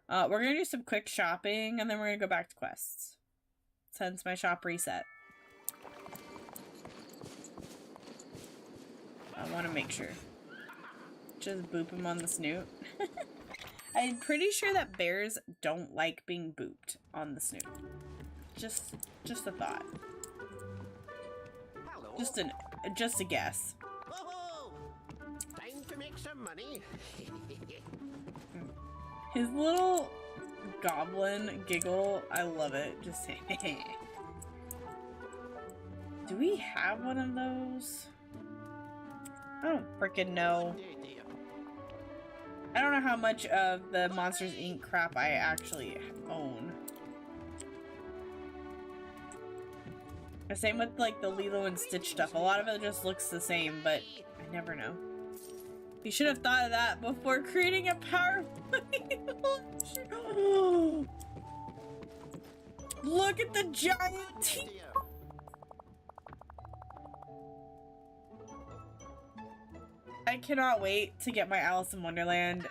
We're gonna do some quick shopping and then we're gonna go back to quests. Since my shop reset. I want to make sure. Just boop him on the snoot. I'm pretty sure that bears don't like being booped on the snoot. Just a thought. Hello. Just a guess. Oh, time to make some money. His little goblin giggle, I love it. Just do we have one of those? I don't freaking know. I don't know how much of the Monsters Inc. crap I actually own. The same with like the Lilo and Stitch stuff. A lot of it just looks the same, but I never know. You should have thought of that before creating a PowerPoint. Look at the giant teeth. I cannot wait to get my Alice in Wonderland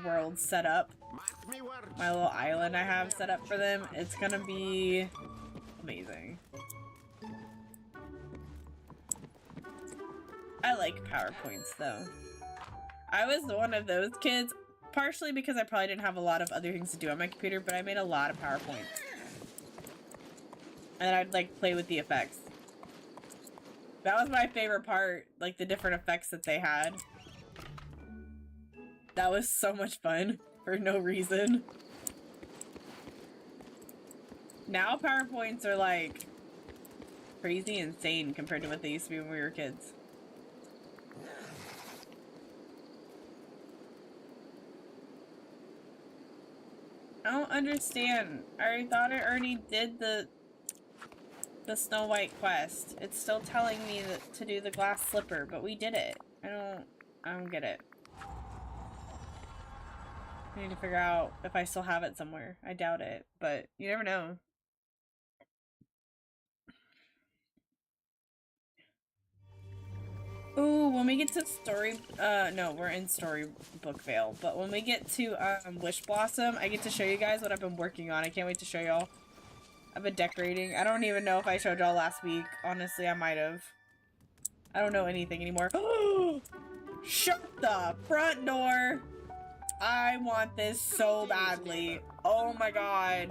world set up. My little island I have set up for them. It's gonna be amazing. I like PowerPoints though. I was one of those kids, partially because I probably didn't have a lot of other things to do on my computer, but I made a lot of PowerPoints. And I'd like play with the effects. That was my favorite part, like the different effects that they had. That was so much fun for no reason. Now PowerPoints are like crazy insane compared to what they used to be when we were kids. I don't understand. I already thought I already did the Snow White quest. It's still telling me that to do the glass slipper, but we did it. I don't get it. I need to figure out if I still have it somewhere. I doubt it, but you never know. Ooh, when we get to story, no, we're in Storybook Vale, but when we get to, Wish Blossom, I get to show you guys what I've been working on. I can't wait to show y'all. I've been decorating. I don't even know if I showed y'all last week. Honestly, I might have. I don't know anything anymore. Shut the front door! I want this so badly. Oh my god.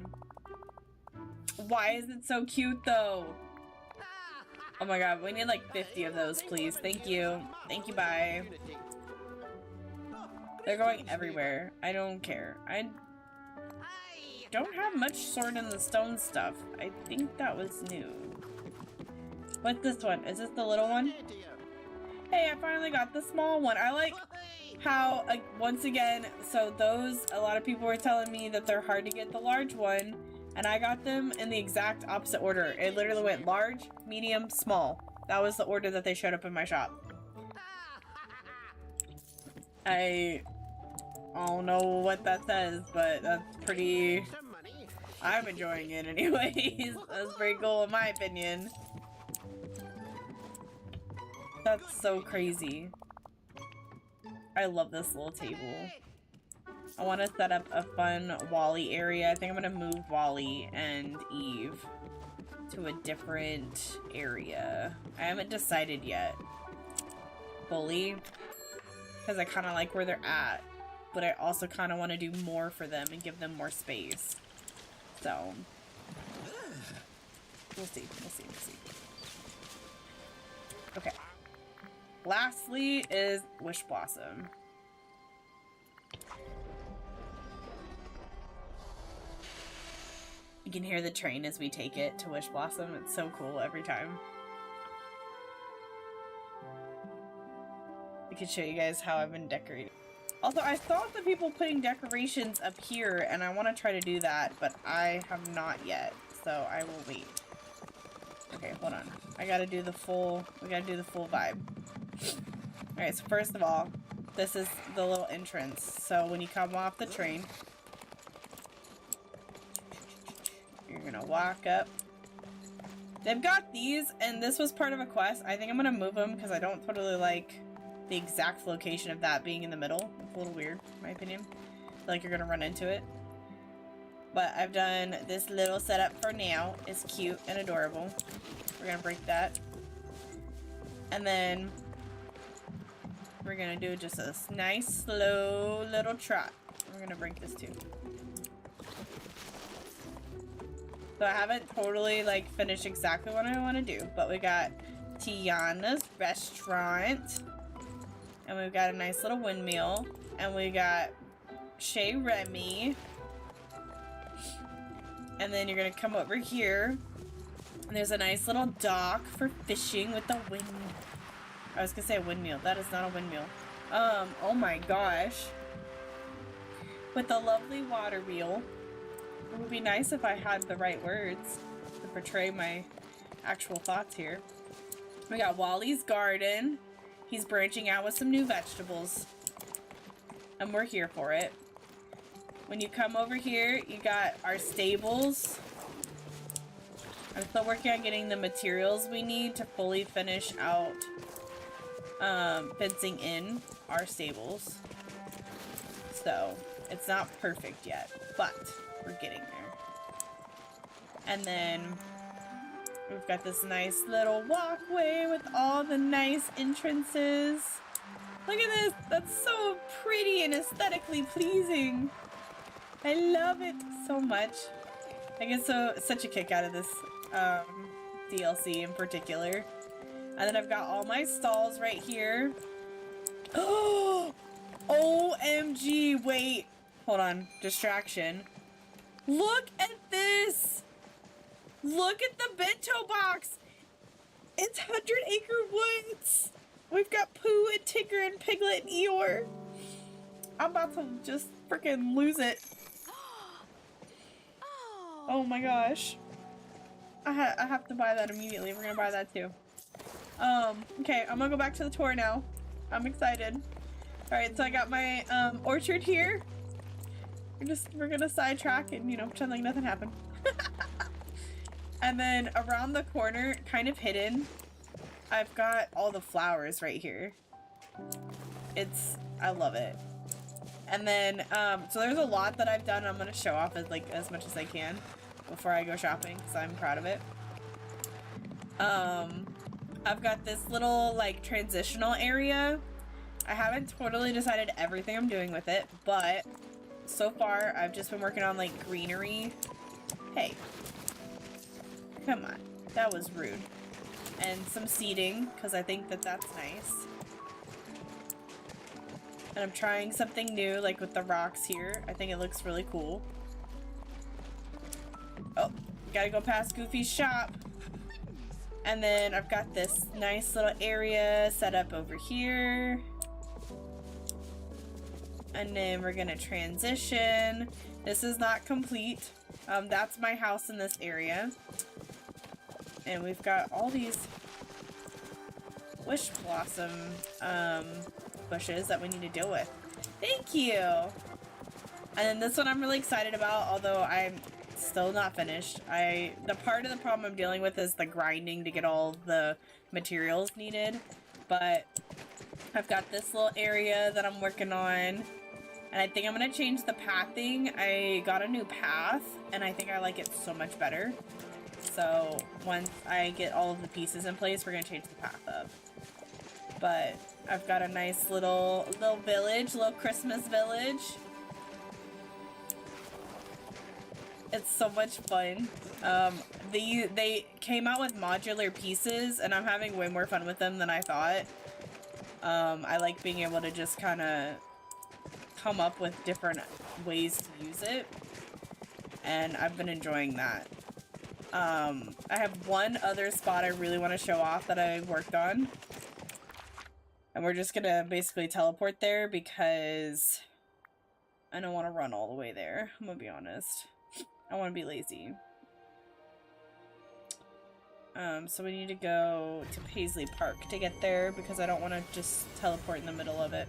Why is it so cute, though? Oh my god, we need like 50 of those, please. Thank you. Thank you, bye. They're going everywhere. I don't care. don't have much Sword in the Stone stuff. I think that was new. What's this one? Is this the little one? Hey, I finally got the small one. I like how, once again, so those, a lot of people were telling me that they're hard to get the large one, and I got them in the exact opposite order. It literally went large, medium, small. That was the order that they showed up in my shop. I don't know what that says, but that's pretty... I'm enjoying it anyways. That's pretty cool in my opinion. That's so crazy. I love this little table. I want to set up a fun Wally area. I think I'm going to move Wally and Eve to a different area. I haven't decided yet fully because I kind of like where they're at, but I also kind of want to do more for them and give them more space. So we'll see, we'll see, we'll see. Okay. Lastly is Wish Blossom. You can hear the train as we take it to Wish Blossom. It's so cool every time. I can show you guys how I've been decorating. Also, I saw the people putting decorations up here, and I want to try to do that, but I have not yet, so I will wait. Okay, hold on. I gotta do the full, we gotta do the full vibe. Alright, so first of all, this is the little entrance. So when you come off the train, you're gonna walk up. They've got these, and this was part of a quest. I think I'm gonna move them because I don't totally like the exact location of that being in the middle. It's a little weird, in my opinion. I feel like you're gonna run into it. But I've done this little setup for now. It's cute and adorable. We're gonna break that. And then we're gonna do just a nice, slow little trot. We're gonna break this too. So I haven't totally like finished exactly what I want to do, but we got Tiana's restaurant, and we've got a nice little windmill, and we got Chez Remy, and then you're gonna come over here, and there's a nice little dock for fishing with the wind. I was gonna say a windmill. That is not a windmill. Oh my gosh. With the lovely water wheel. It would be nice if I had the right words to portray my actual thoughts here. We got Wally's garden. He's branching out with some new vegetables. And we're here for it. When you come over here, you got our stables. I'm still working on getting the materials we need to fully finish out fencing in our stables. So, it's not perfect yet, but we're getting there. And then we've got this nice little walkway with all the nice entrances. Look at this! That's so pretty and aesthetically pleasing. I love it so much. I get such a kick out of this DLC in particular. And then I've got all my stalls right here. Oh! OMG! Wait! Hold on. Distraction. Look at this! Look at the bento box! It's 100 Acre Woods! We've got Pooh and Tigger and Piglet and Eeyore. I'm about to just freaking lose it. Oh my gosh. I have to buy that immediately. We're gonna buy that too. Okay, I'm gonna go back to the tour now. I'm excited. Alright, so I got my orchard here. We're gonna sidetrack and, you know, pretend like nothing happened. And then around the corner, kind of hidden, I've got all the flowers right here. I love it. And then, so there's a lot that I've done. I'm gonna show off as much as I can before I go shopping, because I'm proud of it. I've got this little, like, transitional area. I haven't totally decided everything I'm doing with it, but so far, I've just been working on, like, greenery. Hey. Come on. That was rude. And some seating, because I think that that's nice. And I'm trying something new, like with the rocks here. I think it looks really cool. gotta go past Goofy's shop. And then I've got this nice little area set up over here. And then we're gonna transition. This is not complete. That's my house in this area. And we've got all these wish blossom bushes that we need to deal with. Thank you! And then this one I'm really excited about, although I'm still not finished. The part of the problem I'm dealing with is the grinding to get all the materials needed. But I've got this little area that I'm working on. And I think I'm gonna change the pathing. I got a new path, and I think I like it so much better. So once I get all of the pieces in place, we're gonna change the path up. But I've got a nice little village, little Christmas village. It's so much fun. They came out with modular pieces, and I'm having way more fun with them than I thought. I like being able to just kind of come up with different ways to use it, and I've been enjoying that. I have one other spot I really want to show off that I worked on, and we're just gonna basically teleport there because I don't want to run all the way there. I'm gonna be honest. I want to be lazy. So we need to go to Paisley Park to get there because I don't want to just teleport in the middle of it.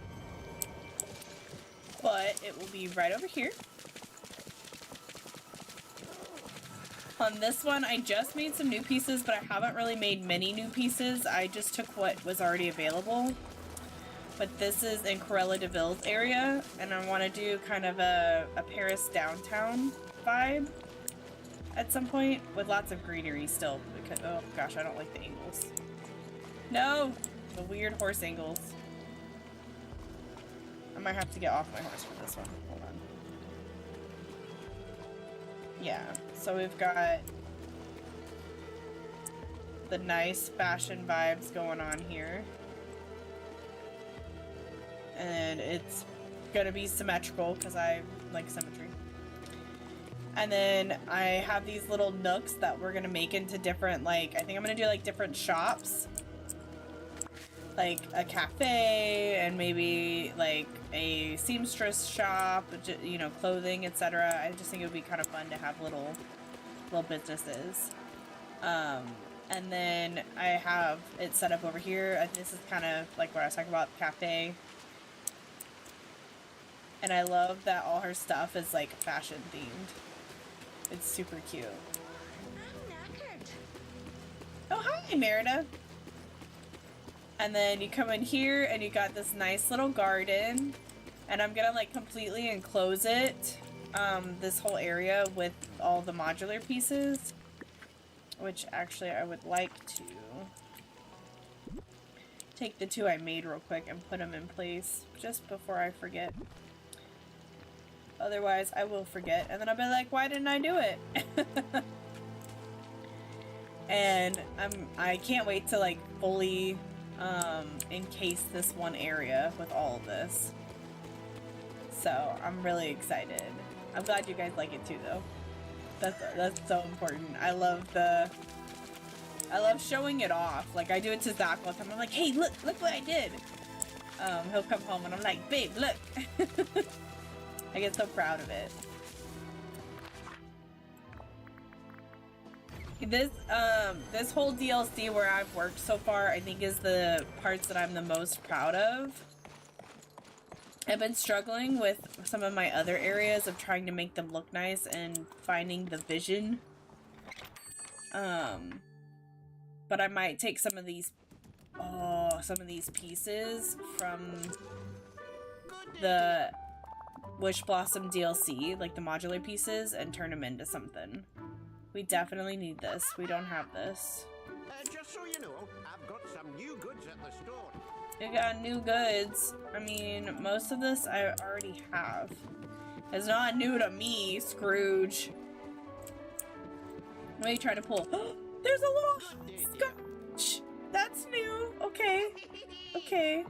But it will be right over here. On this one, I just made some new pieces, but I haven't really made many new pieces. I just took what was already available. But this is in Corella de Ville's area, and I want to do kind of a Paris downtown vibe at some point with lots of greenery still. Because, oh gosh, I don't like the angles. No! The weird horse angles. I might have to get off my horse for this one. Hold on. Yeah, so we've got the nice fashion vibes going on here. And it's gonna be symmetrical because I like symmetry. And then I have these little nooks that we're gonna make into different, like, I think I'm gonna do like different shops. Like a cafe and maybe like a seamstress shop, you know, clothing, etc. I just think it would be kind of fun to have little businesses. And then I have it set up over here. And this is kind of like what I was talking about, cafe. And I love that all her stuff is like fashion themed. It's super cute. I'm knackered. Oh, hi, Merida. And then you come in here and you got this nice little garden. And I'm gonna like completely enclose it, this whole area with all the modular pieces. Which actually I would like to take the two I made real quick and put them in place just before I forget. Otherwise I will forget and then I'll be like, why didn't I do it? And I can't wait to like fully encase this one area with all of this. So I'm really excited. I'm glad you guys like it too though. That's so important. I love showing it off. Like I do it to Zach all the time. I'm like, hey, look what I did. He'll come home and I'm like, babe, look. I get so proud of it. This whole DLC where I've worked so far, I think is the parts that I'm the most proud of. I've been struggling with some of my other areas of trying to make them look nice and finding the vision. But I might take some of these pieces from the Wish Blossom DLC, like the modular pieces, and turn them into something. We definitely need this. We don't have this. Just so you know, I've got some new goods at the store. You got new goods. I mean, most of this I already have. It's not new to me, Scrooge. What are you trying to pull? There's a little scotch. That's new. Okay. Okay.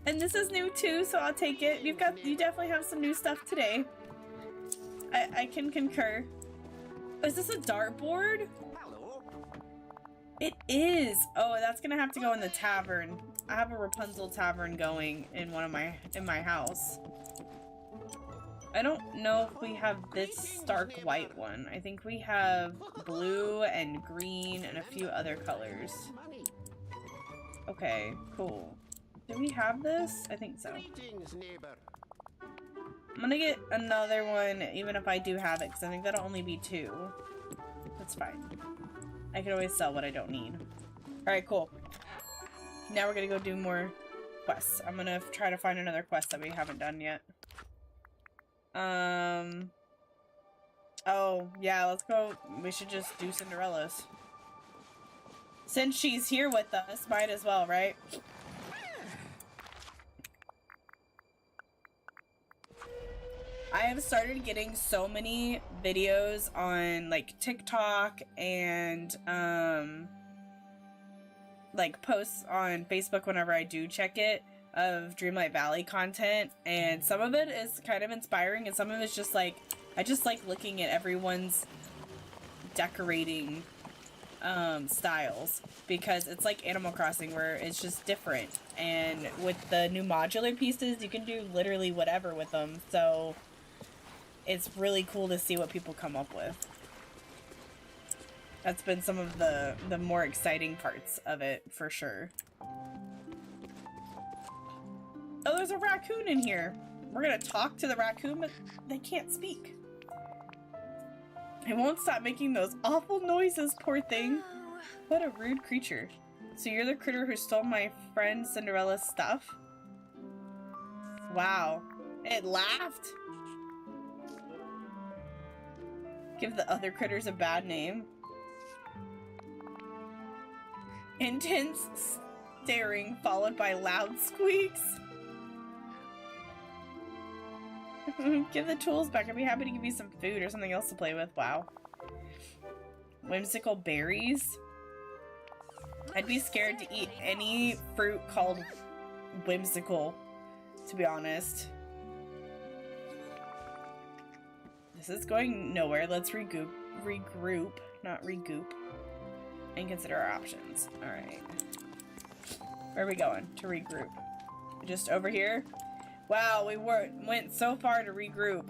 And this is new too, so I'll take it. You definitely have some new stuff today. I can concur. Is this a dartboard? Hello. It is. Oh, that's gonna have to go in the tavern. I have a Rapunzel tavern going in my house. I don't know if we have this stark white one. I think we have blue and green and a few other colors. Okay, cool. Do we have this? I think so. Greetings, neighbor. I'm gonna get another one, even if I do have it, because I think that'll only be 2. That's fine. I can always sell what I don't need. Alright, cool. Now we're gonna go do more quests. I'm gonna try to find another quest that we haven't done yet. Oh, yeah, let's go. We should just do Cinderella's. Since she's here with us, might as well, right? I have started getting so many videos on like TikTok and like posts on Facebook whenever I do check it of Dreamlight Valley content, and some of it is kind of inspiring and some of it's just like I just like looking at everyone's decorating styles, because it's like Animal Crossing where it's just different, and with the new modular pieces you can do literally whatever with them, so it's really cool to see what people come up with. That's been some of the more exciting parts of it, for sure. Oh, there's a raccoon in here. We're gonna talk to the raccoon, but they can't speak. It won't stop making those awful noises, poor thing. What a rude creature. So you're the critter who stole my friend Cinderella's stuff? Wow. It laughed. Give the other critters a bad name. Intense staring followed by loud squeaks. Give the tools back. I'd be happy to give you some food or something else to play with. Wow. Whimsical berries. I'd be scared to eat any fruit called whimsical, to be honest. This is going nowhere. Let's regroup, not regoop, and consider our options. Alright. Where are we going to regroup? Just over here? Wow, we went so far to regroup.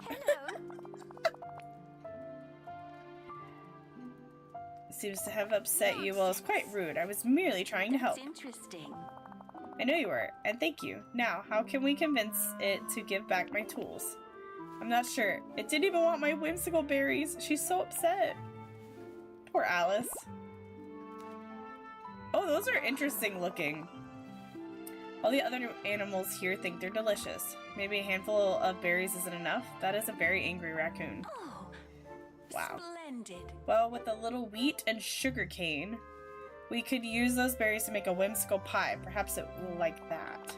Seems to have upset you. Well, it's quite rude. I was merely trying to help. Interesting. I know you were, and thank you. Now, how can we convince it to give back my tools? I'm not sure. It didn't even want my whimsical berries. She's so upset. Poor Alice. Oh, those are interesting looking. All the other animals here think they're delicious. Maybe a handful of berries isn't enough? That is a very angry raccoon. Oh, wow. Splendid. Well, with a little wheat and sugar cane, we could use those berries to make a whimsical pie. Perhaps it will like that.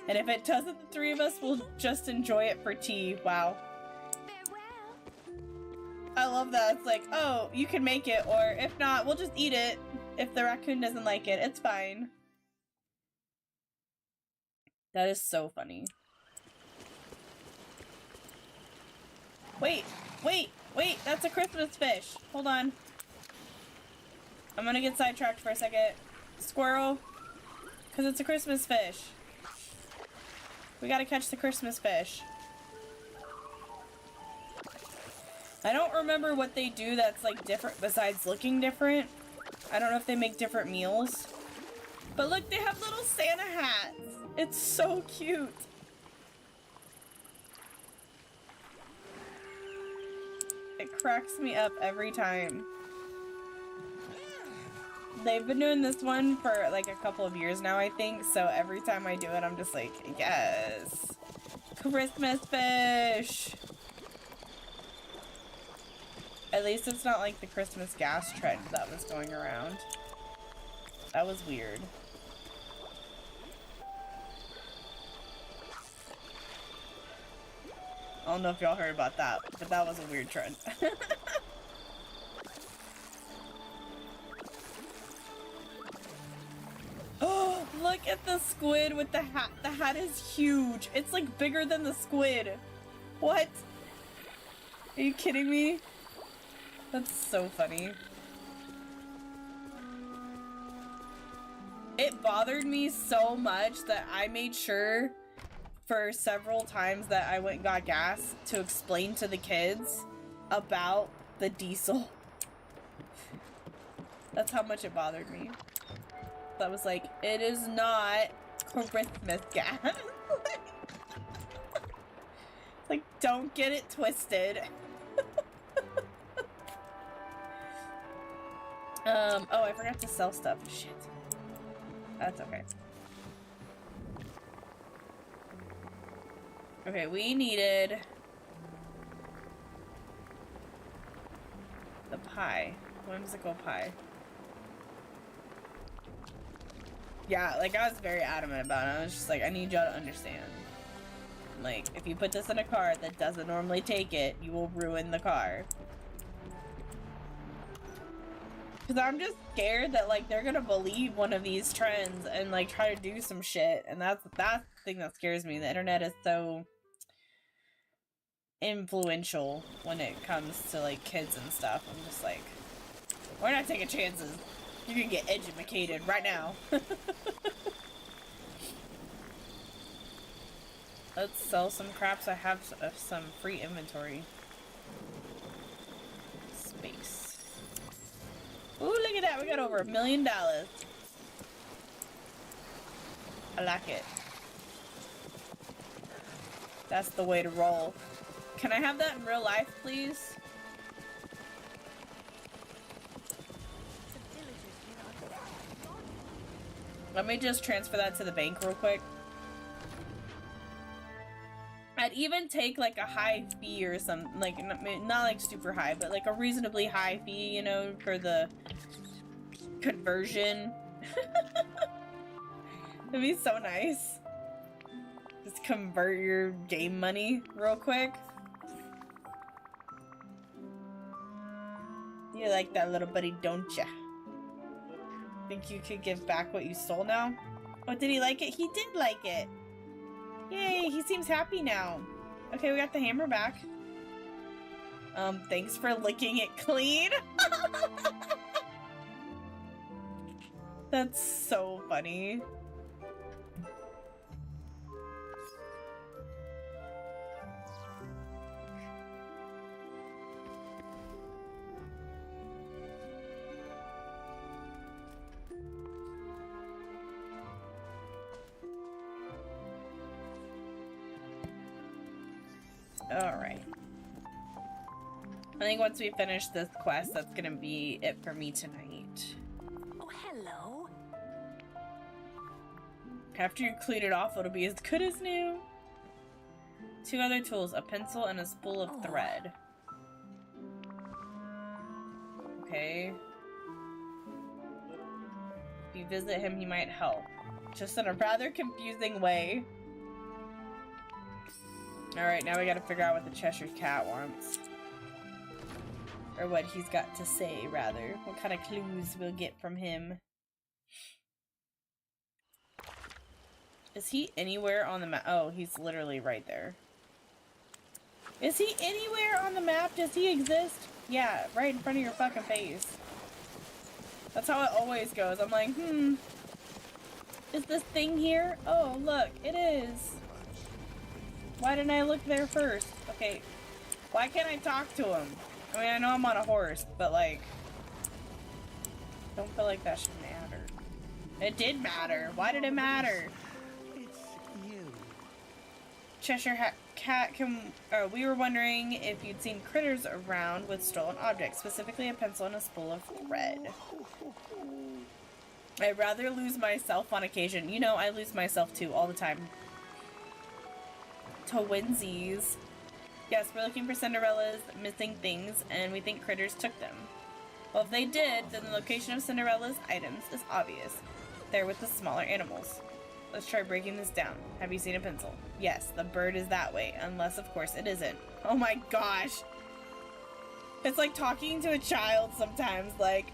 And if it doesn't, the 3 of us will just enjoy it for tea. Wow. Farewell. I love that. It's like, oh, you can make it, or if not, we'll just eat it. If the raccoon doesn't like it, it's fine. That is so funny. Wait, that's a Christmas fish. Hold on. I'm gonna get sidetracked for a second. Squirrel, because it's a Christmas fish. We gotta catch the Christmas fish. I don't remember what they do that's like different besides looking different. I don't know if they make different meals. But look, they have little Santa hats. It's so cute. It cracks me up every time. They've been doing this one for like a couple of years now, I think. So every time I do it, I'm just like, yes. Christmas fish. At least it's not like the Christmas gas trend that was going around. That was weird. I don't know if y'all heard about that, but that was a weird trend. Oh, look at the squid with the hat. The hat is huge. It's like bigger than the squid. What? Are you kidding me? That's so funny. It bothered me so much that I made sure for several times that I went and got gas to explain to the kids about the diesel. That's how much it bothered me. That was like, it is not Christmas gas. Like, don't get it twisted. Oh, I forgot to sell stuff. Shit. That's okay. Okay, we needed the pie. Whimsical pie. Yeah, like, I was very adamant about it. I was just like, I need y'all to understand. Like, if you put this in a car that doesn't normally take it, you will ruin the car. Because I'm just scared that, like, they're gonna believe one of these trends and, like, try to do some shit. And that's the thing that scares me. The internet is so influential when it comes to, like, kids and stuff. I'm just like, we're not taking chances. You can get educated right now. Let's sell some crap so I have some free inventory space. Ooh, look at that. We got over $1 million. I like it. That's the way to roll. Can I have that in real life, please? Let me just transfer that to the bank real quick. I'd even take like a high fee or something, like not like super high, but like a reasonably high fee, you know, for the conversion. It'd be so nice. Just convert your game money real quick. You like that, little buddy, don't ya? Think you could give back what you stole now? Oh, did he like it? He did like it. Yay, he seems happy now. Okay, we got the hammer back. Thanks for licking it clean. That's so funny. Alright. I think once we finish this quest, that's gonna be it for me tonight. Oh, hello. After you clean it off, it'll be as good as new. 2 other tools, a pencil and a spool of thread. Okay. If you visit him, he might help. Just in a rather confusing way. Alright, now we gotta figure out what the Cheshire Cat wants. Or what he's got to say, rather. What kind of clues we'll get from him. Is he anywhere on the map? Oh, he's literally right there. Is he anywhere on the map? Does he exist? Yeah, right in front of your fucking face. That's how it always goes. I'm like, is this thing here? Oh, look, it is. Why didn't I look there first? Okay, why can't I talk to him? I mean, I know I'm on a horse, but like, don't feel like that should matter. It did matter. Why did it matter? It's you. Cheshire Cat, we were wondering if you'd seen critters around with stolen objects, specifically a pencil and a spool of thread. I'd rather lose myself on occasion. You know, I lose myself too, all the time. Twinsies. Yes, we're looking for Cinderella's missing things, and we think critters took them. Well, if they did, then the location of Cinderella's items is obvious. They're with the smaller animals. Let's try breaking this down. Have you seen a pencil? Yes, the bird is that way, unless, of course, it isn't. Oh my gosh! It's like talking to a child sometimes, like,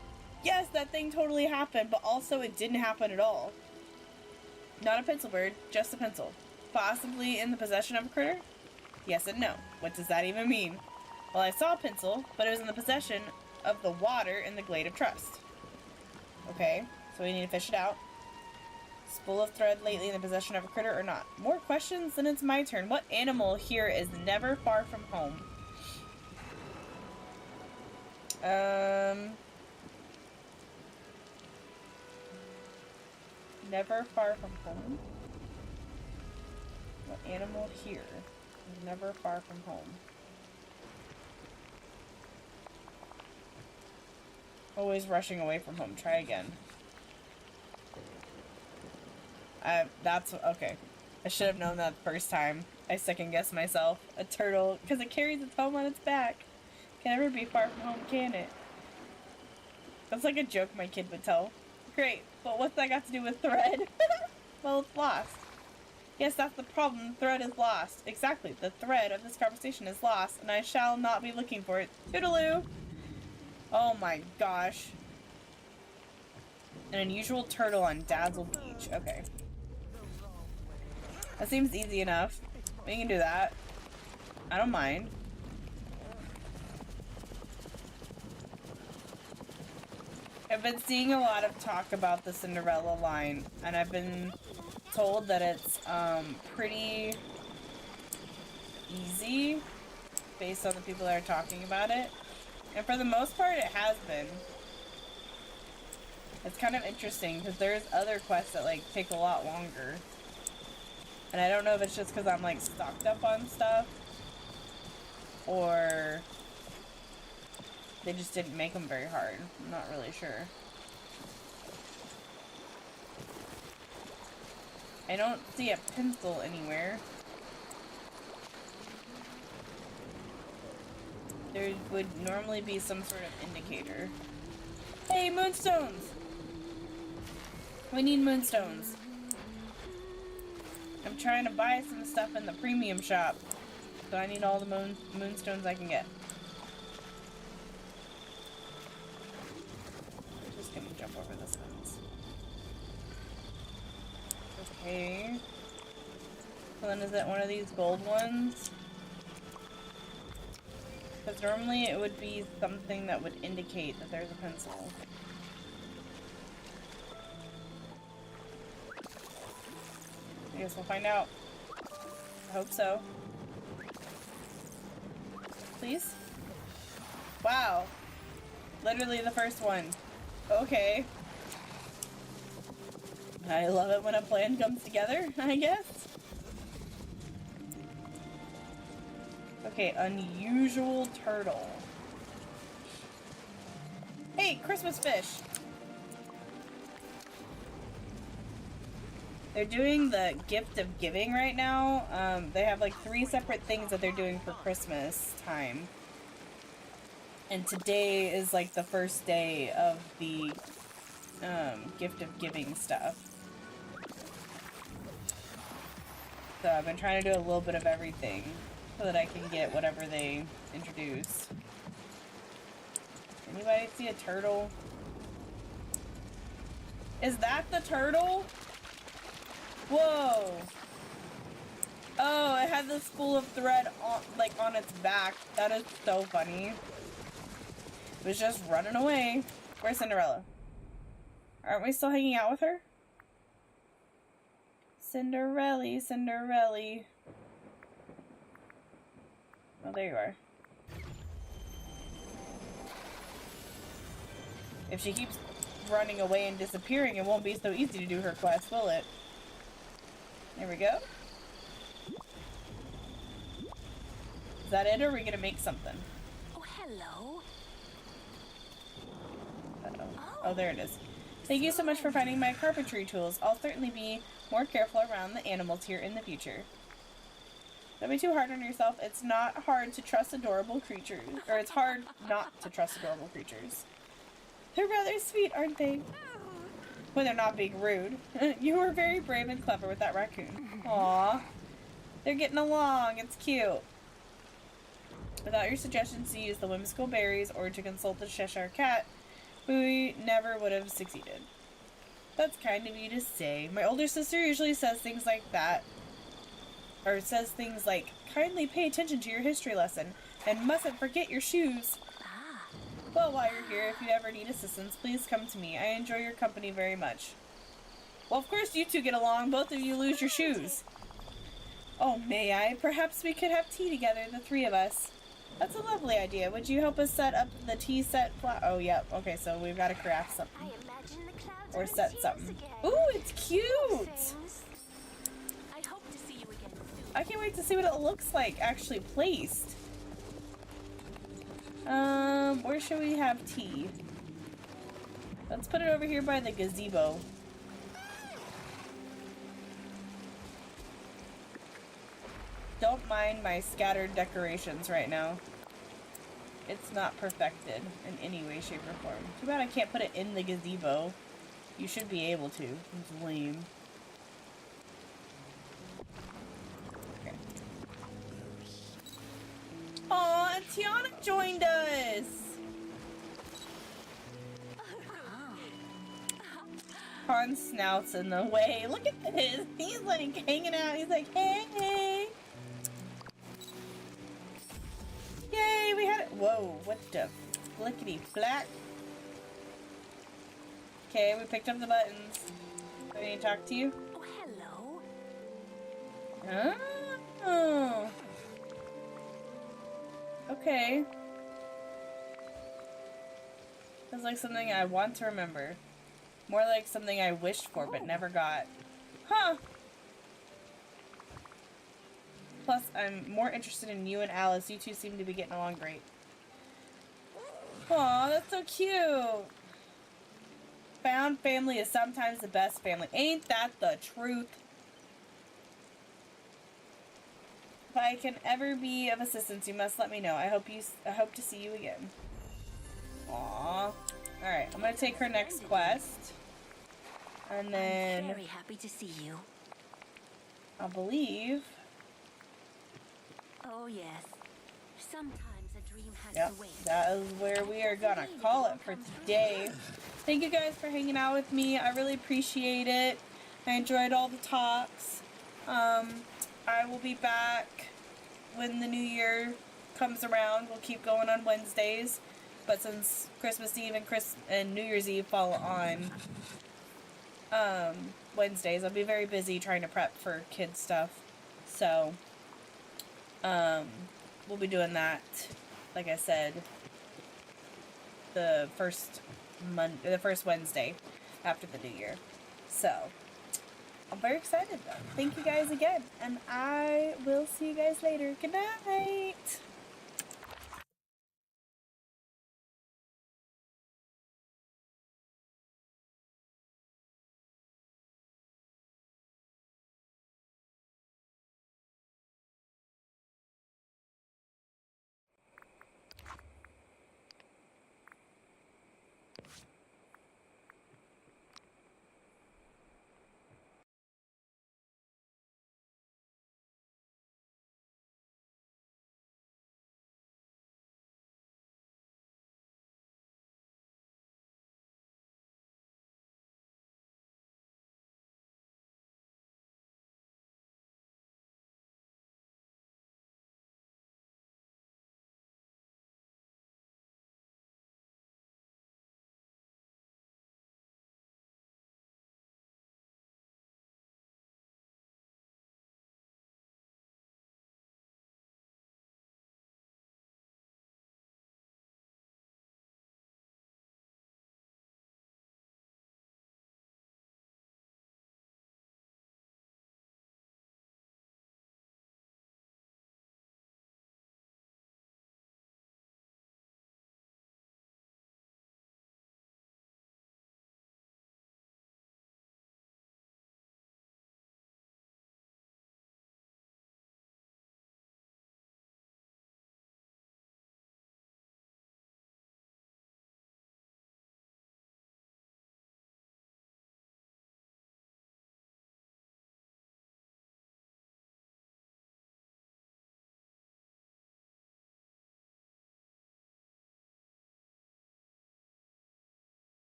yes, that thing totally happened, but also it didn't happen at all. Not a pencil bird, just a pencil. Possibly in the possession of a critter? Yes and no. What does that even mean? Well, I saw a pencil, but it was in the possession of the water in the glade of trust. Okay, so we need to fish it out. Spool of thread lately in the possession of a critter or not? More questions? Then it's my turn. What animal here is never far from home? Never far from home? What animal here is never far from home? Always rushing away from home. Try again. That's okay. I should have known that the first time. I second guessed myself. A turtle, because it carries its home on its back. Can never be far from home, can it? That's like a joke my kid would tell. Great, but what's that got to do with thread? Well, it's lost. Yes, that's the problem. The thread is lost. Exactly. The thread of this conversation is lost, and I shall not be looking for it. Toodaloo! Oh my gosh. An unusual turtle on Dazzle Beach. Okay. That seems easy enough. We can do that. I don't mind. I've been seeing a lot of talk about the Cinderella line, and I've been told that it's pretty easy based on the people that are talking about it. And for the most part, it has been. It's kind of interesting because there's other quests that like take a lot longer. And I don't know if it's just because I'm like stocked up on stuff or they just didn't make them very hard. I'm not really sure. I don't see a pencil anywhere. There would normally be some sort of indicator. Hey, moonstones! We need moonstones. I'm trying to buy some stuff in the premium shop. So I need all the moonstones I can get. Just gonna jump over this fence. Okay. So then is it one of these gold ones? Because normally it would be something that would indicate that there's a pencil. I guess we'll find out. I hope so. Please? Wow. Literally the first one. Okay. I love it when a plan comes together, I guess. Okay, unusual turtle. Hey, Christmas fish! They're doing the gift of giving right now. They have like 3 separate things that they're doing for Christmas time. And today is like the first day of the gift of giving stuff. So I've been trying to do a little bit of everything so that I can get whatever they introduce. Anybody see a turtle? Is that the turtle? Whoa! Oh, it had this spool of thread on, like, on its back. That is so funny. It was just running away. Where's Cinderella? Aren't we still hanging out with her? Cinderella, Cinderella. Oh, there you are. If she keeps running away and disappearing, it won't be so easy to do her quest, will it? There we go. Is that it, or are we gonna make something? Oh, hello. Uh-oh. Oh, there it is. Thank you so much for finding my carpentry tools. I'll certainly be more careful around the animals here in the future. Don't be too hard on yourself. It's not hard to trust adorable creatures. Or it's hard not to trust adorable creatures. They're rather sweet, aren't they? When they're not being rude. You were very brave and clever with that raccoon. Aww. They're getting along. It's cute. Without your suggestions to use the whimsical berries or to consult the Cheshire Cat, we never would have succeeded. That's kind of you to say. My older sister usually says things like that. Or says things like, kindly pay attention to your history lesson and mustn't forget your shoes. Well, while you're here, if you ever need assistance, please come to me. I enjoy your company very much. Well, of course you two get along. Both of you lose your shoes. Oh, may I? Perhaps we could have tea together, the three of us. That's a lovely idea. Would you help us set up the tea set? Oh, yep. Yeah. Okay, so we've got to craft something. I imagine the clouds Or are set tears something. again. Ooh, it's cute! Things. I hope to see you again soon. I can't wait to see what it looks like actually placed. Where should we have tea? Let's put it over here by the gazebo. Don't mind my scattered decorations right now. It's not perfected in any way, shape, or form. Too bad I can't put it in the gazebo. You should be able to. It's lame. Okay. Aw, and Tiana joined us! Han's snout's in the way. Look at this! He's like hanging out. He's like, hey! Yay, we had it. Whoa, what the flickety flack? Okay, we picked up the buttons. Do I need to talk to you? Oh, hello. Oh. Okay. That's like something I want to remember. More like something I wished for but never got. Huh. Plus, I'm more interested in you and Alice. You two seem to be getting along great. Aw, that's so cute. Found family is sometimes the best family. Ain't that the truth? If I can ever be of assistance, you must let me know. I hope to see you again. Aww. Alright, I'm gonna take her next quest. And then I'm very happy to see you. I believe. Oh yes. Sometimes a dream has Yep, to wait. that is where we are gonna call it for today. Thank you guys for hanging out with me. I really appreciate it. I enjoyed all the talks. I will be back when the new year comes around. We'll keep going on Wednesdays. But since Christmas Eve and New Year's Eve fall on Wednesdays, I'll be very busy trying to prep for kids stuff. So, we'll be doing that, like I said, the first Wednesday after the new year. So, I'm very excited though. Thank you guys again, and I will see you guys later. Good night!